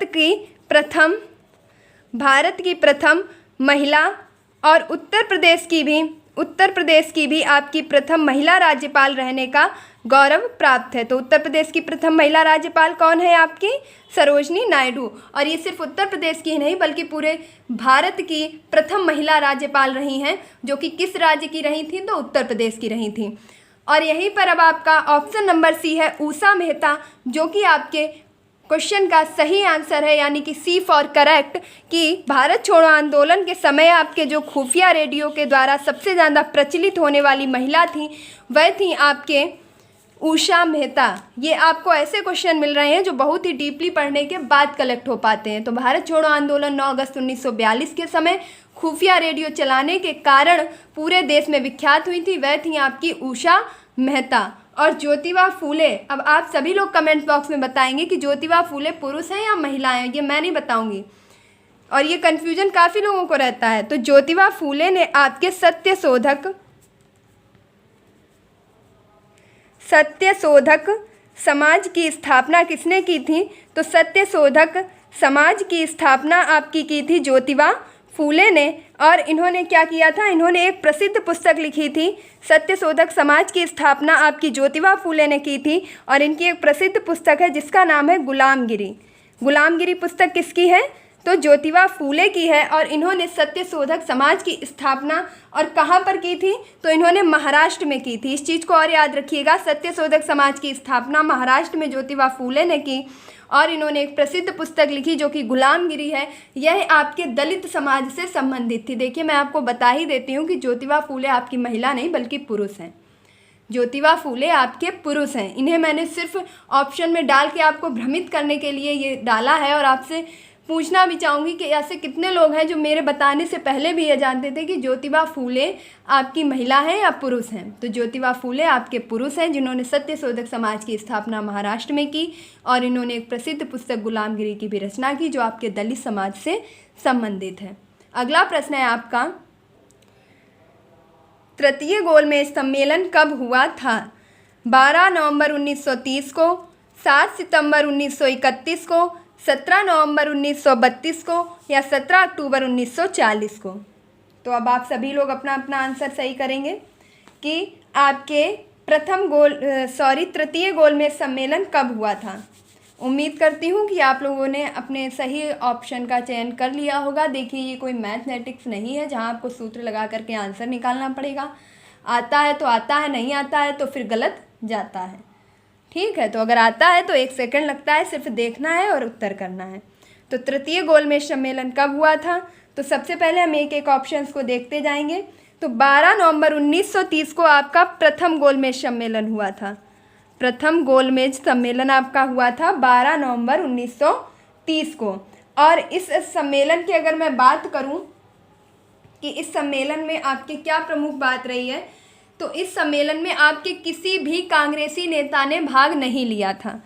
[SPEAKER 1] की प्रथम महिला और उत्तर प्रदेश की भी आपकी प्रथम महिला राज्यपाल रहने का गौरव प्राप्त है। तो उत्तर प्रदेश की प्रथम महिला राज्यपाल कौन है? आपकी सरोजनी नायडू। और ये सिर्फ उत्तर प्रदेश की ही नहीं बल्कि पूरे भारत की प्रथम महिला राज्यपाल रही हैं, जो कि किस राज्य की रही थी? तो उत्तर प्रदेश की रही थी। और यहीं पर अब आपका ऑप्शन नंबर सी है उषा मेहता, जो कि आपके क्वेश्चन का सही आंसर है, यानी कि सी फॉर करेक्ट, कि भारत छोड़ो आंदोलन के समय आपके जो खुफिया रेडियो के द्वारा सबसे ज़्यादा प्रचलित होने वाली महिला थी वह थी आपके उषा मेहता। ये आपको ऐसे क्वेश्चन मिल रहे हैं जो बहुत ही डीपली पढ़ने के बाद कलेक्ट हो पाते हैं। तो भारत छोड़ो आंदोलन 9 अगस्त 1942 के समय खुफिया रेडियो चलाने के कारण पूरे देश में विख्यात हुई थी, वह थी आपकी उषा मेहता। और ज्योतिबा फूले, अब आप सभी लोग कमेंट बॉक्स में बताएंगे कि ज्योतिबा फूले पुरुष हैं या महिला हैं, ये मैं नहीं बताऊंगी। और ये कन्फ्यूजन काफ़ी लोगों को रहता है। तो ज्योतिबा फूले ने आपके सत्यशोधक समाज की स्थापना किसने की थी? तो सत्यशोधक समाज की स्थापना आपकी की थी ज्योतिबा फूले ने। और इन्होंने क्या किया था? इन्होंने एक प्रसिद्ध पुस्तक लिखी थी। सत्यशोधक समाज की स्थापना आपकी ज्योतिबा फूले ने की थी। और इनकी एक प्रसिद्ध पुस्तक है जिसका नाम है गुलामगिरी। गुलामगिरी पुस्तक किसकी है? तो ज्योतिबा फूले की है। और इन्होंने सत्यशोधक समाज की स्थापना और कहाँ पर की थी? तो इन्होंने महाराष्ट्र में की थी। इस चीज़ को और याद रखिएगा, सत्यशोधक समाज की स्थापना महाराष्ट्र में ज्योतिबा फूले ने की। और इन्होंने एक प्रसिद्ध पुस्तक लिखी जो कि गुलामगिरी है। यह आपके दलित समाज से संबंधित थी। देखिए मैं आपको बता ही देती हूँ कि ज्योतिबा फूले आपकी महिला नहीं बल्कि पुरुष हैं। ज्योतिबा फूले आपके पुरुष हैं। इन्हें मैंने सिर्फ ऑप्शन में डाल के आपको भ्रमित करने के लिए ये डाला है। और आपसे पूछना भी चाहूँगी कि ऐसे कितने लोग हैं जो मेरे बताने से पहले भी ये जानते थे कि ज्योतिबा फूले आपकी महिला हैं या पुरुष हैं। तो ज्योतिबा फूले आपके पुरुष हैं जिन्होंने सत्यशोधक समाज की स्थापना महाराष्ट्र में की। और इन्होंने एक प्रसिद्ध पुस्तक गुलामगिरी की भी रचना की जो आपके दलित समाज से संबंधित है। अगला प्रश्न है आपका, तृतीय गोलमेज सम्मेलन कब हुआ था? 12 नवंबर 1930 को, 7 सितंबर 1931 को, 17 नवंबर 1932 को, या 17 अक्टूबर 1940 को। तो अब आप सभी लोग अपना अपना आंसर सही करेंगे कि आपके तृतीय गोलमेज सम्मेलन कब हुआ था। उम्मीद करती हूँ कि आप लोगों ने अपने सही ऑप्शन का चयन कर लिया होगा। देखिए, ये कोई मैथमेटिक्स नहीं है जहाँ आपको सूत्र लगा करके आंसर निकालना पड़ेगा। आता है तो आता है, नहीं आता है तो फिर गलत जाता है। ठीक है, तो अगर आता है तो 1 सेकंड लगता है, सिर्फ देखना है और उत्तर करना है। तो तृतीय गोलमेज सम्मेलन कब हुआ था? तो सबसे पहले हम एक एक ऑप्शंस को देखते जाएंगे। तो 12 नवंबर 1930 को आपका प्रथम गोलमेज सम्मेलन हुआ था। प्रथम गोलमेज सम्मेलन आपका हुआ था 12 नवंबर 1930 को। और इस सम्मेलन की अगर मैं बात करूं कि इस सम्मेलन में आपके क्या प्रमुख बात रही है, तो इस सम्मेलन में आपके किसी भी कांग्रेसी नेता ने भाग नहीं लिया था।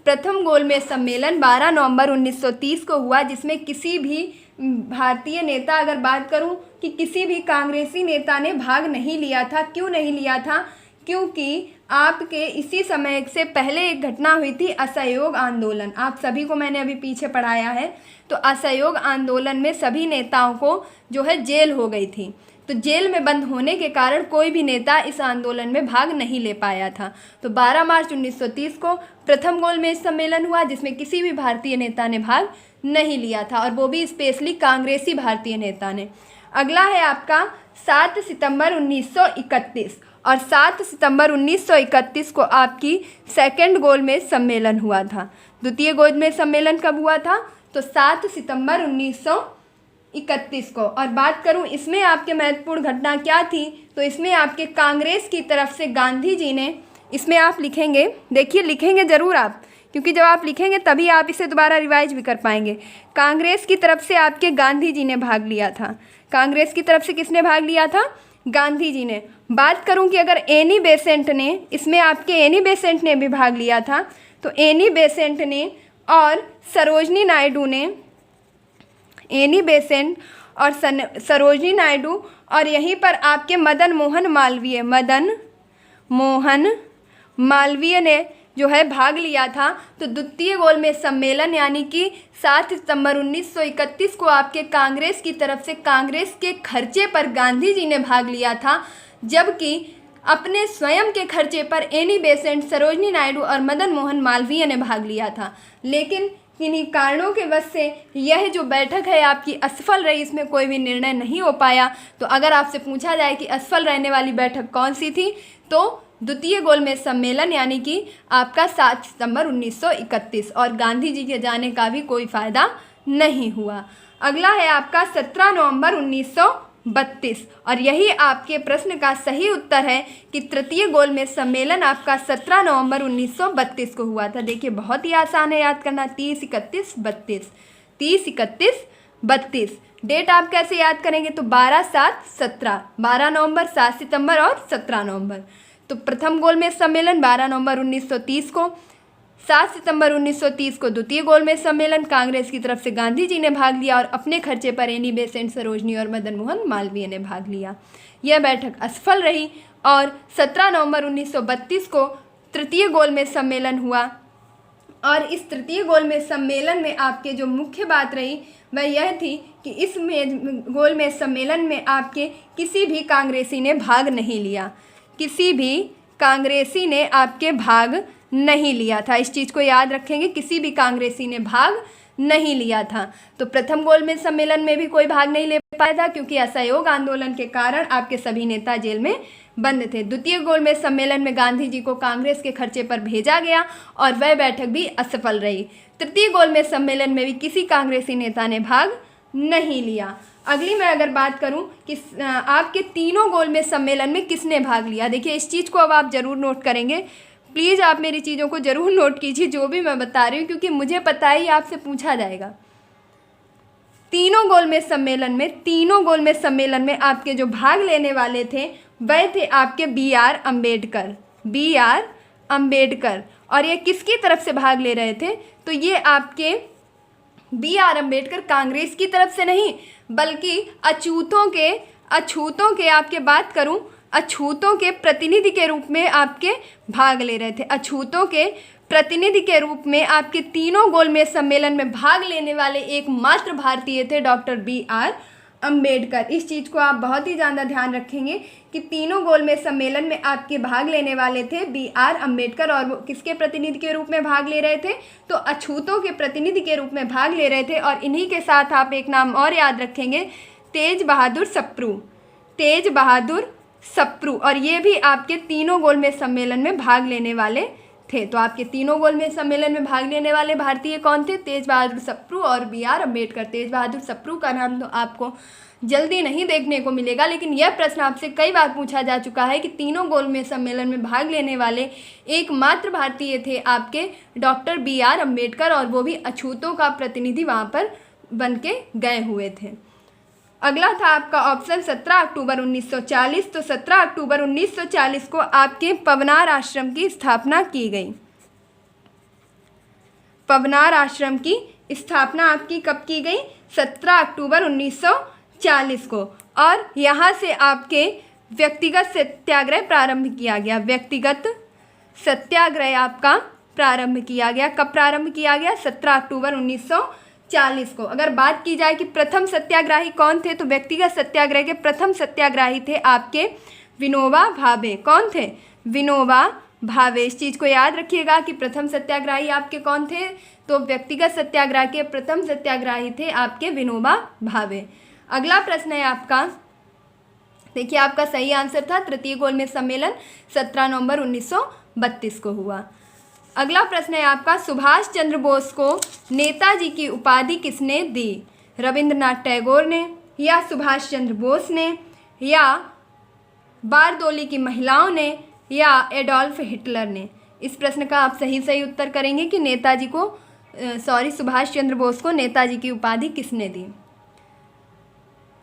[SPEAKER 1] प्रथम गोलमेज सम्मेलन 12 नवंबर 1930 को हुआ, जिसमें किसी भी भारतीय नेता, अगर बात करूं कि किसी भी कांग्रेसी नेता ने भाग नहीं लिया था। क्यों नहीं लिया था? क्योंकि आपके इसी समय से पहले एक घटना हुई थी, असहयोग आंदोलन। आप सभी को मैंने अभी पीछे पढ़ाया है। तो असहयोग आंदोलन में सभी नेताओं को जो है जेल हो गई थी। तो जेल में बंद होने के कारण कोई भी नेता इस आंदोलन में भाग नहीं ले पाया था। तो 12 मार्च 1930 को प्रथम गोलमेज सम्मेलन हुआ, जिसमें किसी भी भारतीय नेता ने भाग नहीं लिया था, और वो भी स्पेशली कांग्रेसी भारतीय नेता ने। अगला है आपका 7 सितंबर 1931, और 7 सितंबर 1931 को आपकी सेकंड गोलमेज सम्मेलन हुआ था। द्वितीय गोलमेज सम्मेलन कब हुआ था? तो 7 सितंबर 1931 को। और बात करूं इसमें आपके महत्वपूर्ण घटना क्या थी, तो इसमें आपके कांग्रेस की तरफ से गांधी जी ने, इसमें आप लिखेंगे, देखिए लिखेंगे ज़रूर आप, क्योंकि जब आप लिखेंगे तभी आप इसे दोबारा रिवाइज भी कर पाएंगे। कांग्रेस की तरफ से आपके गांधी जी ने भाग लिया था। कांग्रेस की तरफ से किसने भाग लिया था? गांधी जी ने। बात करूं कि अगर एनी बेसेंट ने, इसमें आपके एनी बेसेंट ने भी भाग लिया था। तो एनी बेसेंट ने और सरोजनी नायडू ने, एनी बेसेंट और सरोजनी नायडू, और यहीं पर आपके मदन मोहन मालवीय ने जो है भाग लिया था। तो द्वितीय गोलमेज सम्मेलन यानी कि 7 सितंबर 1931 को आपके कांग्रेस की तरफ से कांग्रेस के खर्चे पर गांधी जी ने भाग लिया था, जबकि अपने स्वयं के खर्चे पर एनी बेसेंट, सरोजनी नायडू और मदन मोहन मालवीय ने भाग लिया था। लेकिन किन्हीं कारणों के वजह से यह जो बैठक है आपकी असफल रही, इसमें कोई भी निर्णय नहीं हो पाया। तो अगर आपसे पूछा जाए कि असफल रहने वाली बैठक कौन सी थी, तो द्वितीय गोलमेज सम्मेलन यानी कि आपका 7 सितंबर 1931, और गांधी जी के जाने का भी कोई फ़ायदा नहीं हुआ। अगला है आपका 17 नवंबर 1932, और यही आपके प्रश्न का सही उत्तर है कि तृतीय गोलमेज सम्मेलन आपका 17 नवंबर 1932 को हुआ था। देखिए, बहुत ही आसान है याद करना, 30, 31, 32, 30, 31, 32। डेट आप कैसे याद करेंगे? तो 12, 7, 17, 12 नवंबर, 7 सितंबर और 17 नवंबर। तो प्रथम गोलमेज सम्मेलन 12 नवंबर 1930 को, 7 सितंबर 1930 को द्वितीय गोलमेज सम्मेलन, कांग्रेस की तरफ से गांधी जी ने भाग लिया और अपने खर्चे पर एनी बेसेंट, सरोजनी और मदन मोहन मालवीय ने भाग लिया। यह बैठक असफल रही और 17 नवंबर 1932 को तृतीय गोलमेज सम्मेलन हुआ। और इस तृतीय गोलमेज सम्मेलन में आपके जो मुख्य बात रही वह यह थी कि इस गोलमेज सम्मेलन में आपके किसी भी कांग्रेसी ने भाग नहीं लिया। किसी भी कांग्रेसी ने आपके भाग नहीं लिया था। इस चीज़ को याद रखेंगे, किसी भी कांग्रेसी ने भाग नहीं लिया था। तो प्रथम गोलमेज सम्मेलन में भी कोई भाग नहीं ले पाया था, क्योंकि असहयोग आंदोलन के कारण आपके सभी नेता जेल में बंद थे। द्वितीय गोलमेज सम्मेलन में गांधी जी को कांग्रेस के खर्चे पर भेजा गया और वह बैठक भी असफल रही। तृतीय गोलमेज सम्मेलन में भी किसी कांग्रेसी नेता ने भाग नहीं लिया। अगली मैं अगर बात करूं कि आपके तीनों गोलमेज सम्मेलन में किसने भाग लिया, देखिए इस चीज़ को अब आप ज़रूर नोट करेंगे। प्लीज़ आप मेरी चीज़ों को ज़रूर नोट कीजिए जो भी मैं बता रही हूँ, क्योंकि मुझे पता है आपसे पूछा जाएगा। तीनों गोलमेज सम्मेलन में आपके जो भाग लेने वाले थे वह थे आपके बी.आर. अम्बेडकर। और ये किसकी तरफ से भाग ले रहे थे? तो ये आपके बी.आर. अम्बेडकर कांग्रेस की तरफ से नहीं, बल्कि अछूतों के आपके बात करूं, अछूतों के प्रतिनिधि के रूप में आपके भाग ले रहे थे। अछूतों के प्रतिनिधि के रूप में आपके तीनों गोलमेज सम्मेलन में भाग लेने वाले एकमात्र भारतीय थे डॉक्टर बी.आर. अम्बेडकर। इस चीज़ को आप बहुत ही ज़्यादा ध्यान रखेंगे कि तीनों गोलमेज सम्मेलन में आपके भाग लेने वाले थे BR अम्बेडकर, और वो किसके प्रतिनिधि के रूप में भाग ले रहे थे? तो अछूतों के प्रतिनिधि के रूप में भाग ले रहे थे। और इन्हीं के साथ आप एक नाम और याद रखेंगे, तेज बहादुर सप्रू। तेज बहादुर सप्रू, और ये भी आपके तीनों गोलमेज सम्मेलन में भाग लेने वाले थे। तो आपके तीनों गोलमेज सम्मेलन में भाग लेने वाले भारतीय कौन थे? तेज बहादुर सप्रू और BR अम्बेडकर। तेज बहादुर सप्रू का नाम तो आपको जल्दी नहीं देखने को मिलेगा, लेकिन यह प्रश्न आपसे कई बार पूछा जा चुका है कि तीनों गोलमेज सम्मेलन में भाग लेने वाले एकमात्र भारतीय थे आपके डॉक्टर BR अम्बेडकर, और वो भी अछूतों का प्रतिनिधि वहाँ पर बन के गए हुए थे। अगला था आपका ऑप्शन 17 अक्टूबर 1940। तो 17 अक्टूबर 1940 को आपके पवनार आश्रम की स्थापना की गई। पवनार आश्रम की स्थापना आपकी कब की गई? 17 अक्टूबर 1940 को। और यहाँ से आपके व्यक्तिगत सत्याग्रह प्रारंभ किया गया। व्यक्तिगत सत्याग्रह आपका प्रारंभ किया गया। कब प्रारंभ किया गया? 17 अक्टूबर 1940 को। अगर बात की जाए कि प्रथम सत्याग्राही कौन थे, तो व्यक्तिगत सत्याग्रह के प्रथम सत्याग्राही थे आपके विनोबा भावे। कौन थे? विनोबा भावे। इस चीज़ को याद रखिएगा कि प्रथम सत्याग्राही आपके कौन थे? तो व्यक्तिगत सत्याग्रह के प्रथम सत्याग्राही थे आपके विनोबा भावे। अगला प्रश्न है आपका, देखिए आपका सही आंसर था तृतीय गोलमेज सम्मेलन 17 नवंबर 1932 को हुआ। अगला प्रश्न है आपका, सुभाष चंद्र बोस को नेताजी की उपाधि किसने दी? रविंद्रनाथ टैगोर ने, या सुभाष चंद्र बोस ने, या बारदोली की महिलाओं ने, या एडोल्फ हिटलर ने? इस प्रश्न का आप सही उत्तर करेंगे कि नेताजी को सुभाष चंद्र बोस को नेताजी की उपाधि किसने दी।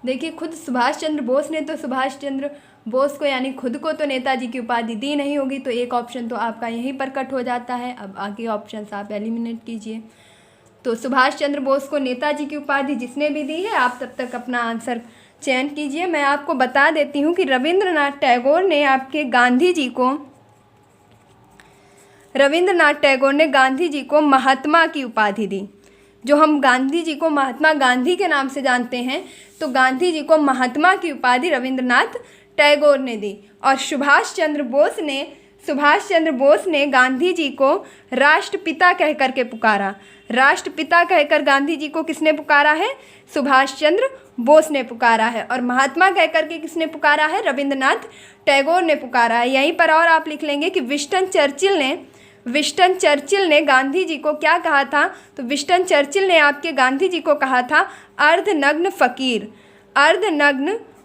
[SPEAKER 1] देखिए खुद सुभाष चंद्र बोस ने तो सुभाष चंद्र बोस को यानी खुद को तो नेताजी की उपाधि दी नहीं होगी, तो एक ऑप्शन तो आपका यहीं पर कट हो जाता है। अब आगे ऑप्शंस आप एलिमिनेट कीजिए। तो सुभाष चंद्र बोस को नेताजी की उपाधि जिसने भी दी है, आप तब तक अपना आंसर चयन कीजिए। मैं आपको बता देती हूँ कि रविंद्रनाथ टैगोर ने आपके गांधी जी को महात्मा की उपाधि दी। जो हम गांधी जी को महात्मा गांधी के नाम से जानते हैं, तो गांधी जी को महात्मा की उपाधि रविंद्रनाथ टैगोर ने दी। और सुभाष चंद्र बोस ने गांधी जी को राष्ट्रपिता कहकर के पुकारा। राष्ट्रपिता कहकर गांधी जी को किसने पुकारा है? सुभाष चंद्र बोस ने पुकारा है। और महात्मा कहकर के किसने पुकारा है? रविंद्रनाथ टैगोर ने पुकारा है। यहीं पर और आप लिख लेंगे कि विंस्टन चर्चिल ने गांधी जी को क्या कहा था? तो विंस्टन चर्चिल ने आपके गांधी जी को कहा था अर्धनग्न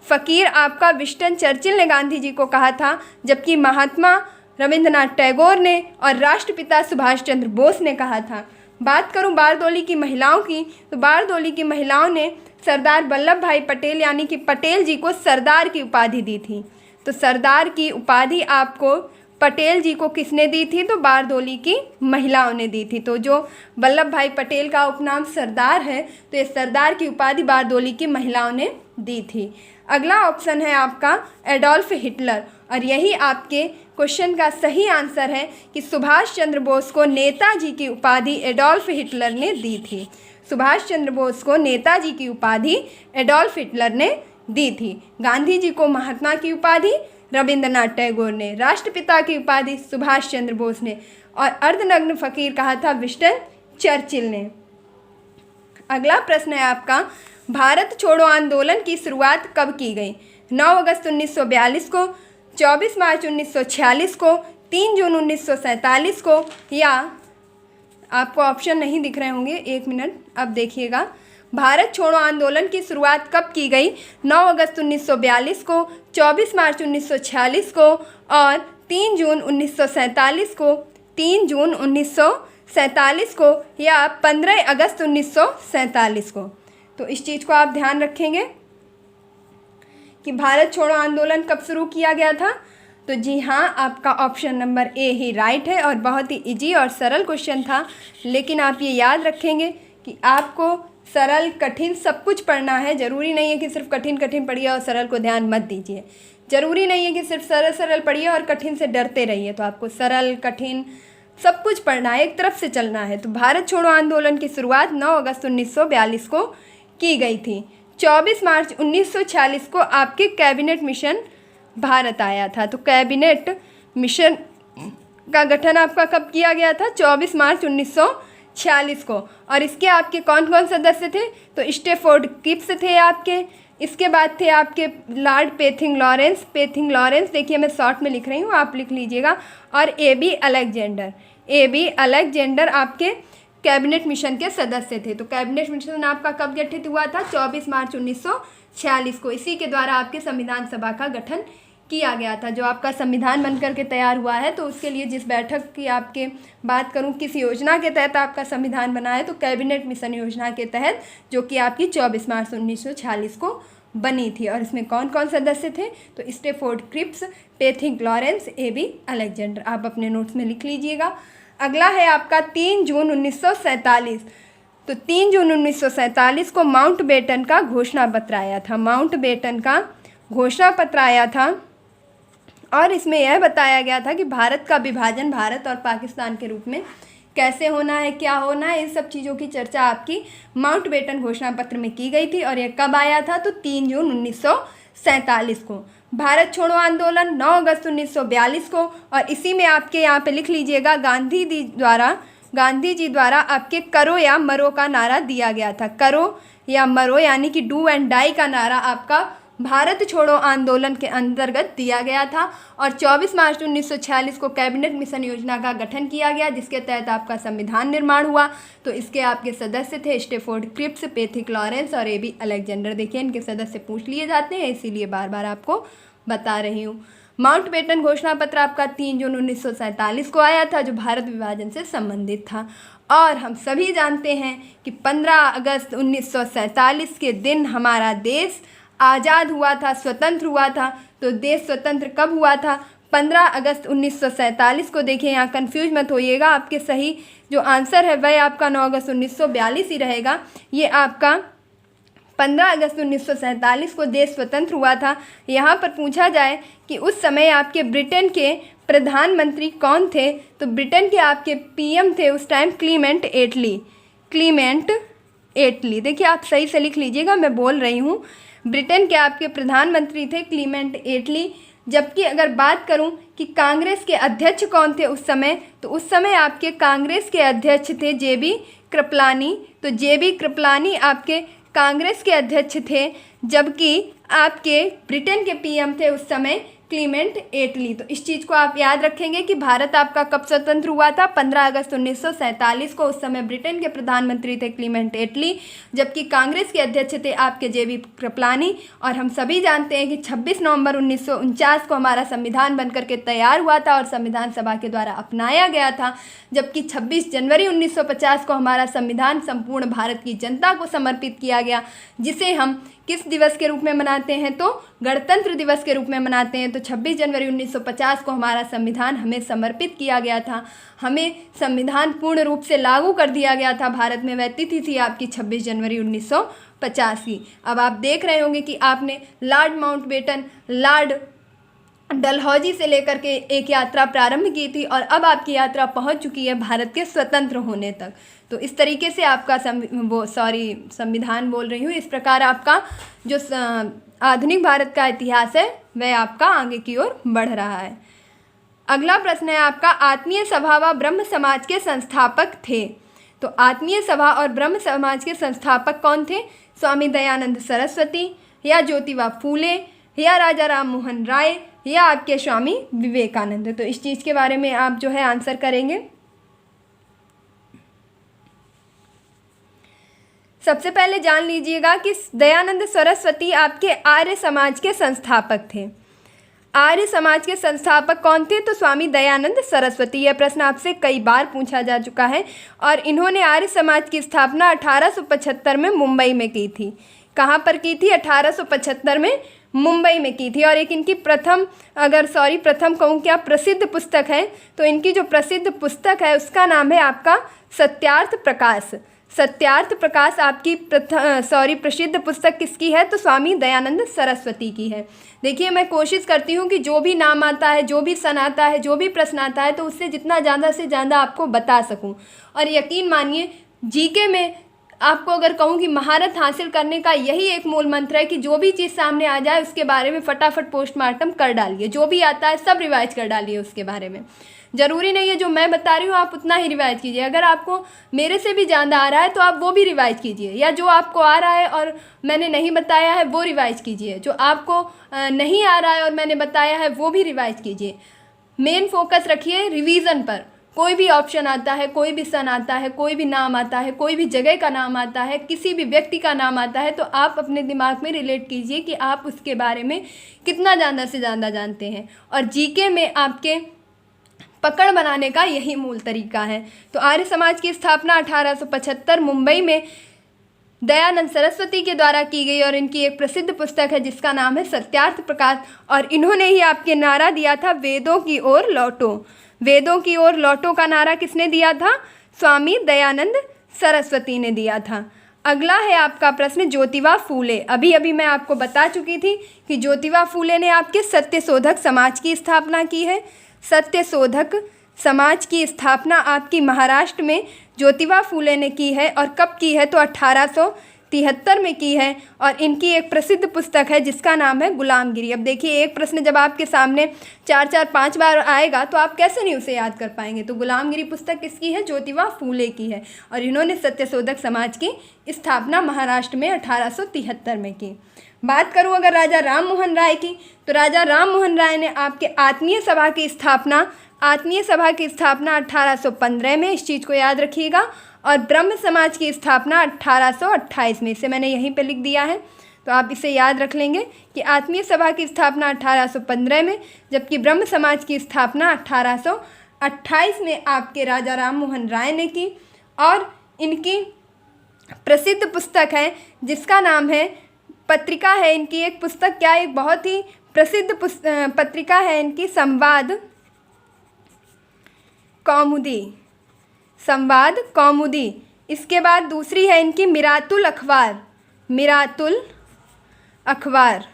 [SPEAKER 1] फकीर आपका विंस्टन चर्चिल ने गांधी जी को कहा था, जबकि महात्मा रविंद्रनाथ टैगोर ने और राष्ट्रपिता सुभाष चंद्र बोस ने कहा था। बात करूं बारदोली की महिलाओं की, तो बारदोली की महिलाओं ने सरदार वल्लभ भाई पटेल यानी कि पटेल जी को सरदार की उपाधि दी थी। तो सरदार की उपाधि आपको पटेल जी को किसने दी थी? तो बारदोली की महिलाओं ने दी थी। तो जो वल्लभ भाई पटेल का उपनाम सरदार है, तो ये सरदार की उपाधि बारदोली की महिलाओं ने दी थी। अगला ऑप्शन है आपका एडोल्फ हिटलर, और यही आपके क्वेश्चन का सही आंसर है कि सुभाष चंद्र बोस को नेताजी की उपाधि एडोल्फ हिटलर ने दी थी। सुभाष चंद्र बोस को नेताजी की उपाधि एडोल्फ हिटलर ने दी थी। गांधी जी को महात्मा की उपाधि रविंद्रनाथ टैगोर ने, राष्ट्रपिता की उपाधि सुभाष चंद्र बोस ने, और अर्धनग्न फकीर कहा था विंस्टन चर्चिल ने। अगला प्रश्न है आपका, भारत छोड़ो आंदोलन की शुरुआत कब की गई? 9 अगस्त 1942 को, 24 मार्च 1946 को, 3 जून 1947 को, या आपको ऑप्शन नहीं दिख रहे होंगे, 1 मिनट अब देखिएगा। भारत छोड़ो आंदोलन की शुरुआत कब की गई? 9 अगस्त 1942 को, 24 मार्च 1946 को, और 3 जून 1947 को, 3 जून 1947 को, या 15 अगस्त 1947 को। तो इस चीज़ को आप ध्यान रखेंगे कि भारत छोड़ो आंदोलन कब शुरू किया गया था। तो जी हाँ, आपका ऑप्शन नंबर ए ही राइट है, और बहुत ही इजी और सरल क्वेश्चन था। लेकिन आप ये याद रखेंगे कि आपको सरल कठिन सब कुछ पढ़ना है। ज़रूरी नहीं है कि सिर्फ कठिन पढ़िए और सरल को ध्यान मत दीजिए। ज़रूरी नहीं है कि सिर्फ सरल पढ़िए और कठिन से डरते रहिए। तो आपको सरल कठिन सब कुछ पढ़ना है, एक तरफ से चलना है। तो भारत छोड़ो आंदोलन की शुरुआत 9 अगस्त 1942 को की गई थी। 24 मार्च 1946 को आपके कैबिनेट मिशन भारत आया था। तो कैबिनेट मिशन का गठन आपका कब किया गया था? 24 मार्च 1946 को। और इसके आपके कौन कौन सदस्य थे? तो स्टेफोर्ड क्रिप्स थे आपके, इसके बाद थे आपके लॉर्ड पेथिंग लॉरेंस देखिए मैं शॉर्ट में लिख रही हूँ, आप लिख लीजिएगा, और ए बी अलेक्जेंडर आपके कैबिनेट मिशन के सदस्य थे। तो कैबिनेट मिशन आपका कब गठित हुआ था? 24 मार्च 1946 को। इसी के द्वारा आपके संविधान सभा का गठन किया गया था। जो आपका संविधान बनकर के तैयार हुआ है, तो उसके लिए जिस बैठक की आपके बात करूं, किस योजना के तहत आपका संविधान बना है, तो कैबिनेट मिशन योजना के तहत, जो कि आपकी 24 मार्च 1946 को बनी थी। और इसमें कौन कौन सदस्य थे? तो Stafford Cripps, Pethick Lawrence, A V Alexander, आप अपने नोट्स में लिख लीजिएगा। अगला है आपका 3 जून 1947। तो 3 जून 1947 को माउंटबेटन का घोषणा पत्र आया था। और इसमें यह बताया गया था कि भारत का विभाजन भारत और पाकिस्तान के रूप में कैसे होना है, क्या होना है, इन सब चीज़ों की चर्चा आपकी माउंटबेटन घोषणा पत्र में की गई थी। और यह कब आया था? तो 3 जून 1947 को। भारत छोड़ो आंदोलन 9 अगस्त 1942 को। और इसी में आपके यहाँ पे लिख लीजिएगा, गांधी जी द्वारा आपके करो या मरो का नारा दिया गया था। करो या मरो यानी कि डू एंड डाई का नारा आपका भारत छोड़ो आंदोलन के अंतर्गत दिया गया था। और 24 मार्च 1946 को कैबिनेट मिशन योजना का गठन किया गया, जिसके तहत आपका संविधान निर्माण हुआ। तो इसके आपके सदस्य थे स्टेफोर्ड क्रिप्स, पेथिंग लॉरेंस और ए बी अलेक्जेंडर। देखिए इनके सदस्य पूछ लिए जाते हैं, इसीलिए बार बार आपको बता रही हूँ। माउंटबेटन घोषणा पत्र आपका 3 जून 1947 को आया था, जो भारत विभाजन से संबंधित था। और हम सभी जानते हैं कि 15 अगस्त 1947 के दिन हमारा देश आज़ाद हुआ था, स्वतंत्र हुआ था। तो देश स्वतंत्र कब हुआ था? 15 अगस्त 1947 को। देखिए यहाँ कंफ्यूज मत होइएगा, आपके सही जो आंसर है वह आपका 9 अगस्त 1942 ही रहेगा। ये आपका 15 अगस्त 1947 को देश स्वतंत्र हुआ था। यहाँ पर पूछा जाए कि उस समय आपके ब्रिटेन के प्रधानमंत्री कौन थे, तो ब्रिटेन के आपके पीएम थे उस टाइम क्लीमेंट एटली। देखिए आप सही से लिख लीजिएगा, मैं बोल रही हूँ, ब्रिटेन के आपके प्रधानमंत्री थे क्लीमेंट एटली। जबकि अगर बात करूं कि कांग्रेस के अध्यक्ष कौन थे उस समय, तो उस समय आपके कांग्रेस के अध्यक्ष थे जे बी कृपलानी। तो जे बी कृपलानी आपके कांग्रेस के अध्यक्ष थे, जबकि आपके ब्रिटेन के पीएम थे उस समय क्लीमेंट एटली। तो इस चीज़ को आप याद रखेंगे कि भारत आपका कब स्वतंत्र हुआ था? 15 अगस्त 1947 को। उस समय ब्रिटेन के प्रधानमंत्री थे क्लीमेंट एटली, जबकि कांग्रेस के अध्यक्ष थे आपके जे बी कृपलानी। और हम सभी जानते हैं कि 26 नवंबर 1949 को हमारा संविधान बनकर के तैयार हुआ था और संविधान सभा के द्वारा अपनाया गया था। जबकि 26 जनवरी 1950 को हमारा संविधान संपूर्ण भारत की जनता को समर्पित किया गया, जिसे हम किस दिवस के रूप में मनाते हैं? तो गणतंत्र दिवस के रूप में मनाते हैं। तो 26 जनवरी 1950 को हमारा संविधान हमें समर्पित किया गया था, हमें संविधान पूर्ण रूप से लागू कर दिया गया था भारत में। वह तिथि थी आपकी 26 जनवरी 1950 की। अब आप देख रहे होंगे कि आपने लॉर्ड माउंटबेटन, लॉर्ड डलहौजी से लेकर के एक यात्रा प्रारंभ की थी और अब आपकी यात्रा पहुंच चुकी है भारत के स्वतंत्र होने तक। तो इस तरीके से आपका संविधान बोल रही हूँ, इस प्रकार आपका जो आधुनिक भारत का इतिहास है वह आपका आगे की ओर बढ़ रहा है। अगला प्रश्न है आपका, आत्मीय सभा व ब्रह्म समाज के संस्थापक थे। तो आत्मीय सभा और ब्रह्म समाज के संस्थापक कौन थे? स्वामी दयानंद सरस्वती, या ज्योतिबा फूले, या राजा राम मोहन राय, या आपके स्वामी विवेकानंद। तो इस चीज़ के बारे में आप जो है आंसर करेंगे। सबसे पहले जान लीजिएगा कि दयानंद सरस्वती आपके आर्य समाज के संस्थापक थे। आर्य समाज के संस्थापक कौन थे? तो स्वामी दयानंद सरस्वती। यह प्रश्न आपसे कई बार पूछा जा चुका है। और इन्होंने आर्य समाज की स्थापना 1875 में मुंबई में की थी। कहाँ पर की थी? 1875 में मुंबई में की थी। और एक इनकी प्रथम कहूँ क्या प्रसिद्ध पुस्तक है, तो इनकी जो प्रसिद्ध पुस्तक है उसका नाम है आपका सत्यार्थ प्रकाश। सत्यार्थ प्रकाश आपकी प्रसिद्ध पुस्तक किसकी है? तो स्वामी दयानंद सरस्वती की है। देखिए मैं कोशिश करती हूँ कि जो भी नाम आता है, जो भी सन आता है, जो भी प्रश्न आता है, तो उससे जितना ज़्यादा से ज़्यादा आपको बता सकूँ। और यकीन मानिए जीके में आपको अगर कहूँ कि महारत हासिल करने का यही एक मूल मंत्र है कि जो भी चीज़ सामने आ जाए उसके बारे में फटाफट पोस्टमार्टम कर डालिए, जो भी आता है सब रिवाइज कर डालिए उसके बारे में। ज़रूरी नहीं है जो मैं बता रही हूँ आप उतना ही रिवाइज कीजिए, अगर आपको मेरे से भी ज़्यादा आ रहा है तो आप वो भी रिवाइज कीजिए, या जो आपको आ रहा है और मैंने नहीं बताया है वो रिवाइज कीजिए, जो आपको नहीं आ रहा है और मैंने बताया है वो भी रिवाइज कीजिए। मेन फोकस रखिए रिवीजन पर। कोई भी ऑप्शन आता है, कोई भी सन आता है, कोई भी नाम आता है, कोई भी जगह का नाम आता है, किसी भी व्यक्ति का नाम आता है, तो आप अपने दिमाग में रिलेट कीजिए कि आप उसके बारे में कितना ज़्यादा से ज़्यादा जानते हैं। और जीके में आपके पकड़ बनाने का यही मूल तरीका है। तो आर्य समाज की स्थापना 1875 मुंबई में दयानंद सरस्वती के द्वारा की गई और इनकी एक प्रसिद्ध पुस्तक है जिसका नाम है सत्यार्थ प्रकाश। और इन्होंने ही आपके नारा दिया था वेदों की ओर लौटो। वेदों की ओर लौटो का नारा किसने दिया था? स्वामी दयानंद सरस्वती ने दिया था। अगला है आपका प्रश्न ज्योतिबा फूले। अभी अभी मैं आपको बता चुकी थी कि ज्योतिबा फूले ने आपके सत्यशोधक समाज की स्थापना की है। सत्यशोधक समाज की स्थापना आपकी महाराष्ट्र में ज्योतिबा फूले ने की है। और कब की है? तो 1873 में की है। और इनकी एक प्रसिद्ध पुस्तक है जिसका नाम है गुलामगिरी। अब देखिए, एक प्रश्न जब आपके सामने 4-4-5 बार आएगा तो आप कैसे नहीं उसे याद कर पाएंगे। तो गुलामगिरी पुस्तक किसकी है? ज्योतिबा फूले की है। और इन्होंने सत्यशोधक समाज की स्थापना महाराष्ट्र में 1873 में की। बात करूं अगर राजा राम मोहन राय की, तो राजा राम मोहन राय ने आपके आत्मीय सभा की स्थापना 1815 में, इस चीज़ को याद रखिएगा। और ब्रह्म समाज की स्थापना 1828 में, इसे मैंने यहीं पे लिख दिया है तो आप इसे याद रख लेंगे कि आत्मीय सभा की स्थापना 1815 में, जबकि ब्रह्म समाज की स्थापना 1828 में आपके राजा राम मोहन राय ने की। और इनकी प्रसिद्ध पुस्तक है जिसका नाम है पत्रिका है इनकी एक पुस्तक, क्या एक बहुत ही प्रसिद्ध पत्रिका है इनकी, संवाद कौमुदी। संवाद कौमुदी। इसके बाद दूसरी है इनकी मिरातुल अखबार। मिरातुल अखबार।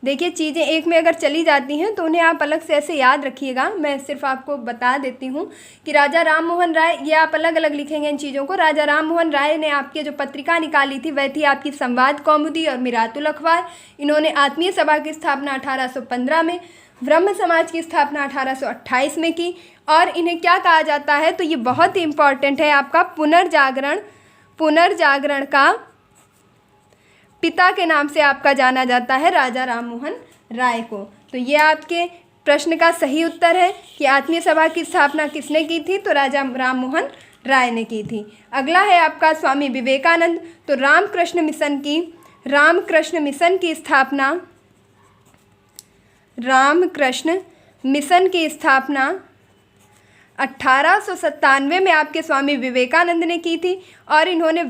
[SPEAKER 1] देखिए, चीज़ें एक में अगर चली जाती हैं तो उन्हें आप अलग से ऐसे याद रखिएगा। मैं सिर्फ आपको बता देती हूँ कि राजा राम मोहन राय, ये आप अलग अलग लिखेंगे इन चीज़ों को। राजा राम मोहन राय ने आपकी जो पत्रिका निकाली थी वह थी आपकी संवाद कौमुदी और मिरातुल अखबार। इन्होंने आत्मीय सभा की स्थापना 1815 में, ब्रह्म समाज की स्थापना 1828 में की। और इन्हें क्या कहा जाता है? तो ये बहुत ही इम्पॉर्टेंट है आपका पुनर्जागरण का पिता के नाम से आपका जाना जाता है राजा राम मोहन राय को। तो ये आपके प्रश्न का सही उत्तर है कि आत्मीय सभा की स्थापना किसने की थी? तो राजा राम मोहन राय ने की थी। अगला है आपका स्वामी विवेकानंद। तो रामकृष्ण मिशन की स्थापना 1897 में आपके स्वामी विवेकानंद ने की थी। और इन्होंने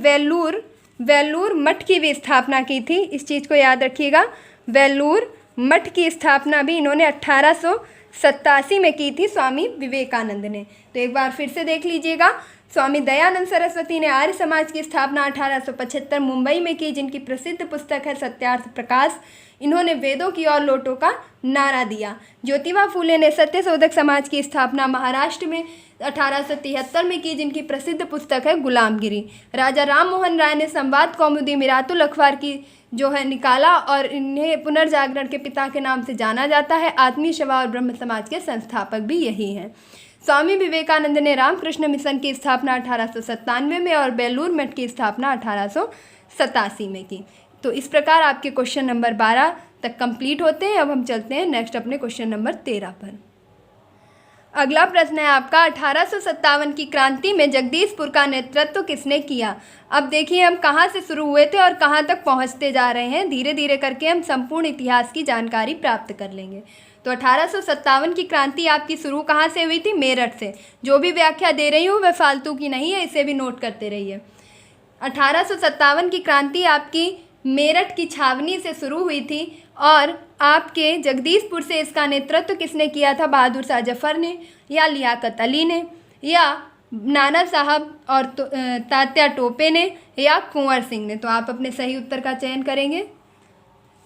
[SPEAKER 1] वेल्लूर मठ की भी स्थापना की थी, इस चीज़ को याद रखिएगा। वेल्लूर मठ की स्थापना भी इन्होंने 1887 में की थी स्वामी विवेकानंद ने। तो एक बार फिर से देख लीजिएगा। स्वामी दयानंद सरस्वती ने आर्य समाज की स्थापना 1875 मुंबई में की, जिनकी प्रसिद्ध पुस्तक है सत्यार्थ प्रकाश। इन्होंने वेदों की ओर लौटो का नारा दिया। ज्योतिबा फूले ने सत्यशोधक समाज की स्थापना महाराष्ट्र में 1873 में की, जिनकी प्रसिद्ध पुस्तक है गुलामगिरी। राजा राम मोहन राय ने संवाद कौमुदी मिरातुल अखबार की जो है निकाला और इन्हें पुनर्जागरण के पिता के नाम से जाना जाता है। आत्मीय सभा और ब्रह्म समाज के संस्थापक भी यही हैं। स्वामी विवेकानंद ने रामकृष्ण मिशन की स्थापना 1897 में और बेलूर मठ की स्थापना 1887 में की। तो इस प्रकार आपके क्वेश्चन नंबर 12 तक कंप्लीट होते हैं। अब हम चलते हैं नेक्स्ट अपने क्वेश्चन नंबर 13 पर। अगला प्रश्न है आपका 1857 की क्रांति में जगदीशपुर का नेतृत्व किसने किया? अब देखिए, हम कहाँ से शुरू हुए थे और कहाँ तक पहुँचते जा रहे हैं। धीरे धीरे करके हम संपूर्ण इतिहास की जानकारी प्राप्त कर लेंगे। तो 1857 की क्रांति आपकी शुरू कहाँ से हुई थी? मेरठ से। जो भी व्याख्या दे रही हूँ वह फालतू की नहीं है, इसे भी नोट करते रहिए। 1857 की क्रांति आपकी मेरठ की छावनी से शुरू हुई थी और आपके जगदीशपुर से इसका नेतृत्व किसने किया था? बहादुर शाह जफर ने, या लियाकत अली ने, या नाना साहब और तात्या टोपे ने, या कुंवर सिंह ने। तो आप अपने सही उत्तर का चयन करेंगे।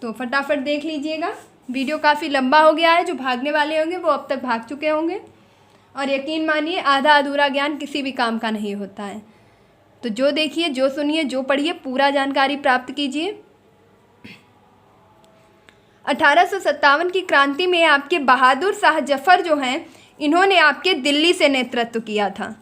[SPEAKER 1] तो फटाफट देख लीजिएगा। वीडियो काफ़ी लंबा हो गया है, जो भागने वाले होंगे वो अब तक भाग चुके होंगे। और यकीन मानिए, आधा अधूरा ज्ञान किसी भी काम का नहीं होता है। तो जो देखिए, जो सुनिए, जो पढ़िए, पूरा जानकारी प्राप्त कीजिए। 1857 की क्रांति में आपके बहादुर शाह जफर जो हैं, इन्होंने आपके दिल्ली से नेतृत्व किया था।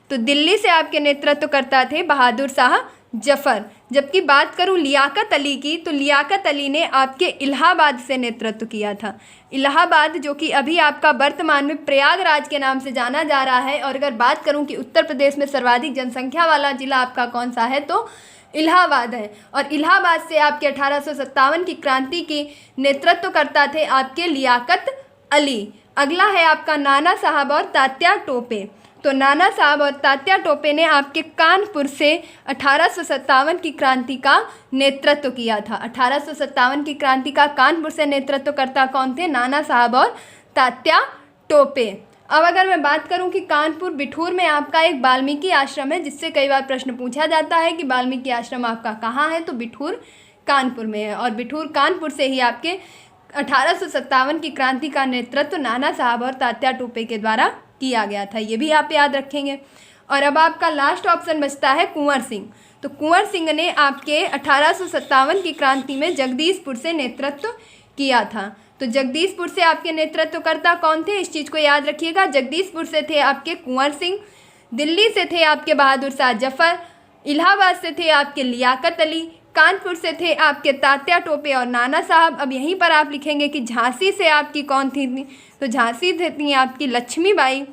[SPEAKER 1] तो दिल्ली से आपके नेतृत्व करता थे बहादुर शाह जफर। जबकि बात करूं लियाकत अली की, तो लियाकत अली ने आपके इलाहाबाद से नेतृत्व किया था। इलाहाबाद जो कि अभी आपका वर्तमान में प्रयागराज के नाम से जाना जा रहा है। और अगर बात करूं कि उत्तर प्रदेश में सर्वाधिक जनसंख्या वाला जिला आपका कौन सा है, तो इलाहाबाद है। और इलाहाबाद से आपके 1857 की क्रांति की नेतृत्व करता थे आपके लियाकत अली। अगला है आपका नाना साहब और तात्या टोपे। तो नाना साहब और तात्या टोपे ने आपके कानपुर से 1857 की क्रांति का नेतृत्व किया था। 1857 की क्रांति का कानपुर से नेतृत्वकर्ता कौन थे? नाना साहब और तात्या टोपे। अब अगर मैं बात करूं कि कानपुर बिठूर में आपका एक वाल्मीकि आश्रम है, जिससे कई बार प्रश्न पूछा जाता है कि वाल्मीकि आश्रम आपका कहाँ है, तो बिठूर कानपुर में है। और बिठूर कानपुर से ही आपके 1857 की क्रांति का नेतृत्व नाना साहब और तात्या टोपे के द्वारा किया गया था। ये भी आप याद रखेंगे। और अब आपका लास्ट ऑप्शन बचता है कुंवर सिंह। तो कुंवर सिंह ने आपके 1857 की क्रांति में जगदीशपुर से नेतृत्व किया था। तो जगदीशपुर से आपके नेतृत्वकर्ता कौन थे, इस चीज़ को याद रखिएगा। जगदीशपुर से थे आपके कुंवर सिंह, दिल्ली से थे आपके बहादुर शाह जफर, इलाहाबाद से थे आपके लियाकत अली, कानपुर से थे आपके तात्या टोपे और नाना साहब। अब यहीं पर आप लिखेंगे कि झांसी से आपकी कौन थी, तो झांसी थी आपकी लक्ष्मीबाई।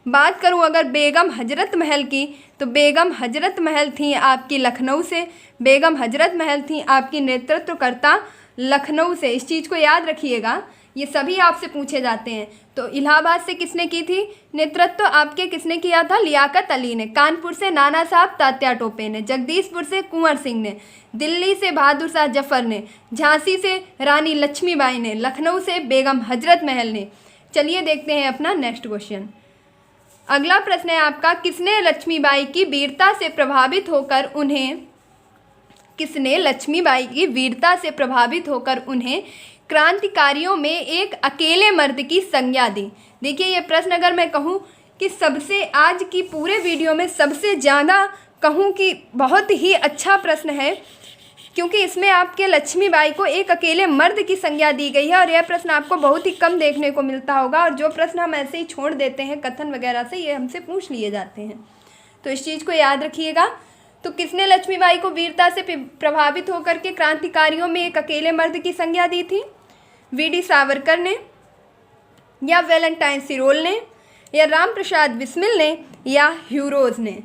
[SPEAKER 1] बात करूं अगर बेगम हजरत महल की, तो बेगम हजरत महल थी आपकी लखनऊ से। बेगम हजरत महल थी आपकी नेतृत्वकर्ता लखनऊ से। इस चीज़ को याद रखिएगा, ये सभी आपसे पूछे जाते हैं। तो इलाहाबाद से किसने की थी नेतृत्व, आपके किसने किया था? लियाकत अली ने। कानपुर से नाना साहब तात्या टोपे ने। जगदीशपुर से कुंवर सिंह ने। दिल्ली से बहादुर शाह जफर ने। झांसी से रानी लक्ष्मीबाई ने। लखनऊ से बेगम हजरत महल ने। चलिए देखते हैं अपना नेक्स्ट क्वेश्चन। अगला प्रश्न है आपका, किसने लक्ष्मीबाई की वीरता से प्रभावित होकर उन्हें क्रांतिकारियों में एक अकेले मर्द की संज्ञा दी? देखिए, ये प्रश्न अगर मैं कहूँ कि सबसे आज की पूरे वीडियो में सबसे ज़्यादा कहूँ कि बहुत ही अच्छा प्रश्न है, क्योंकि इसमें आपके लक्ष्मीबाई को एक अकेले मर्द की संज्ञा दी गई है। और यह प्रश्न आपको बहुत ही कम देखने को मिलता होगा। और जो प्रश्न हम ऐसे ही छोड़ देते हैं कथन वगैरह से, ये हमसे पूछ लिए जाते हैं। तो इस चीज़ को याद रखिएगा। तो किसने लक्ष्मीबाई को वीरता से प्रभावित होकर के क्रांतिकारियों में एक अकेले मर्द की संज्ञा दी थी? वी.डी. सावरकर ने, या वैलेंटाइन सिरोल ने, या राम प्रसाद बिस्मिल ने, या ह्यूरोज ने?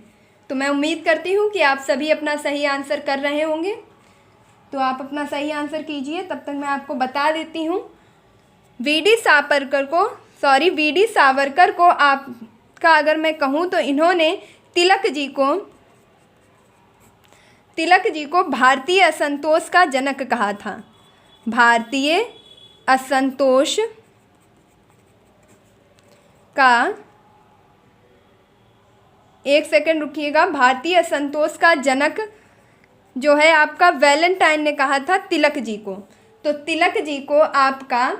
[SPEAKER 1] तो मैं उम्मीद करती हूँ कि आप सभी अपना सही आंसर कर रहे होंगे। तो आप अपना सही आंसर कीजिए, तब तक मैं आपको बता देती हूँ। वी.डी. सावरकर को आपका अगर मैं कहूँ तो इन्होंने तिलक जी को भारतीय असंतोष का जनक कहा था। भारतीय असंतोष का, एक सेकंड रुकिएगा, भारतीय असंतोष का जनक जो है आपका वैलेंटाइन ने कहा था तिलक जी को। तो तिलक जी को आपका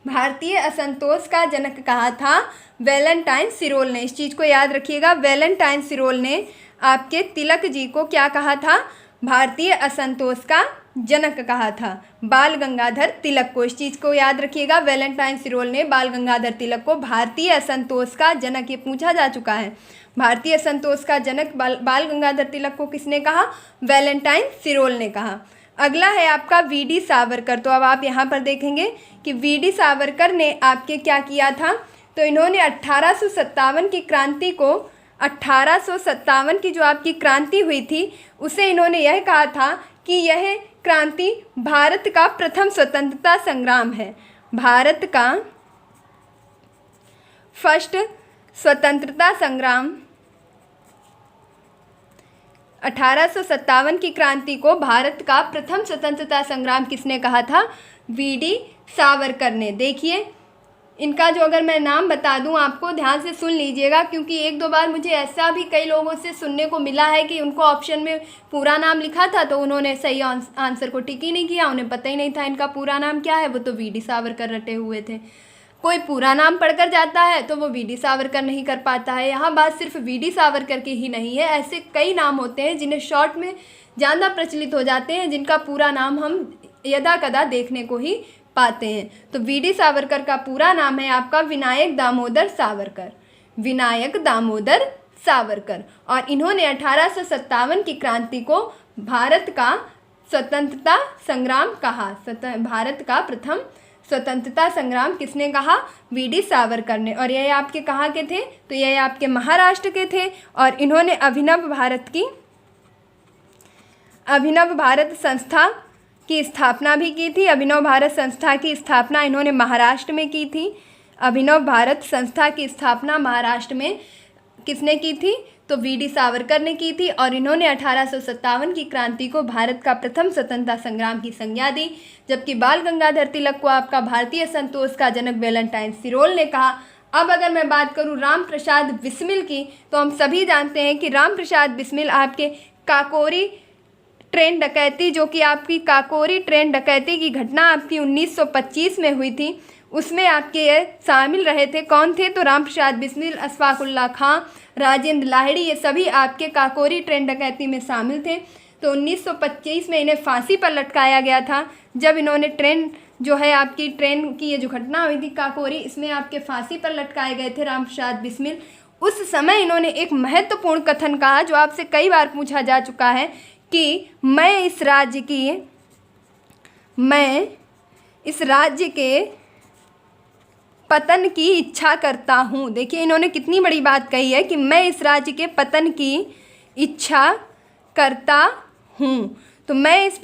[SPEAKER 1] भारतीय असंतोष का जनक कहा था वैलेंटाइन सिरोल ने। इस चीज़ को याद रखिएगा, वैलेंटाइन सिरोल ने आपके तिलक जी को क्या कहा था? भारतीय असंतोष का जनक कहा था। बाल गंगाधर तिलक को, इस चीज़ को याद रखिएगा, वैलेंटाइन सिरोल ने बाल गंगाधर तिलक को भारतीय असंतोष का जनक, ये पूछा जा चुका है, भारतीय असंतोष का जनक बाल गंगाधर तिलक को किसने कहा? वैलेंटाइन सिरोल ने कहा। अगला है आपका वी.डी. सावरकर। तो अब आप यहाँ पर देखेंगे कि वी.डी. सावरकर ने आपके क्या किया था? तो इन्होंने 1857 की क्रांति को, 1857 की जो आपकी क्रांति हुई थी, उसे इन्होंने यह कहा था कि यह क्रांति भारत का प्रथम स्वतंत्रता संग्राम है। भारत का फर्स्ट स्वतंत्रता संग्राम। 1857 की क्रांति को भारत का प्रथम स्वतंत्रता संग्राम किसने कहा था? वी.डी. सावरकर ने। देखिए, इनका जो अगर मैं नाम बता दूं आपको, ध्यान से सुन लीजिएगा, क्योंकि एक दो बार मुझे ऐसा भी कई लोगों से सुनने को मिला है कि उनको ऑप्शन में पूरा नाम लिखा था तो उन्होंने सही आंसर को टिक ही नहीं किया, उन्हें पता ही नहीं था इनका पूरा नाम क्या है, वो तो वी.डी. सावरकर रटे हुए थे। कोई पूरा नाम पढ़कर जाता है तो वो वीडी सावरकर नहीं कर पाता है। यहाँ बात सिर्फ वीडी सावरकर की ही नहीं है, ऐसे कई नाम होते हैं जिन्हें शॉर्ट में ज़्यादा प्रचलित हो जाते हैं, जिनका पूरा नाम हम यदा कदा देखने को ही पाते हैं। तो वीडी सावरकर का पूरा नाम है आपका विनायक दामोदर सावरकर, विनायक दामोदर सावरकर। और इन्होंने 1857 की क्रांति को भारत का स्वतंत्रता संग्राम कहा। भारत का प्रथम स्वतंत्रता संग्राम किसने कहा? वीडी सावरकर ने। और यह आपके कहाँ के थे? तो यह आपके महाराष्ट्र के थे। और इन्होंने अभिनव भारत संस्था की स्थापना भी की थी। अभिनव भारत संस्था की स्थापना इन्होंने महाराष्ट्र में की थी। अभिनव भारत संस्था की स्थापना महाराष्ट्र में किसने की थी? तो वीडी सावरकर ने की थी। और इन्होंने 1857 की क्रांति को भारत का प्रथम स्वतंत्रता संग्राम की संज्ञा दी। जबकि बाल गंगाधर तिलक को आपका भारतीय संतोष का जनक वैलेंटाइन सिरोल ने कहा। अब अगर मैं बात करूं राम प्रसाद बिस्मिल की, तो हम सभी जानते हैं कि राम प्रसाद बिस्मिल आपके काकोरी ट्रेन डकैती, जो कि आपकी काकोरी ट्रेन डकैती की घटना आपकी 1925 में हुई थी, उसमें आपके ये शामिल रहे थे। कौन थे? तो राम प्रसाद बिस्मिल, अशफाकुल्ला खां, राजेंद्र लाहिड़ी, ये सभी आपके काकोरी ट्रेन डकैती में शामिल थे। तो 1925 में इन्हें फांसी पर लटकाया गया था। जब इन्होंने ट्रेन जो है आपकी ट्रेन की ये जो घटना हुई थी काकोरी, इसमें आपके फांसी पर लटकाए गए थे राम प्रसाद बिस्मिल। उस समय इन्होंने एक महत्वपूर्ण कथन कहा जो आपसे कई बार पूछा जा चुका है कि मैं इस राज्य के पतन की इच्छा करता हूँ। देखिए इन्होंने कितनी बड़ी बात कही है कि मैं इस राज्य के पतन की इच्छा करता हूँ। तो मैं इस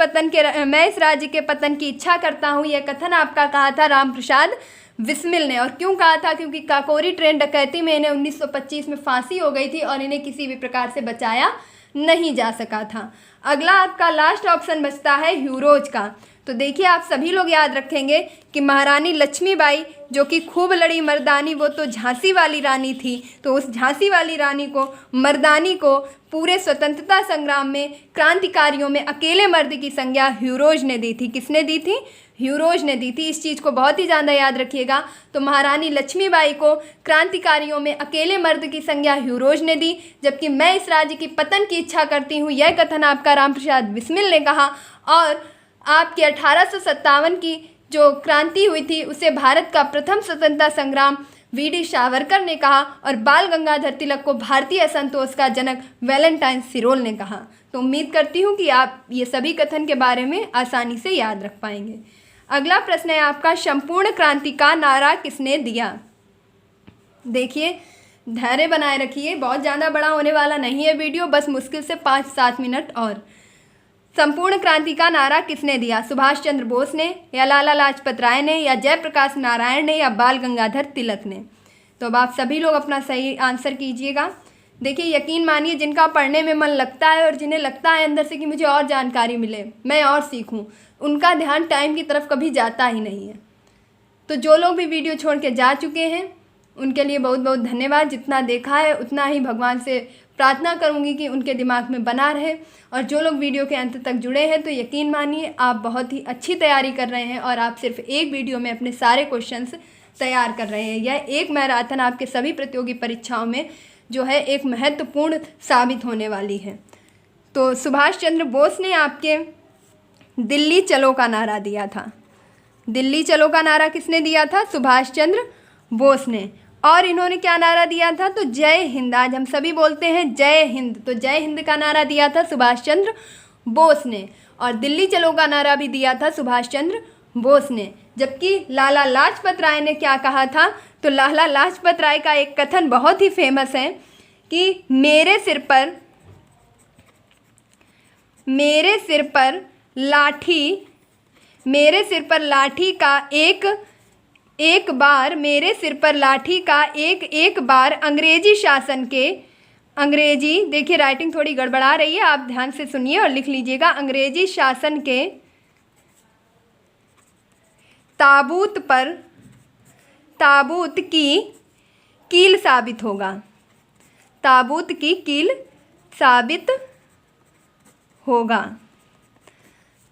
[SPEAKER 1] राज्य के पतन की इच्छा करता हूँ, यह कथन आपका कहा था राम प्रसाद बिस्मिल ने। और क्यों कहा था? क्योंकि काकोरी ट्रेन डकैती में इन्हें 1925 में फांसी हो गई थी और इन्हें किसी भी प्रकार से बचाया नहीं जा सका था। अगला आपका लास्ट ऑप्शन बचता है ह्यूरोज का। तो देखिए आप सभी लोग याद रखेंगे कि महारानी लक्ष्मीबाई जो कि खूब लड़ी मर्दानी, वो तो झांसी वाली रानी थी। तो उस झांसी वाली रानी को, मर्दानी को पूरे स्वतंत्रता संग्राम में क्रांतिकारियों में अकेले मर्द की संज्ञा ह्यूरोज ने दी थी। किसने दी थी? ह्यूरोज ने दी थी। इस चीज़ को बहुत ही ज़्यादा याद रखिएगा। तो महारानी लक्ष्मीबाई को क्रांतिकारियों में अकेले मर्द की संज्ञा ह्यूरोज ने दी। जबकि मैं इस राज्य की पतन की इच्छा करती हूँ, यह कथन आपका राम प्रसाद बिस्मिल ने कहा। और आपके 1857 की जो क्रांति हुई थी उसे भारत का प्रथम स्वतंत्रता संग्राम वीडी सावरकर ने कहा। और बाल गंगाधर तिलक को भारतीय असंतोष का जनक वैलेंटाइन सिरोल ने कहा। तो उम्मीद करती हूँ कि आप ये सभी कथन के बारे में आसानी से याद रख पाएंगे। अगला प्रश्न है आपका, संपूर्ण क्रांति का नारा किसने दिया? देखिए धैर्य बनाए रखिए, बहुत ज़्यादा बड़ा होने वाला नहीं है वीडियो, बस मुश्किल से 5-7 मिनट और। संपूर्ण क्रांति का नारा किसने दिया? सुभाष चंद्र बोस ने, या लाला लाजपत राय ने, या जयप्रकाश नारायण ने, या बाल गंगाधर तिलक ने? तो अब आप सभी लोग अपना सही आंसर कीजिएगा। देखिए यकीन मानिए जिनका पढ़ने में मन लगता है और जिन्हें लगता है अंदर से कि मुझे और जानकारी मिले, मैं और सीखूं, उनका ध्यान टाइम की तरफ कभी जाता ही नहीं है। तो जो लोग भी वीडियो छोड़ के जा चुके हैं उनके लिए बहुत बहुत धन्यवाद। जितना देखा है उतना ही भगवान से प्रार्थना करूंगी कि उनके दिमाग में बना रहे। और जो लोग वीडियो के अंत तक जुड़े हैं तो यकीन मानिए आप बहुत ही अच्छी तैयारी कर रहे हैं और आप सिर्फ एक वीडियो में अपने सारे क्वेश्चंस तैयार कर रहे हैं। यह एक मैराथन आपके सभी प्रतियोगी परीक्षाओं में जो है एक महत्वपूर्ण साबित होने वाली है। तो सुभाष चंद्र बोस ने आपके दिल्ली चलो का नारा दिया था। दिल्ली चलो का नारा किसने दिया था? सुभाष चंद्र बोस ने। और इन्होंने क्या नारा दिया था? तो जय हिंद। आज हम सभी बोलते हैं जय हिंद, तो जय हिंद का नारा दिया था सुभाष चंद्र बोस ने। और दिल्ली चलो का नारा भी दिया था सुभाष चंद्र बोस ने। जबकि लाला लाजपत राय ने क्या कहा था? तो लाला लाजपत राय का एक कथन बहुत ही फेमस है कि मेरे सिर पर लाठी का एक बार अंग्रेजी शासन के, अंग्रेजी, देखिए राइटिंग थोड़ी गड़बड़ा रही है, आप ध्यान से सुनिए और लिख लीजिएगा, अंग्रेजी शासन के ताबूत की कील साबित होगा। ताबूत की कील साबित होगा।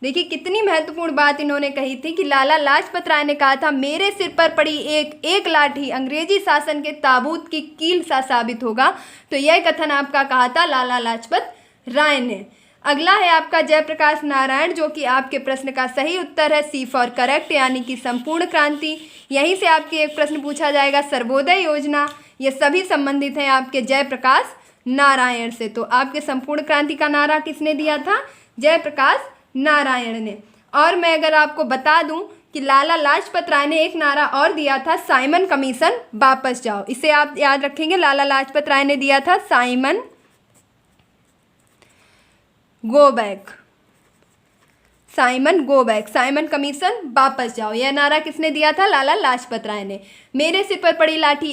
[SPEAKER 1] देखिए कितनी महत्वपूर्ण बात इन्होंने कही थी कि लाला लाजपत राय ने कहा था, मेरे सिर पर पड़ी एक एक लाठी अंग्रेजी शासन के ताबूत की कील सा साबित होगा। तो यह कथन आपका कहा था लाला लाजपत राय ने। अगला है आपका जयप्रकाश नारायण, जो कि आपके प्रश्न का सही उत्तर है सी फॉर करेक्ट, यानी कि संपूर्ण क्रांति। यहीं से आपके एक प्रश्न पूछा जाएगा सर्वोदय योजना, ये सभी संबंधित हैं आपके जयप्रकाश नारायण से। तो आपके संपूर्ण क्रांति का नारा किसने दिया था? जयप्रकाश नारायण ने। और मैं अगर आपको बता दूं कि लाला लाजपत राय ने एक नारा और दिया था, साइमन कमीशन वापस जाओ। इसे आप याद रखेंगे, लाला लाजपत राय ने दिया था Simon go back, Simon go back, Simon commission वापस जाओ। यह नारा किसने दिया था? लाला लाजपत राय ने। मेरे सिर पर पड़ी लाठी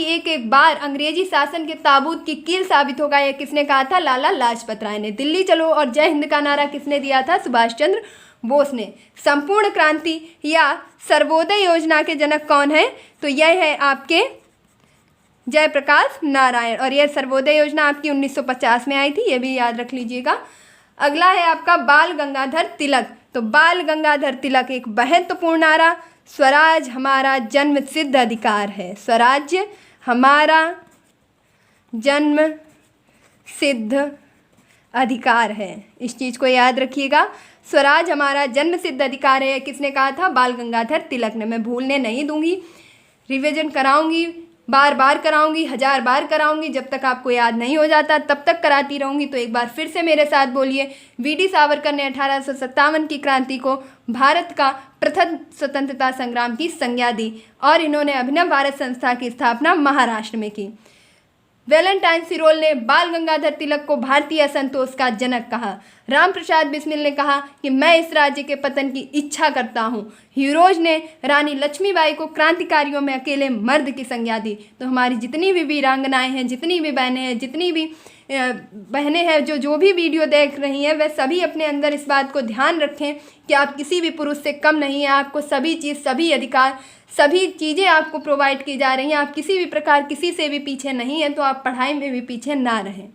[SPEAKER 1] एक एक बार अंग्रेजी शासन के ताबूत की कील साबित होगा, यह किसने कहा था? लाला लाजपत राय ने। दिल्ली चलो और जय हिंद का नारा किसने दिया था? सुभाष चंद्र बोस ने। संपूर्ण क्रांति या सर्वोदय योजना के जनक कौन है? तो यह है आपके जयप्रकाश नारायण। और यह सर्वोदय योजना आपकी 1950 में आई थी, यह भी याद रख लीजिएगा। अगला है आपका बाल गंगाधर तिलक। तो बाल गंगाधर तिलक एक महत्वपूर्ण नारा, स्वराज हमारा जन्म सिद्ध अधिकार है, स्वराज्य हमारा जन्म सिद्ध अधिकार है। इस चीज़ को याद रखिएगा, स्वराज हमारा जन्म सिद्ध अधिकार है, किसने कहा था? बाल गंगाधर तिलक ने। मैं भूलने नहीं दूंगी, रिवीजन कराऊंगी, बार बार कराऊंगी, 1000 बार कराऊंगी, जब तक आपको याद नहीं हो जाता तब तक कराती रहूंगी। तो एक बार फिर से मेरे साथ बोलिए, वीडी सावरकर ने 1857 की क्रांति को भारत का प्रथम स्वतंत्रता संग्राम की संज्ञा दी और इन्होंने अभिनव भारत संस्था की स्थापना महाराष्ट्र में की। वैलेंटाइन सिरोल ने बाल गंगाधर तिलक को भारतीय असंतोष का जनक कहा। राम प्रसाद बिस्मिल ने कहा कि मैं इस राज्य के पतन की इच्छा करता हूँ। ह्यूरोज ने रानी लक्ष्मीबाई को क्रांतिकारियों में अकेले मर्द की संज्ञा दी। तो हमारी जितनी भी वीरांगनाएं हैं, जितनी भी बहनें हैं, जितनी भी बहनें हैं जो भी वीडियो देख रही हैं, वह सभी अपने अंदर इस बात को ध्यान रखें कि आप किसी भी पुरुष से कम नहीं हैं। आपको सभी चीज़, सभी अधिकार, सभी चीज़ें आपको प्रोवाइड की जा रही हैं। आप किसी भी प्रकार किसी से भी पीछे नहीं हैं। तो आप पढ़ाई में भी पीछे ना रहें,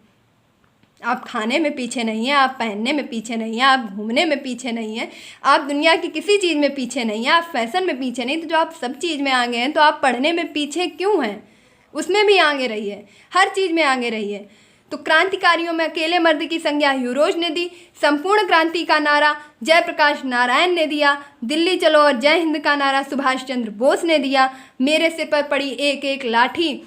[SPEAKER 1] आप खाने में पीछे नहीं हैं, आप पहनने में पीछे नहीं हैं, आप घूमने में पीछे नहीं हैं, आप दुनिया की किसी चीज़ में पीछे नहीं हैं, आप फैशन में पीछे नहीं। तो जो आप सब चीज़ में आगे हैं, तो आप पढ़ने में पीछे क्यों हैं? उसमें भी आगे रहिए, हर चीज़ में आगे रहिए। तो क्रांतिकारियों में अकेले मर्द की संज्ञा ह्यूरोज ने दी। संपूर्ण क्रांति का नारा जयप्रकाश नारायण ने दिया। दिल्ली चलो और जय हिंद का नारा सुभाष चंद्र बोस ने दिया। मेरे सिर पर पड़ी एक एक लाठी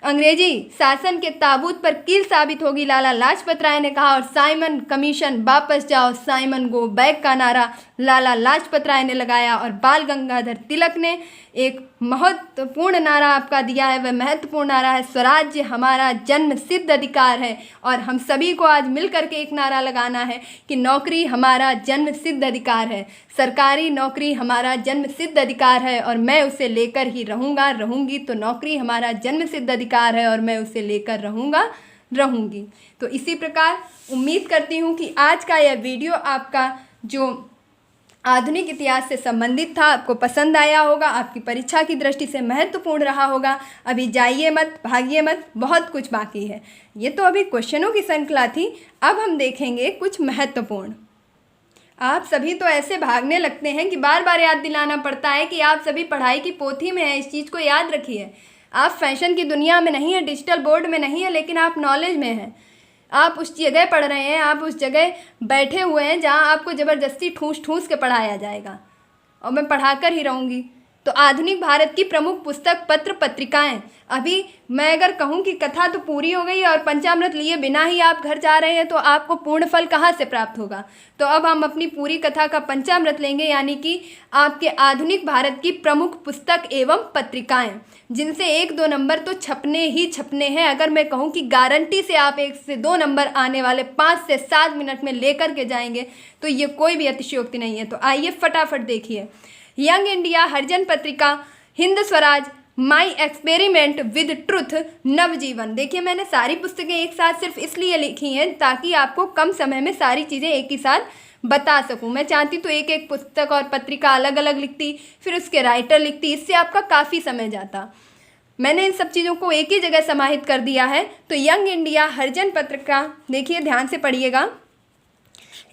[SPEAKER 1] अंग्रेजी शासन के ताबूत पर कील साबित होगी, लाला लाजपत राय ने कहा। और साइमन कमीशन वापस जाओ, साइमन गो बैक का नारा लाला लाजपत राय ने लगाया। और बाल गंगाधर तिलक ने एक महत्वपूर्ण नारा आपका दिया है, वह महत्वपूर्ण नारा है स्वराज्य हमारा जन्म सिद्ध अधिकार है। और हम सभी को आज मिल करके एक नारा लगाना है कि नौकरी हमारा जन्म सिद्ध अधिकार है, सरकारी नौकरी हमारा जन्म सिद्ध अधिकार है और मैं उसे लेकर ही रहूँगी। तो नौकरी हमारा जन्म सिद्ध अधिकार है और मैं उसे लेकर रहूँगी। तो इसी प्रकार उम्मीद करती हूँ कि आज का यह वीडियो आपका जो आधुनिक इतिहास से संबंधित था आपको पसंद आया होगा, आपकी परीक्षा की दृष्टि से महत्वपूर्ण रहा होगा। अभी जाइए मत, भागिए मत, बहुत कुछ बाकी है। ये तो अभी क्वेश्चनों की श्रृंखला थी, अब हम देखेंगे कुछ महत्वपूर्ण। आप सभी तो ऐसे भागने लगते हैं कि बार बार याद दिलाना पड़ता है कि आप सभी पढ़ाई की पोथी में हैं। इस चीज़ को याद रखिए, आप फैशन की दुनिया में नहीं है, डिजिटल बोर्ड में नहीं है, लेकिन आप नॉलेज में हैं। आप उस जगह पढ़ रहे हैं, आप उस जगह बैठे हुए हैं जहाँ आपको ज़बरदस्ती ठूस के पढ़ाया जाएगा और मैं पढ़ाकर ही रहूँगी। तो आधुनिक भारत की प्रमुख पुस्तक, पत्र, पत्रिकाएं। अभी मैं अगर कहूँ कि कथा तो पूरी हो गई और पंचामृत लिए बिना ही आप घर जा रहे हैं, तो आपको पूर्ण फल कहाँ से प्राप्त होगा? तो अब हम अपनी पूरी कथा का पंचामृत लेंगे, यानी कि आपके आधुनिक भारत की प्रमुख पुस्तक एवं पत्रिकाएं, जिनसे 1-2 नंबर तो छपने ही छपने हैं। अगर मैं कहूँ कि गारंटी से आप 1 से 2 नंबर आने वाले 5 से 7 मिनट में लेकर के जाएंगे, तो ये कोई भी अतिशयोक्ति नहीं है। तो आइए फटाफट देखिए। यंग इंडिया, हरिजन पत्रिका, Hind Swaraj, My Experiment with Truth, Navjivan. देखिए मैंने सारी पुस्तकें एक साथ सिर्फ इसलिए लिखी हैं ताकि आपको कम समय में सारी चीज़ें एक ही साथ बता सकूं। मैं चाहती तो एक एक पुस्तक और पत्रिका अलग अलग लिखती, फिर उसके राइटर लिखती, इससे आपका काफ़ी समय जाता। मैंने इन सब चीज़ों को एक ही जगह समाहित कर दिया है। तो यंग इंडिया, हरिजन पत्रिका, देखिए ध्यान से पढ़िएगा।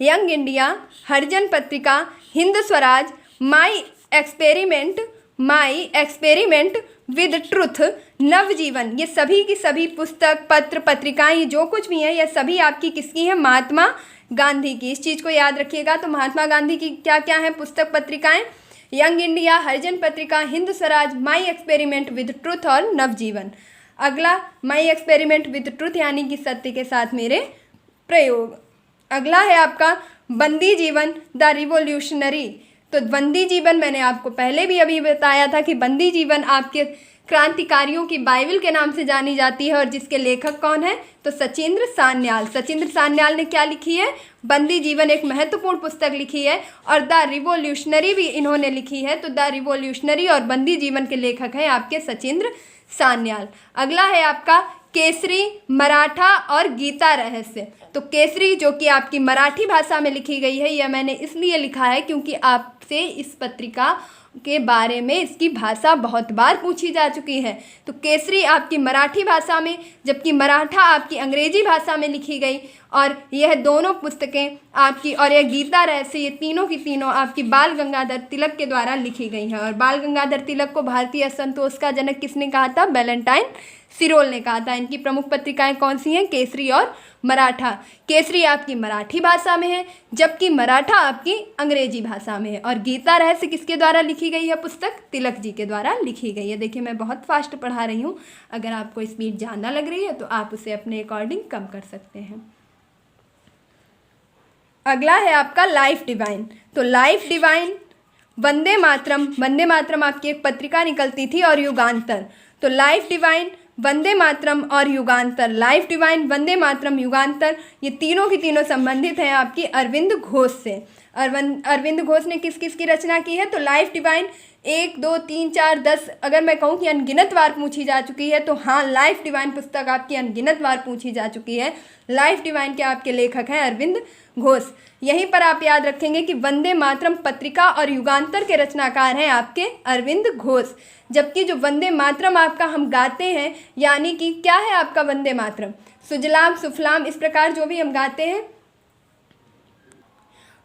[SPEAKER 1] यंग इंडिया, हरिजन पत्रिका, Hind Swaraj, My Experiment with Truth, Navjivan, ये सभी की सभी पुस्तक, पत्र, पत्रिकाएं जो कुछ भी हैं ये सभी आपकी किसकी हैं? महात्मा गांधी की। इस चीज़ को याद रखिएगा। तो महात्मा गांधी की क्या क्या हैं पुस्तक पत्रिकाएं? यंग इंडिया, हरिजन पत्रिका, Hind Swaraj, My Experiment with truth और नवजीवन। अगला माई एक्सपेरिमेंट विद ट्रुथ यानी कि सत्य के साथ मेरे प्रयोग। अगला है आपका बंदी जीवन, द रिवोल्यूशनरी। तो बंदी जीवन मैंने आपको पहले भी अभी बताया था कि बंदी जीवन आपके क्रांतिकारियों की बाइबल के नाम से जानी जाती है। और जिसके लेखक कौन है? तो सचिंद्र सान्याल। सचिंद्र सान्याल ने क्या लिखी है? बंदी जीवन एक महत्वपूर्ण पुस्तक लिखी है। और द रिवोल्यूशनरी भी इन्होंने लिखी है। तो द रिवोल्यूशनरी और बंदी जीवन के लेखक हैं आपके सचिंद्र सान्याल। अगला है आपका केसरी, मराठा और गीता रहस्य। तो केसरी जो कि आपकी मराठी भाषा में लिखी गई है, यह मैंने इसलिए लिखा है क्योंकि आपसे इस पत्रिका के बारे में इसकी भाषा बहुत बार पूछी जा चुकी है। तो केसरी आपकी मराठी भाषा में, जबकि मराठा आपकी अंग्रेजी भाषा में लिखी गई। और यह दोनों पुस्तकें आपकी, और यह गीता रहस्य, ये तीनों की तीनों आपकी बाल गंगाधर तिलक के द्वारा लिखी गई हैं। और बाल गंगाधर तिलक को भारतीय असंतोष का जनक किसने कहा था? वैलेंटाइन सिरोल ने कहा था। इनकी प्रमुख पत्रिकाएं कौन सी हैं? केसरी और मराठा। केसरी आपकी मराठी भाषा में है, जबकि मराठा आपकी अंग्रेजी भाषा में है। और गीता रहस्य किसके द्वारा लिखी गई है पुस्तक? तिलक जी के द्वारा लिखी गई है। देखिए मैं बहुत फास्ट पढ़ा रही हूँ, अगर आपको स्पीड ज़्यादा लग रही है तो आप उसे अपने अकॉर्डिंग कम कर सकते हैं। अगला है आपका लाइफ डिवाइन। तो लाइफ डिवाइन, वंदे मातरम आपकी एक पत्रिका निकलती थी, और युगांतर। तो लाइफ डिवाइन, वंदे मातरम और युगांतर, लाइफ डिवाइन, वंदे मातरम, युगांतर, ये तीनों की तीनों संबंधित हैं आपकी अरविंद घोष से। अरविंद घोष ने किस किस की रचना की है? तो लाइफ डिवाइन 1, 2, 3, 4, 10, अगर मैं कहूँ कि अनगिनत बार पूछी जा चुकी है तो हाँ, लाइफ डिवाइन पुस्तक आपकी अनगिनत बार पूछी जा चुकी है। लाइफ डिवाइन के आपके लेखक हैं अरविंद घोष। यहीं पर आप याद रखेंगे कि वंदे मातरम पत्रिका और युगांतर के रचनाकार हैं आपके अरविंद घोष। जबकि जो वंदे मातरम आपका हम गाते हैं, यानी कि क्या है आपका वंदे मातरम? सुजलाम सुफलाम, इस प्रकार जो भी हम गाते हैं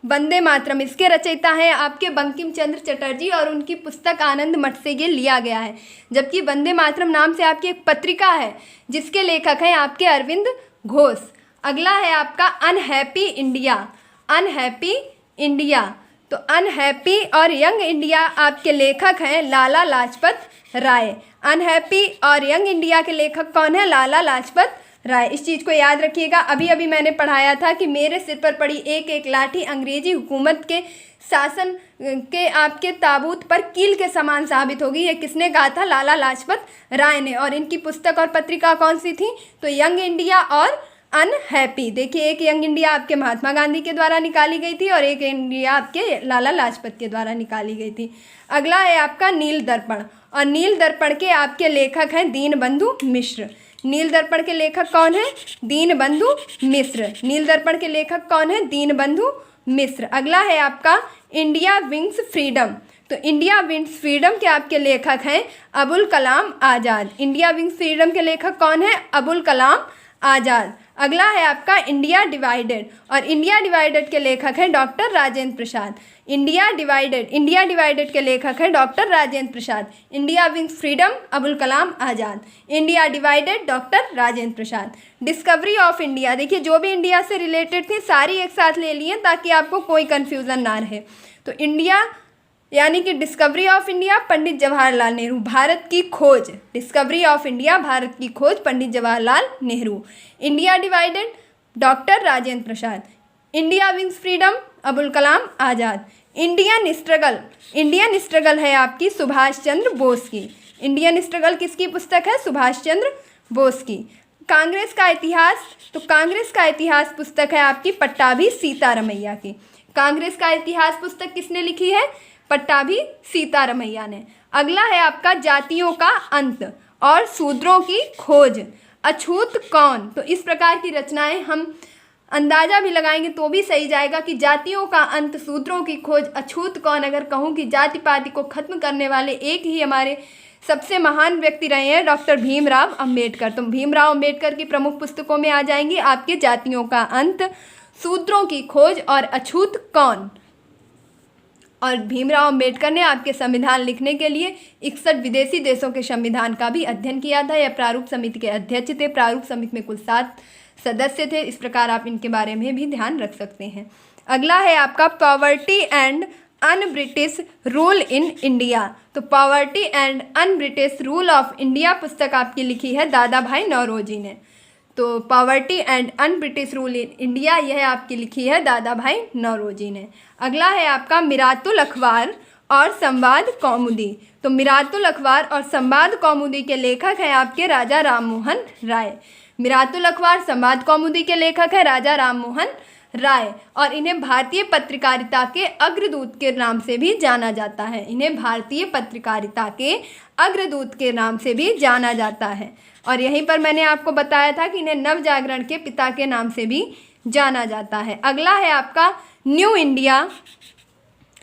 [SPEAKER 1] वंदे मातरम, इसके रचयिता हैं आपके बंकिम चंद्र चटर्जी, और उनकी पुस्तक आनंद मठ से ये लिया गया है। जबकि वंदे मातरम नाम से आपकी एक पत्रिका है जिसके लेखक हैं आपके अरविंद घोष। अगला है आपका अनहैप्पी इंडिया। अनहैप्पी इंडिया, तो अनहैप्पी और यंग इंडिया आपके लेखक हैं लाला लाजपत राय। अनहैप्पी और यंग इंडिया के लेखक कौन है? लाला लाजपत राय। इस चीज़ को याद रखिएगा। अभी अभी मैंने पढ़ाया था कि मेरे सिर पर पड़ी एक एक लाठी अंग्रेजी हुकूमत के शासन के आपके ताबूत पर कील के समान साबित होगी। ये किसने कहा था? लाला लाजपत राय ने। और इनकी पुस्तक और पत्रिका कौन सी थी? तो यंग इंडिया और अनहैप्पी। देखिए, एक यंग इंडिया आपके महात्मा गांधी के द्वारा निकाली गई थी और एक इंडिया आपके लाला लाजपत के द्वारा निकाली गई थी। अगला है आपका नील दर्पण, और नील दर्पण के आपके लेखक हैं दीनबंधु मिश्र। नील दर्पण के लेखक कौन है? दीनबंधु मिश्र। नील दर्पण के लेखक कौन है? दीनबंधु मिश्र। अगला है आपका इंडिया विंग्स फ्रीडम। तो इंडिया विंग्स फ्रीडम के आपके लेखक हैं अबुल कलाम आज़ाद। इंडिया विंग्स फ्रीडम के लेखक कौन है? अबुल कलाम आज़ाद। अगला है आपका इंडिया डिवाइडेड, और इंडिया डिवाइडेड के लेखक हैं doctor Rajendra Prasad. India divided के लेखक हैं doctor Rajendra Prasad. India wins freedom Abul Kalam Azad, India divided doctor Rajendra Prasad. Discovery of India, देखिए जो भी इंडिया से रिलेटेड थी सारी एक साथ ले लिए ताकि आपको कोई कन्फ्यूज़न ना रहे। तो इंडिया यानी कि discovery of India Pandit Jawaharlal Nehru, Bharat की खोज। डिस्कवरी ऑफ इंडिया भारत की खोज Pandit Jawaharlal Nehru. India divided doctor Rajendra Prasad. India wins freedom Abul Kalam Azad. Indian struggle है आपकी सुभाष चंद्र बोस की। इंडियन स्ट्रगल किसकी पुस्तक है? सुभाष चंद्र बोस की। कांग्रेस का इतिहास, तो कांग्रेस का इतिहास पुस्तक है आपकी पट्टाभी सीतारमैया की। कांग्रेस का इतिहास पुस्तक किसने लिखी है? पट्टाभी सीतारमैया ने। अगला है आपका जातियों का अंत और शूद्रों की खोज, अछूत कौन। तो इस प्रकार की रचनाएं हम अंदाजा भी लगाएंगे तो भी सही जाएगा कि जातियों का अंत, शूद्रों की खोज, अछूत कौन। अगर कहूँ कि जाति पाति को खत्म करने वाले एक ही हमारे सबसे महान व्यक्ति रहे हैं डॉक्टर भीमराव अंबेडकर। तो भीमराव अंबेडकर की प्रमुख पुस्तकों में आ जाएंगी आपके जातियों का अंत, सूत्रों की खोज और अछूत कौन। और भीमराव अम्बेडकर ने आपके संविधान लिखने के लिए 61 विदेशी देशों के संविधान का भी अध्ययन किया था। यह प्रारूप समिति के अध्यक्ष थे। प्रारूप समिति में कुल 7 सदस्य थे। इस प्रकार आप इनके बारे में भी ध्यान रख सकते हैं। अगला है आपका poverty and un British rule in India. तो poverty and un British rule of India पुस्तक आपकी लिखी है दादा भाई नौरोजी ने। तो poverty and un British rule in India यह आपकी लिखी है दादा भाई नौरोजी ने। अगला है आपका मिरातुल अखबार और संवाद कौमुदी। तो मिरातुल अखबार और संवाद कौमुदी के लेखक हैं आपके राजा राममोहन राय। मिरातुल अखबार संवाद कौमुदी के लेखक हैं राजा राममोहन राय और इन्हें भारतीय पत्रकारिता के अग्रदूत के नाम से भी जाना जाता है। इन्हें भारतीय पत्रकारिता के अग्रदूत के नाम से भी जाना जाता है। और यहीं पर मैंने आपको बताया था कि इन्हें नवजागरण के पिता के नाम से भी जाना जाता है। अगला है आपका न्यू इंडिया।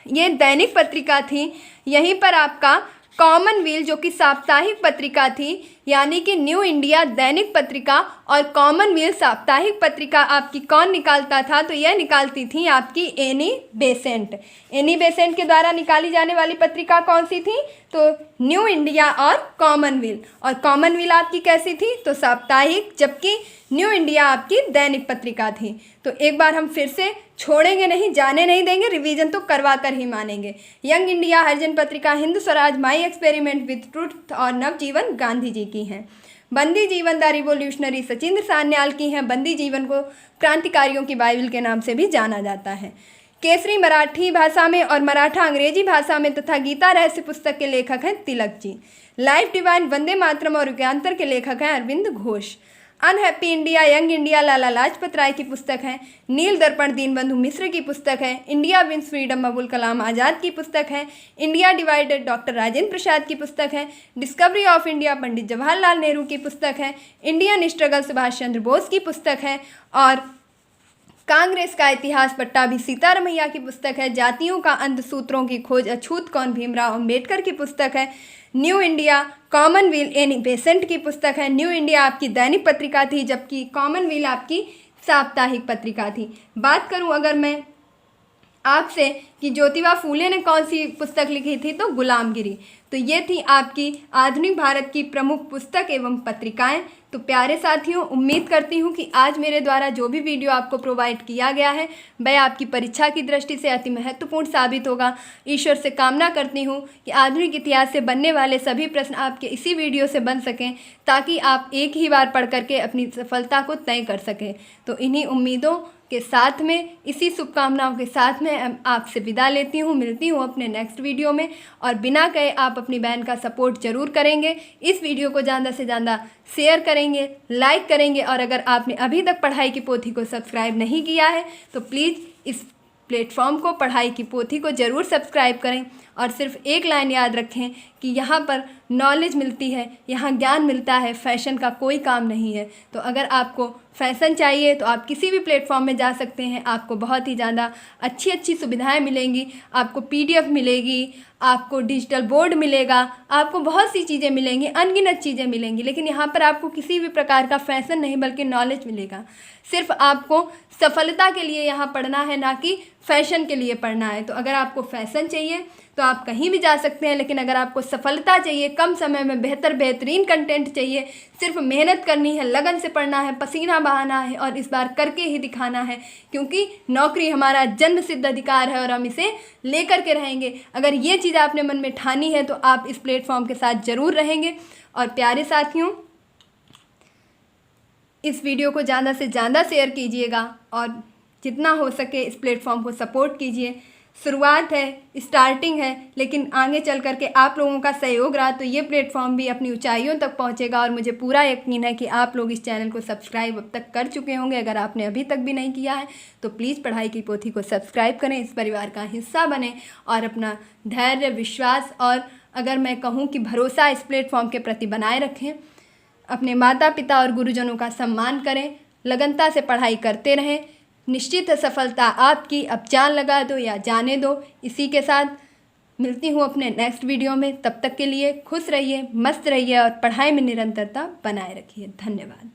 [SPEAKER 1] ये दैनिक पत्रिका थी। यहीं पर आपका कॉमनवेल्थ जो कि साप्ताहिक पत्रिका थी, यानी कि न्यू इंडिया दैनिक पत्रिका और कॉमनवेल्थ साप्ताहिक पत्रिका आपकी कौन निकालता था। तो यह निकालती थी आपकी एनी बेसेंट। एनी बेसेंट के द्वारा निकाली जाने वाली पत्रिका कौन सी थी। तो न्यू इंडिया और कॉमनवेल्थ। और कॉमनवेल्थ आपकी कैसी थी। तो साप्ताहिक, जबकि न्यू इंडिया आपकी दैनिक पत्रिका थी। तो एक बार हम फिर से छोड़ेंगे नहीं, जाने नहीं देंगे, रिवीजन तो करवा कर ही मानेंगे। यंग इंडिया, हरिजन पत्रिका, Hindu Swaraj, My Experiment with truth और नवजीवन गांधी जी की हैं। बंदी जीवन द रिवोल्यूशनरी सचिंद्र सान्याल की हैं। बंदी जीवन को क्रांतिकारियों की बाइबल के नाम से भी जाना जाता है। केसरी मराठी भाषा में और मराठा अंग्रेजी भाषा में तथा गीता रहस्य पुस्तक के लेखक हैं तिलक जी। लाइफ डिवाइन, वंदे मातरम और युगांतर के लेखक हैं Aurobindo Ghosh. Unhappy India, young India Lala Lajpat Rai की पुस्तक है। नील दर्पण दीनबंधु मिश्र की पुस्तक है। India wins freedom Abul Kalam आज़ाद की पुस्तक है। इंडिया डिवाइडेड डॉक्टर राजेंद्र प्रसाद की पुस्तक है। Discovery of India Pandit Jawaharlal Nehru की पुस्तक है। इंडियन स्ट्रगल सुभाष चंद्र बोस की पुस्तक है। और कांग्रेस का इतिहास पट्टाभी सीतारमैया की पुस्तक है। जातियों का अंत, सूत्रों की खोज अछूत कौन भीमराव अम्बेडकर की पुस्तक है। New India Commonwealth Annie Besant की पुस्तक है। न्यू इंडिया आपकी दैनिक पत्रिका थी, जबकि कॉमनवेल्थ आपकी साप्ताहिक पत्रिका थी। बात करूं अगर मैं आपसे कि ज्योतिबा फूले ने कौन सी पुस्तक लिखी थी, तो गुलामगिरी। तो ये थी आपकी आधुनिक भारत की प्रमुख पुस्तक एवं पत्रिकाएं। तो प्यारे साथियों, उम्मीद करती हूँ कि आज मेरे द्वारा जो भी वीडियो आपको प्रोवाइड किया गया है वह आपकी परीक्षा की दृष्टि से अति महत्वपूर्ण साबित होगा। ईश्वर से कामना करती हूँ कि आधुनिक इतिहास से बनने वाले सभी प्रश्न आपके इसी वीडियो से बन सकें, ताकि आप एक ही बार पढ़ करके अपनी सफलता को तय कर सकें। तो इन्हीं उम्मीदों के साथ में, इसी शुभकामनाओं के साथ में आपसे विदा लेती हूँ। मिलती हूँ अपने नेक्स्ट वीडियो में। और बिना कहे आप अपनी बहन का सपोर्ट जरूर करेंगे। इस वीडियो को ज़्यादा से ज़्यादा शेयर करेंगे, लाइक करेंगे। और अगर आपने अभी तक पढ़ाई की पोथी को सब्सक्राइब नहीं किया है तो प्लीज़ इस प्लेटफॉर्म को, पढ़ाई की पोथी को ज़रूर सब्सक्राइब करें। और सिर्फ एक लाइन याद रखें कि यहाँ पर नॉलेज मिलती है, यहाँ ज्ञान मिलता है, फैशन का कोई काम नहीं है। तो अगर आपको फैशन चाहिए तो आप किसी भी प्लेटफॉर्म में जा सकते हैं। आपको बहुत ही ज़्यादा अच्छी अच्छी सुविधाएं मिलेंगी। आपको PDF मिलेगी, आपको डिजिटल बोर्ड मिलेगा, आपको बहुत सी चीज़ें मिलेंगी, अनगिनत चीज़ें मिलेंगी। लेकिन यहाँ पर आपको किसी भी प्रकार का फैशन नहीं बल्कि नॉलेज मिलेगा। सिर्फ आपको सफलता के लिए यहाँ पढ़ना है, ना कि फैशन के लिए पढ़ना है। तो अगर आपको फैशन चाहिए तो आप कहीं भी जा सकते हैं, लेकिन अगर आपको सफलता चाहिए, कम समय में बेहतरीन कंटेंट चाहिए, सिर्फ मेहनत करनी है, लगन से पढ़ना है, पसीना बहाना है और इस बार करके ही दिखाना है, क्योंकि नौकरी हमारा जन्म सिद्ध अधिकार है और हम इसे लेकर के रहेंगे। अगर ये चीज़ आपने मन में ठानी है तो आप इस प्लेटफॉर्म के साथ ज़रूर रहेंगे। और प्यारे साथियों, इस वीडियो को ज़्यादा से ज़्यादा शेयर कीजिएगा और जितना हो सके इस प्लेटफॉर्म को सपोर्ट कीजिए। शुरुआत है, स्टार्टिंग है, लेकिन आगे चल करके आप लोगों का सहयोग रहा तो ये प्लेटफॉर्म भी अपनी ऊंचाइयों तक पहुंचेगा। और मुझे पूरा यकीन है कि आप लोग इस चैनल को सब्सक्राइब अब तक कर चुके होंगे। अगर आपने अभी तक भी नहीं किया है तो प्लीज़ पढ़ाई की पोथी को सब्सक्राइब करें, इस परिवार का हिस्सा बने और अपना धैर्य, विश्वास और अगर मैं कहूँ कि भरोसा इस प्लेटफॉर्म के प्रति बनाए रखें। अपने माता पिता और गुरुजनों का सम्मान करें, लगनता से पढ़ाई करते रहें। निश्चित है सफलता आपकी। अब जान लगा दो या जाने दो। इसी के साथ मिलती हूँ अपने नेक्स्ट वीडियो में। तब तक के लिए खुश रहिए, मस्त रहिए और पढ़ाई में निरंतरता बनाए रखिए। धन्यवाद।